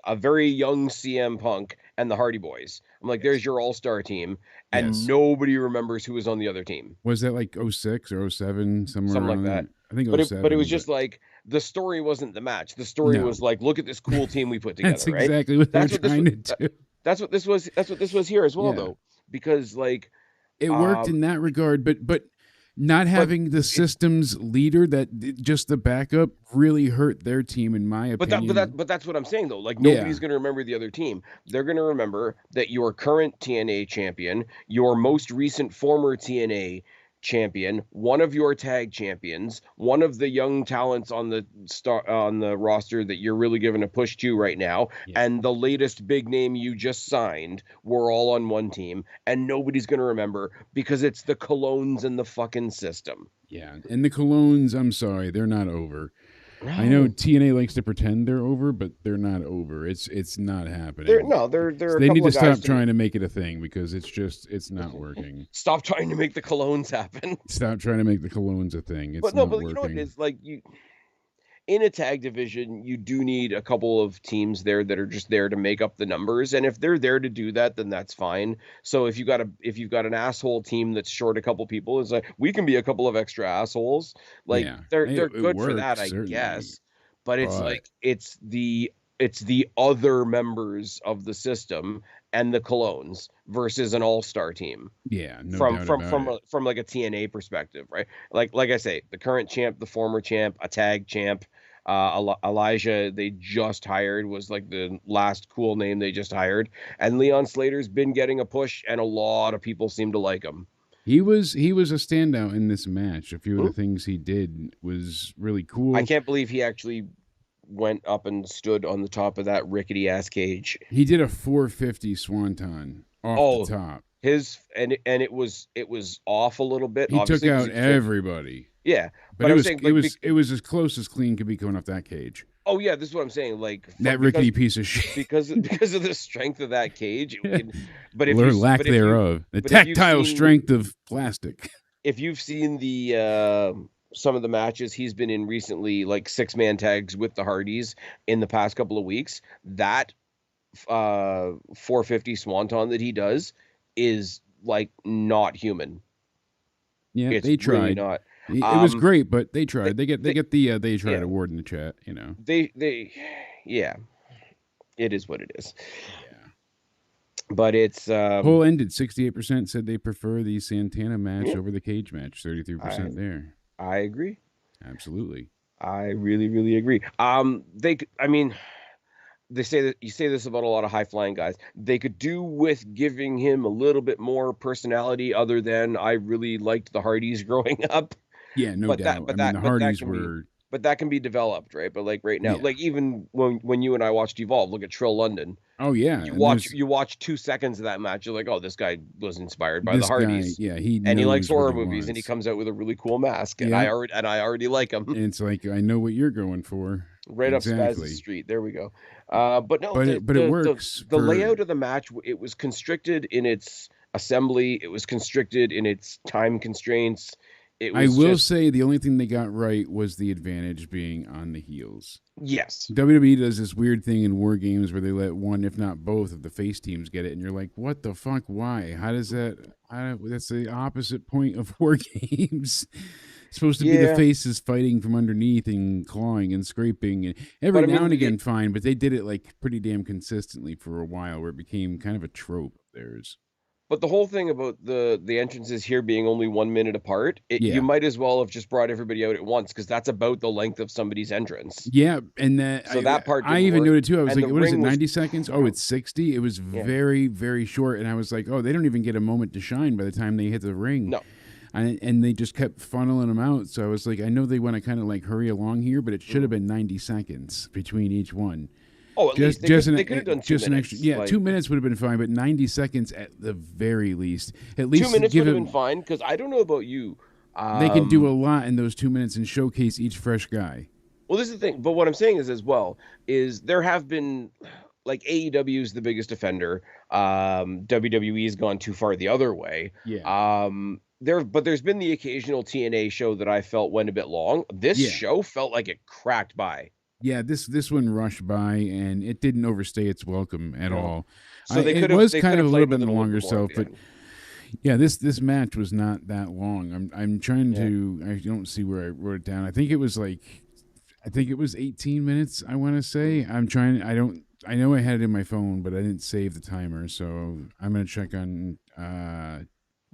a very young CM Punk, and the Hardy Boys. I'm like, Yes. there's your all-star team, and Yes. nobody remembers who was on the other team. Was that like 06 or 07, somewhere Something like around that. there? I think But it 07, was just like the story wasn't the match. The story no. was like, look at this cool team we put That's together, right? exactly what they're That's what this trying was. to do. That's what this was. That's what this was here as well, Yeah. though, because like It worked in that regard, but not having the system's leader, that just the backup, really hurt their team, in my opinion. But that's what I'm saying, though. Like, nobody's going to remember the other team. They're going to remember that your current TNA champion, your most recent former TNA champion, one of your tag champions, one of the young talents on the roster that you're really giving a push to right now, and the latest big name you just signed were all on one team, and nobody's going to remember because it's the Colognes and the fucking system. Yeah, and the Colognes, I'm sorry, they're not over. No. I know TNA likes to pretend they're over, but they're not over. It's not happening. They're they need to stop trying to make it a thing, because it's not working. Stop trying to make the Colognes happen. Stop trying to make the Colognes a thing. It's not working. You know what it is? Like, in a tag division, you do need a couple of teams there that are just there to make up the numbers, and if they're there to do that, then that's fine. So if you've got an asshole team that's short a couple people, it's like, we can be a couple of extra assholes. Like, they're good for that, I guess. But it's like it's the other members of the system and the Colognes versus an all-star team. Yeah, no from like a TNA perspective, right? Like I say, the current champ, the former champ, a tag champ, Elijah they just hired was like the last cool name they just hired, and Leon Slater's been getting a push, and a lot of people seem to like him. He was a standout in this match. A few of the things he did was really cool. I can't believe he actually went up and stood on the top of that rickety ass cage. He did a 450 swanton off the top. It was off a little bit. He took out everybody. Yeah, but it was as close as clean could be coming off that cage. Oh yeah, this is what I'm saying. Like that rickety piece of shit. because of the strength of that cage, lack thereof, the tactile strength of plastic. If you've seen the some of the matches he's been in recently, like 6-man tags with the Hardys in the past couple of weeks, that 450 swanton that he does is like not human. Yeah, it's they tried. Really not. It was great, but they tried. They get the they tried award in the chat. You know, yeah, it is what it is. Yeah, but it's poll ended 68% said they prefer the Santana match over the cage match. 33% there. I agree. Absolutely. I really, really agree. They say that you say this about a lot of high flying guys. They could do with giving him a little bit more personality, other than I really liked the Hardys growing up. Yeah, no doubt. The Hardys were. But that can be developed, right? But like right now, like even when you and I watched Evolve, look at Trill London. Oh yeah, you watch 2 seconds of that match, you're like, oh, this guy was inspired by the Hardys. He likes horror movies, and he comes out with a really cool mask, and I already like him. And it's like, I know what you're going for. Right up Spaz's street. There we go. But it works. The layout of the match, it was constricted in its assembly. It was constricted in its time constraints. I will say the only thing they got right was the advantage being on the heels. Yes. WWE does this weird thing in War Games where they let one, if not both, of the face teams get it, and you're like, what the fuck? Why? How does that? That's the opposite point of War Games. It's supposed to be the faces fighting from underneath and clawing and scraping, and every now and again, fine, but they did it like pretty damn consistently for a while, where it became kind of a trope of theirs. But the whole thing about the entrances here being only 1 minute apart, you might as well have just brought everybody out at once, because that's about the length of somebody's entrance. Yeah, and that part I even noted too. I was like, what is it, 90 seconds? Oh, it's 60? It was very, very short, and I was like, oh, they don't even get a moment to shine by the time they hit the ring. No. And they just kept funneling them out. So I was like, I know they want to kind of like hurry along here, but it should have been 90 seconds between each one. Oh, at least they could have done 2 minutes. An extra, like, 2 minutes would have been fine, but 90 seconds at the very least. At least 2 minutes would have been fine, because I don't know about you. They can do a lot in those 2 minutes and showcase each fresh guy. Well, this is the thing. But what I'm saying is there have been, like, AEW is the biggest offender. WWE's gone too far the other way. Yeah. There's been the occasional TNA show that I felt went a bit long. This show felt like it cracked by. Yeah, this one rushed by, and it didn't overstay its welcome at No. all. So It was they kind could of have a little played bit with on it the a little longer bit more at self, the but end. yeah, this match was not that long. I'm trying Yeah. to. I don't see where I wrote it down. I think it was 18 minutes. I want to say. I'm trying. I don't. I know I had it in my phone, but I didn't save the timer, so I'm gonna check on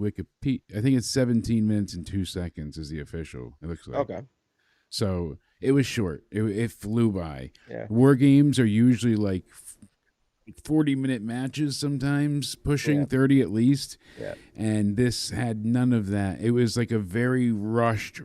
Wikipedia. I think it's 17 minutes and 2 seconds is the official. It looks like. Okay. So it was short. It flew by. Yeah. War games are usually like 40-minute matches, sometimes pushing Yeah. 30 at least. Yeah. And this had none of that. It was like a very rushed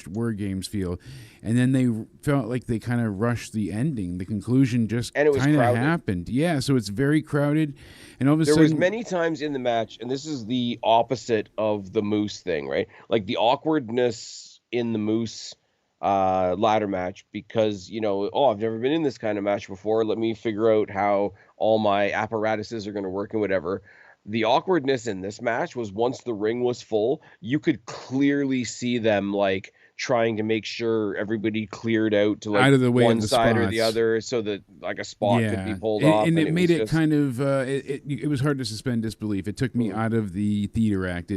War Games feel. And then they felt like they kind of rushed the ending. The conclusion just And it was kind of crowded. happened. Yeah, so it's very crowded. And all of a There sudden, was many times in the match, and this is the opposite of the Moose thing, right? Like the awkwardness in the Moose ladder match, because I've never been in this kind of match before. Let me figure out how all my apparatuses are going to work and whatever. The awkwardness in this match was once the ring was full, you could clearly see them like trying to make sure everybody cleared out to like out of the way one of the side spots. or the other, so that like a spot could be pulled off, and it made it just kind of it was hard to suspend disbelief. It took me out of the theater act.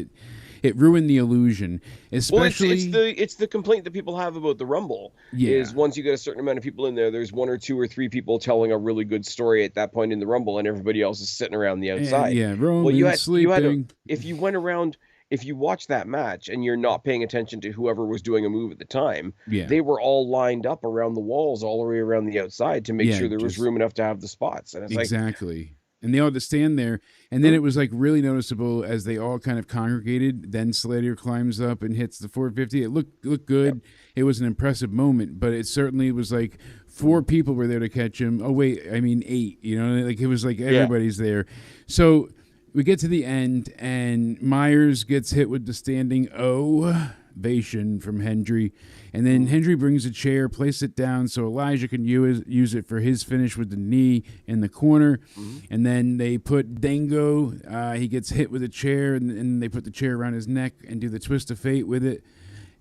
It ruined the illusion, especially. Well, it's the complaint that people have about the Rumble. Yeah. Is once you get a certain amount of people in there's one or two or three people telling a really good story at that point in the Rumble, and everybody else is sitting around the outside. Roman sleeping. If you went around, if you watch that match and you're not paying attention to whoever was doing a move at the time, they were all lined up around the walls all the way around the outside to make sure there was room enough to have the spots. And it's exactly. And they all had to stand there. And then it was like really noticeable as they all kind of congregated. Then Slater climbs up and hits the 450. It looked good. Yep. It was an impressive moment, but it certainly was like 4 people were there to catch him. Oh, wait, I mean 8. Like it was like everybody's there. So we get to the end, and Myers gets hit with the standing ovation from Hendry. And then Hendry brings a chair, places it down so Elijah can use it for his finish with the knee in the corner. Mm-hmm. And then they put Dango. He gets hit with a chair, and they put the chair around his neck and do the twist of fate with it.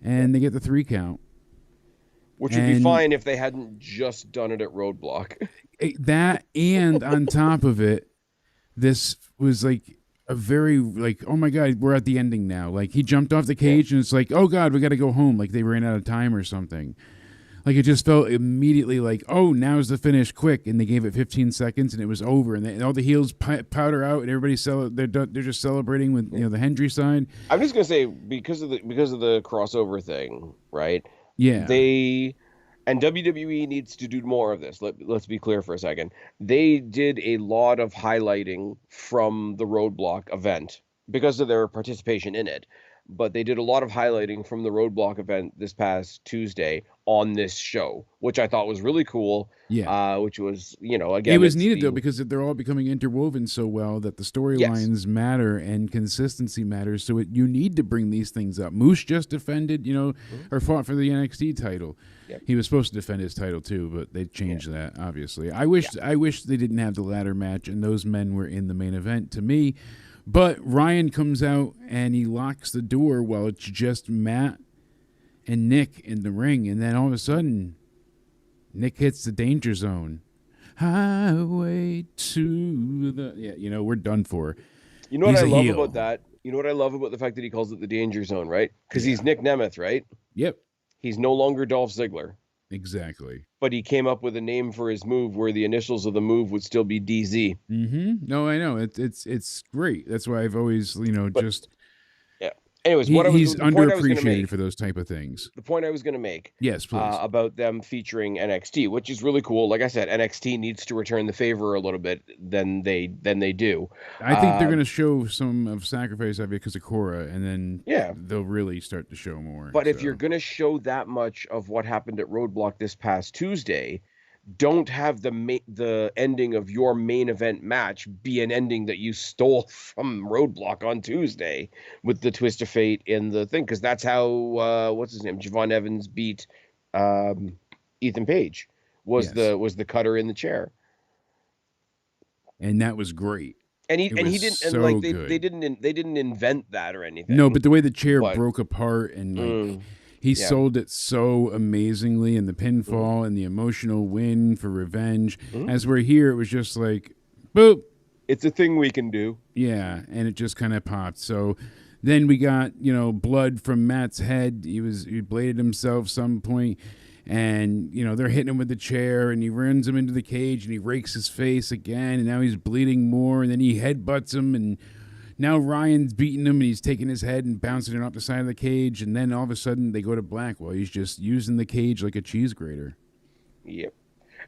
And they get the 3 count. Which would be fine if they hadn't just done it at Roadblock. That, and on top of it, this was like a very like, oh my God, we're at the ending now. Like he jumped off the cage and it's like, oh God, we got to go home. Like they ran out of time or something. Like it just felt immediately like, oh, now's the finish, quick. And they gave it 15 seconds and it was over. And all the heels powder out and everybody they're just celebrating with the Hendry side. I'm just gonna say because of the crossover thing, right? Yeah. And WWE needs to do more of this. Let's be clear for a second. They did a lot of highlighting from the Roadblock event because of their participation in it. But they did a lot of highlighting from the Roadblock event this past Tuesday on this show, which I thought was really cool. Yeah. Which was, again, it was needed though because they're all becoming interwoven so well that the storylines matter and consistency matters. So you need to bring these things up. Moose just defended, or fought for the NXT title. Yep. He was supposed to defend his title too, but they changed that. Obviously, I wish they didn't have the ladder match and those men were in the main event. To me. But Ryan comes out and he locks the door while it's just Matt and Nick in the ring. And then all of a sudden, Nick hits the danger zone. Highway to the... Yeah, we're done for. You know what I love about that? You know what I love about the fact that he calls it the danger zone, right? Because he's Nick Nemeth, right? Yep. He's no longer Dolph Ziggler. Exactly. But he came up with a name for his move where the initials of the move would still be DZ. Mm-hmm. No, I know. It's great. That's why I've always, just... Yeah. Anyways, he's underappreciated for those type of things. The point I was going to make, yes, please, about them featuring NXT, which is really cool. Like I said, NXT needs to return the favor a little bit than they do. I think they're going to show some of Sacrifice because of Cora, and then they'll really start to show more. But if you're going to show that much of what happened at Roadblock this past Tuesday, don't have the ending of your main event match be an ending that you stole from Roadblock on Tuesday with the twist of fate in the thing, because that's how what's his name, Javon Evans beat Ethan Page was the cutter in the chair, and that was great. And he didn't so and like they didn't invent that or anything. No, but the way the chair broke apart and like. He Yeah. sold it so amazingly, and the pinfall and the emotional win for revenge. As we're here, it was just like, boop. It's a thing we can do. Yeah, and it just kind of popped. So then we got, blood from Matt's head. He bladed himself some point, and they're hitting him with the chair, and he runs him into the cage, and he rakes his face again, and now he's bleeding more, and then he headbutts him, and now Ryan's beating him, and he's taking his head and bouncing it off the side of the cage, and then all of a sudden they go to black while he's just using the cage like a cheese grater. Yep.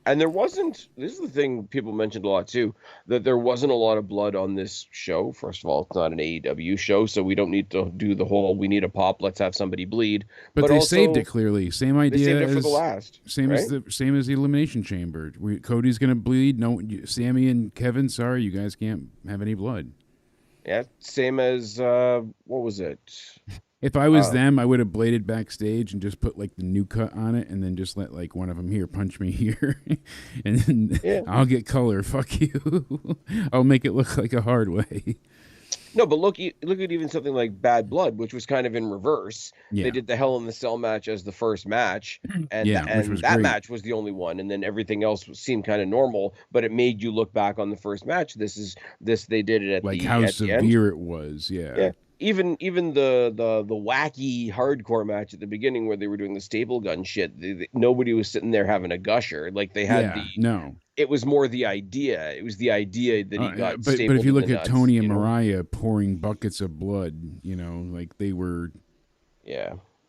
And there wasn't, this is the thing people mentioned a lot too, that there wasn't a lot of blood on this show. First of all, it's not an AEW show, so we don't need to do the whole, we need a pop, let's have somebody bleed. But they also saved it clearly. Same idea. They saved it for the last. Same right? as the Elimination Chamber. Cody's going to bleed. No, Sammy and Kevin, sorry, you guys can't have any blood. Yeah, same as, what was it? If I was them, I would have bladed backstage and just put like the new cut on it, and then just let like one of them here punch me here, and then I'll get color. Fuck you. I'll make it look like a hard way. No, but look at even something like Bad Blood, which was kind of in reverse. Yeah. They did the Hell in the Cell match as the first match, and that great. Match was the only one, and then everything else seemed kind of normal. But it made you look back on the first match. They did it at like the how at severe the end. It was. Yeah. Even the wacky hardcore match at the beginning where they were doing the staple gun shit, nobody was sitting there having a gusher. Like they had no. It was more the idea. It was the idea that he got. But if you look at Tony and Mariah pouring buckets of blood, like they were,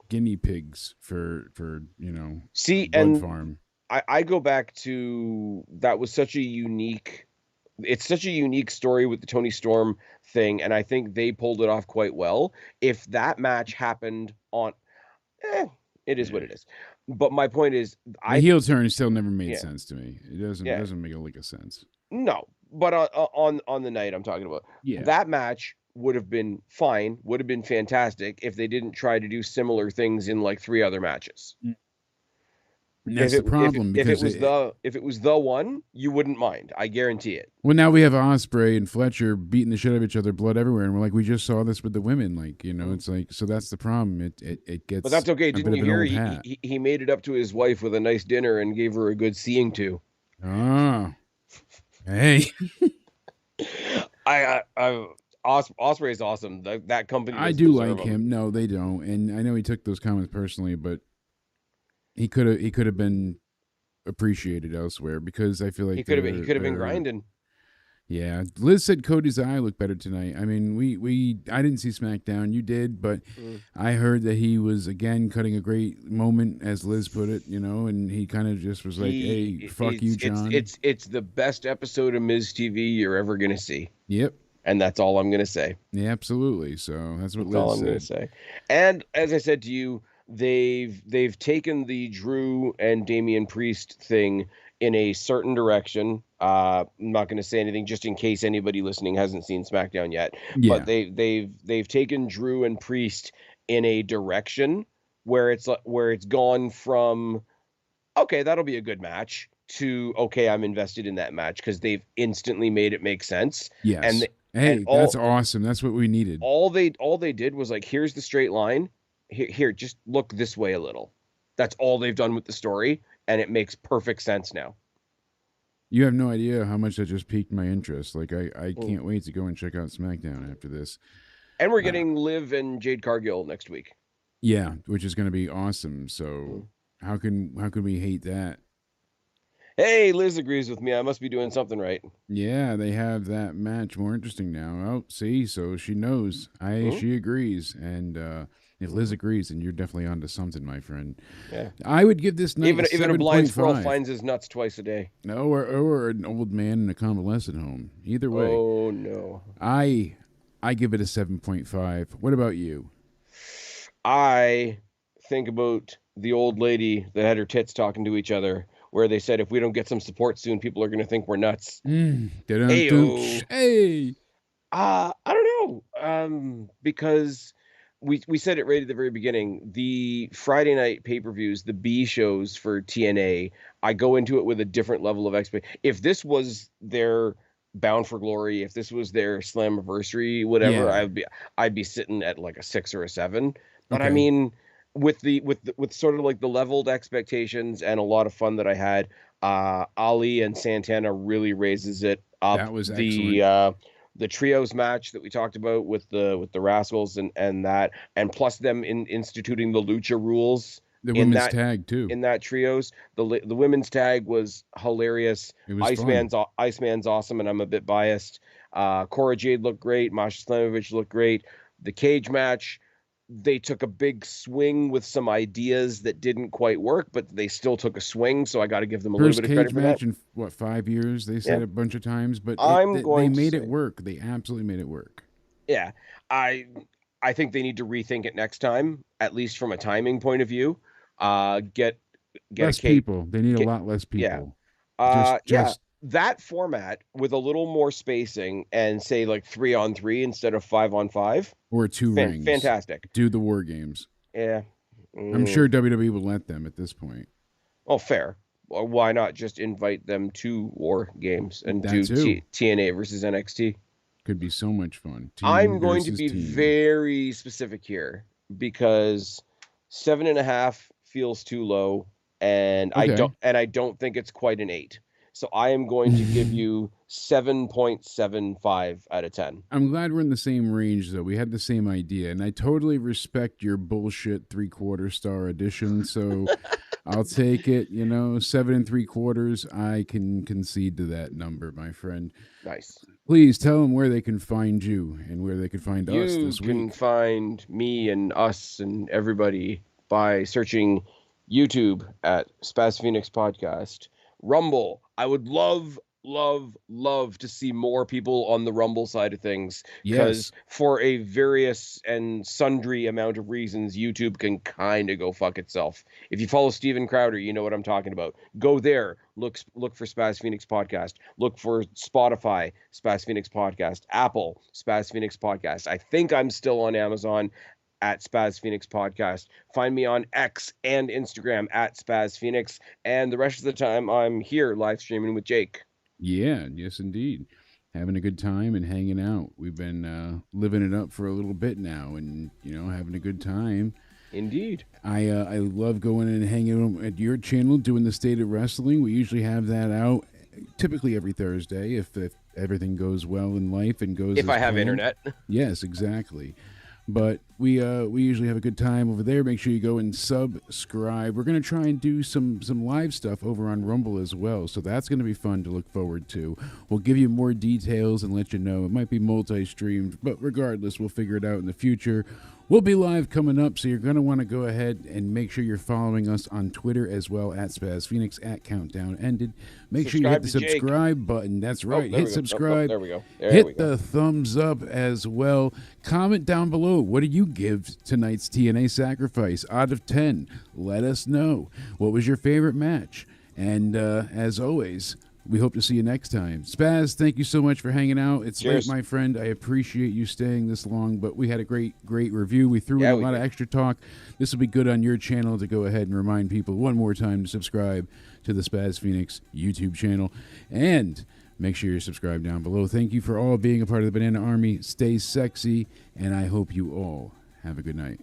guinea pigs for blood farm. I go back to that was such a unique. It's such a unique story with the Tony Storm thing, and I think they pulled it off quite well. If that match happened on, it is what it is. But my point is, the heel turn still never made sense to me. It doesn't make a lick of sense. No, but on the night I'm talking about, that match would have been fine, would have been fantastic if they didn't try to do similar things in like 3 other matches. And that's the problem. If it was the one, you wouldn't mind. I guarantee it. Well, now we have Ospreay and Fletcher beating the shit out of each other, blood everywhere, and we're like, we just saw this with the women. Like, it's like, so that's the problem. It gets. But that's okay. Didn't you hear he made it up to his wife with a nice dinner and gave her a good seeing to? Oh, hey. Ospreay is awesome. That company. I do like him. No, they don't, and I know he took those comments personally, but. He could have been appreciated elsewhere because I feel like he could have been grinding. Yeah, Liz said Cody's eye looked better tonight. I mean, I didn't see SmackDown. You did, but I heard that he was again cutting a great moment, as Liz put it. And he kind of just was like, "Hey, fuck you, John." It's the best episode of Miz TV you're ever gonna see. Yep. And that's all I'm gonna say. Yeah, absolutely. So that's what Liz all I'm said. Gonna say. And as I said to you. They've taken the Drew and Damian Priest thing in a certain direction. I'm not going to say anything just in case anybody listening hasn't seen SmackDown yet. Yeah. But they've taken Drew and Priest in a direction where it's gone from okay, that'll be a good match to okay, I'm invested in that match because they've instantly made it make sense. Yes. That's awesome. That's what we needed. All they did was like, here's the straight line. Here, just look this way a little. That's all they've done with the story, and it makes perfect sense now. You have no idea how much that just piqued my interest. Like, I can't wait to go and check out SmackDown after this. And we're getting Liv and Jade Cargill next week. Yeah, which is going to be awesome. So how can we hate that? Hey, Liz agrees with me. I must be doing something right. Yeah, they have that match more interesting now. Oh, see, so she knows. She agrees, and if Liz agrees, then you're definitely onto something, my friend. Yeah, I would give this night even a blind squirrel finds his nuts twice a day. No, or an old man in a convalescent home. Either way. Oh no. I give it a 7.5. What about you? I think about the old lady that had her tits talking to each other, where they said, if we don't get some support soon, people are going to think we're nuts. Hey. I don't know. Because we said it right at the very beginning, the Friday night pay-per-views, the B shows for TNA, I go into it with a different level of expectation. If this was their Bound for Glory, if this was their Slammiversary, whatever, I'd be sitting at like a 6 or a 7. But okay. I mean, with sort of like the leveled expectations and a lot of fun that I had, Ali and Santana really raises it up. That was excellent. The trios match that we talked about with the Rascals and that, and plus them instituting the lucha rules The in women's that tag too. in that trios. The women's tag was hilarious. It was fun. Iceman's awesome, and I'm a bit biased. Cora Jade looked great. Masha Slamovich looked great. The cage match, they took a big swing with some ideas that didn't quite work, but they still took a swing. So I got to give them a little First bit of credit cage for that. match in what 5 years? They said Yeah, a bunch of times, but I'm they going to made say, it work. They absolutely made it work. yeah, I I think they need to rethink it next time, at least from a timing point of view. Get a Less cage. people. They need a Get, lot less yeah, people. Just yeah, just that format with a little more spacing and say like 3-on-3 instead of 5-on-5. or two rings. Fantastic. Do the war games. Yeah. I'm sure WWE will let them at this point. Oh, fair. Well, why not just invite them to War Games and That do too. TNA versus NXT? Could be so much fun. I'm Team going to versus be team. very specific here because 7.5 feels too low, and Okay. I don't think it's quite an 8. So I am going to give you 7.75 out of 10. I'm glad we're in the same range, though. We had the same idea, and I totally respect your bullshit 3/4 star edition. So I'll take it. 7 3/4. I can concede to that number, my friend. Nice. Please tell them where they can find you and where they can find us You this can week. find me and us and everybody by searching YouTube at Spaz Phoenix Podcast. Rumble. I would love, love, love to see more people on the Rumble side of things because Yes. for a various and sundry amount of reasons, YouTube can kind of go fuck itself. If you follow Steven Crowder, you know what I'm talking about. Go there. Look for Spaz Phoenix Podcast. Look for Spotify, Spaz Phoenix Podcast. Apple, Spaz Phoenix Podcast. I think I'm still on Amazon at Spaz Phoenix Podcast. Find me on X and Instagram at Spaz Phoenix. And the rest of the time, I'm here live streaming with Jake. Yeah. Yes, indeed. Having a good time and hanging out. We've been living it up for a little bit now, and having a good time. Indeed. I love going in and hanging out at your channel doing the state of wrestling. We usually have that out typically every Thursday if everything goes well in life and goes If as I have planned. internet. Yes, exactly. But we usually have a good time over there. Make sure you go and subscribe. We're going to try and do some live stuff over on Rumble as well, so that's going to be fun to look forward to. We'll give you more details and let you know. It might be multi-streamed, but regardless, we'll figure it out in the future. We'll be live coming up, so you're going to want to go ahead and make sure you're following us on Twitter as well, at Spaz Phoenix, at Countdown Ended. Make sure you hit the subscribe button. That's right. Hit subscribe. There we go. Hit the thumbs up as well. Comment down below. What do you give tonight's TNA Sacrifice out of 10? Let us know. What was your favorite match? And as always, we hope to see you next time. Spaz, thank you so much for hanging out. It's Cheers. late, my friend. I appreciate you staying this long, but we had a great review. We threw in a lot of extra talk. This will be good on your channel to go ahead and remind people one more time to subscribe to the Spaz Phoenix YouTube channel. And make sure you're subscribed down below. Thank you for all being a part of the Banana Army. Stay sexy, and I hope you all have a good night.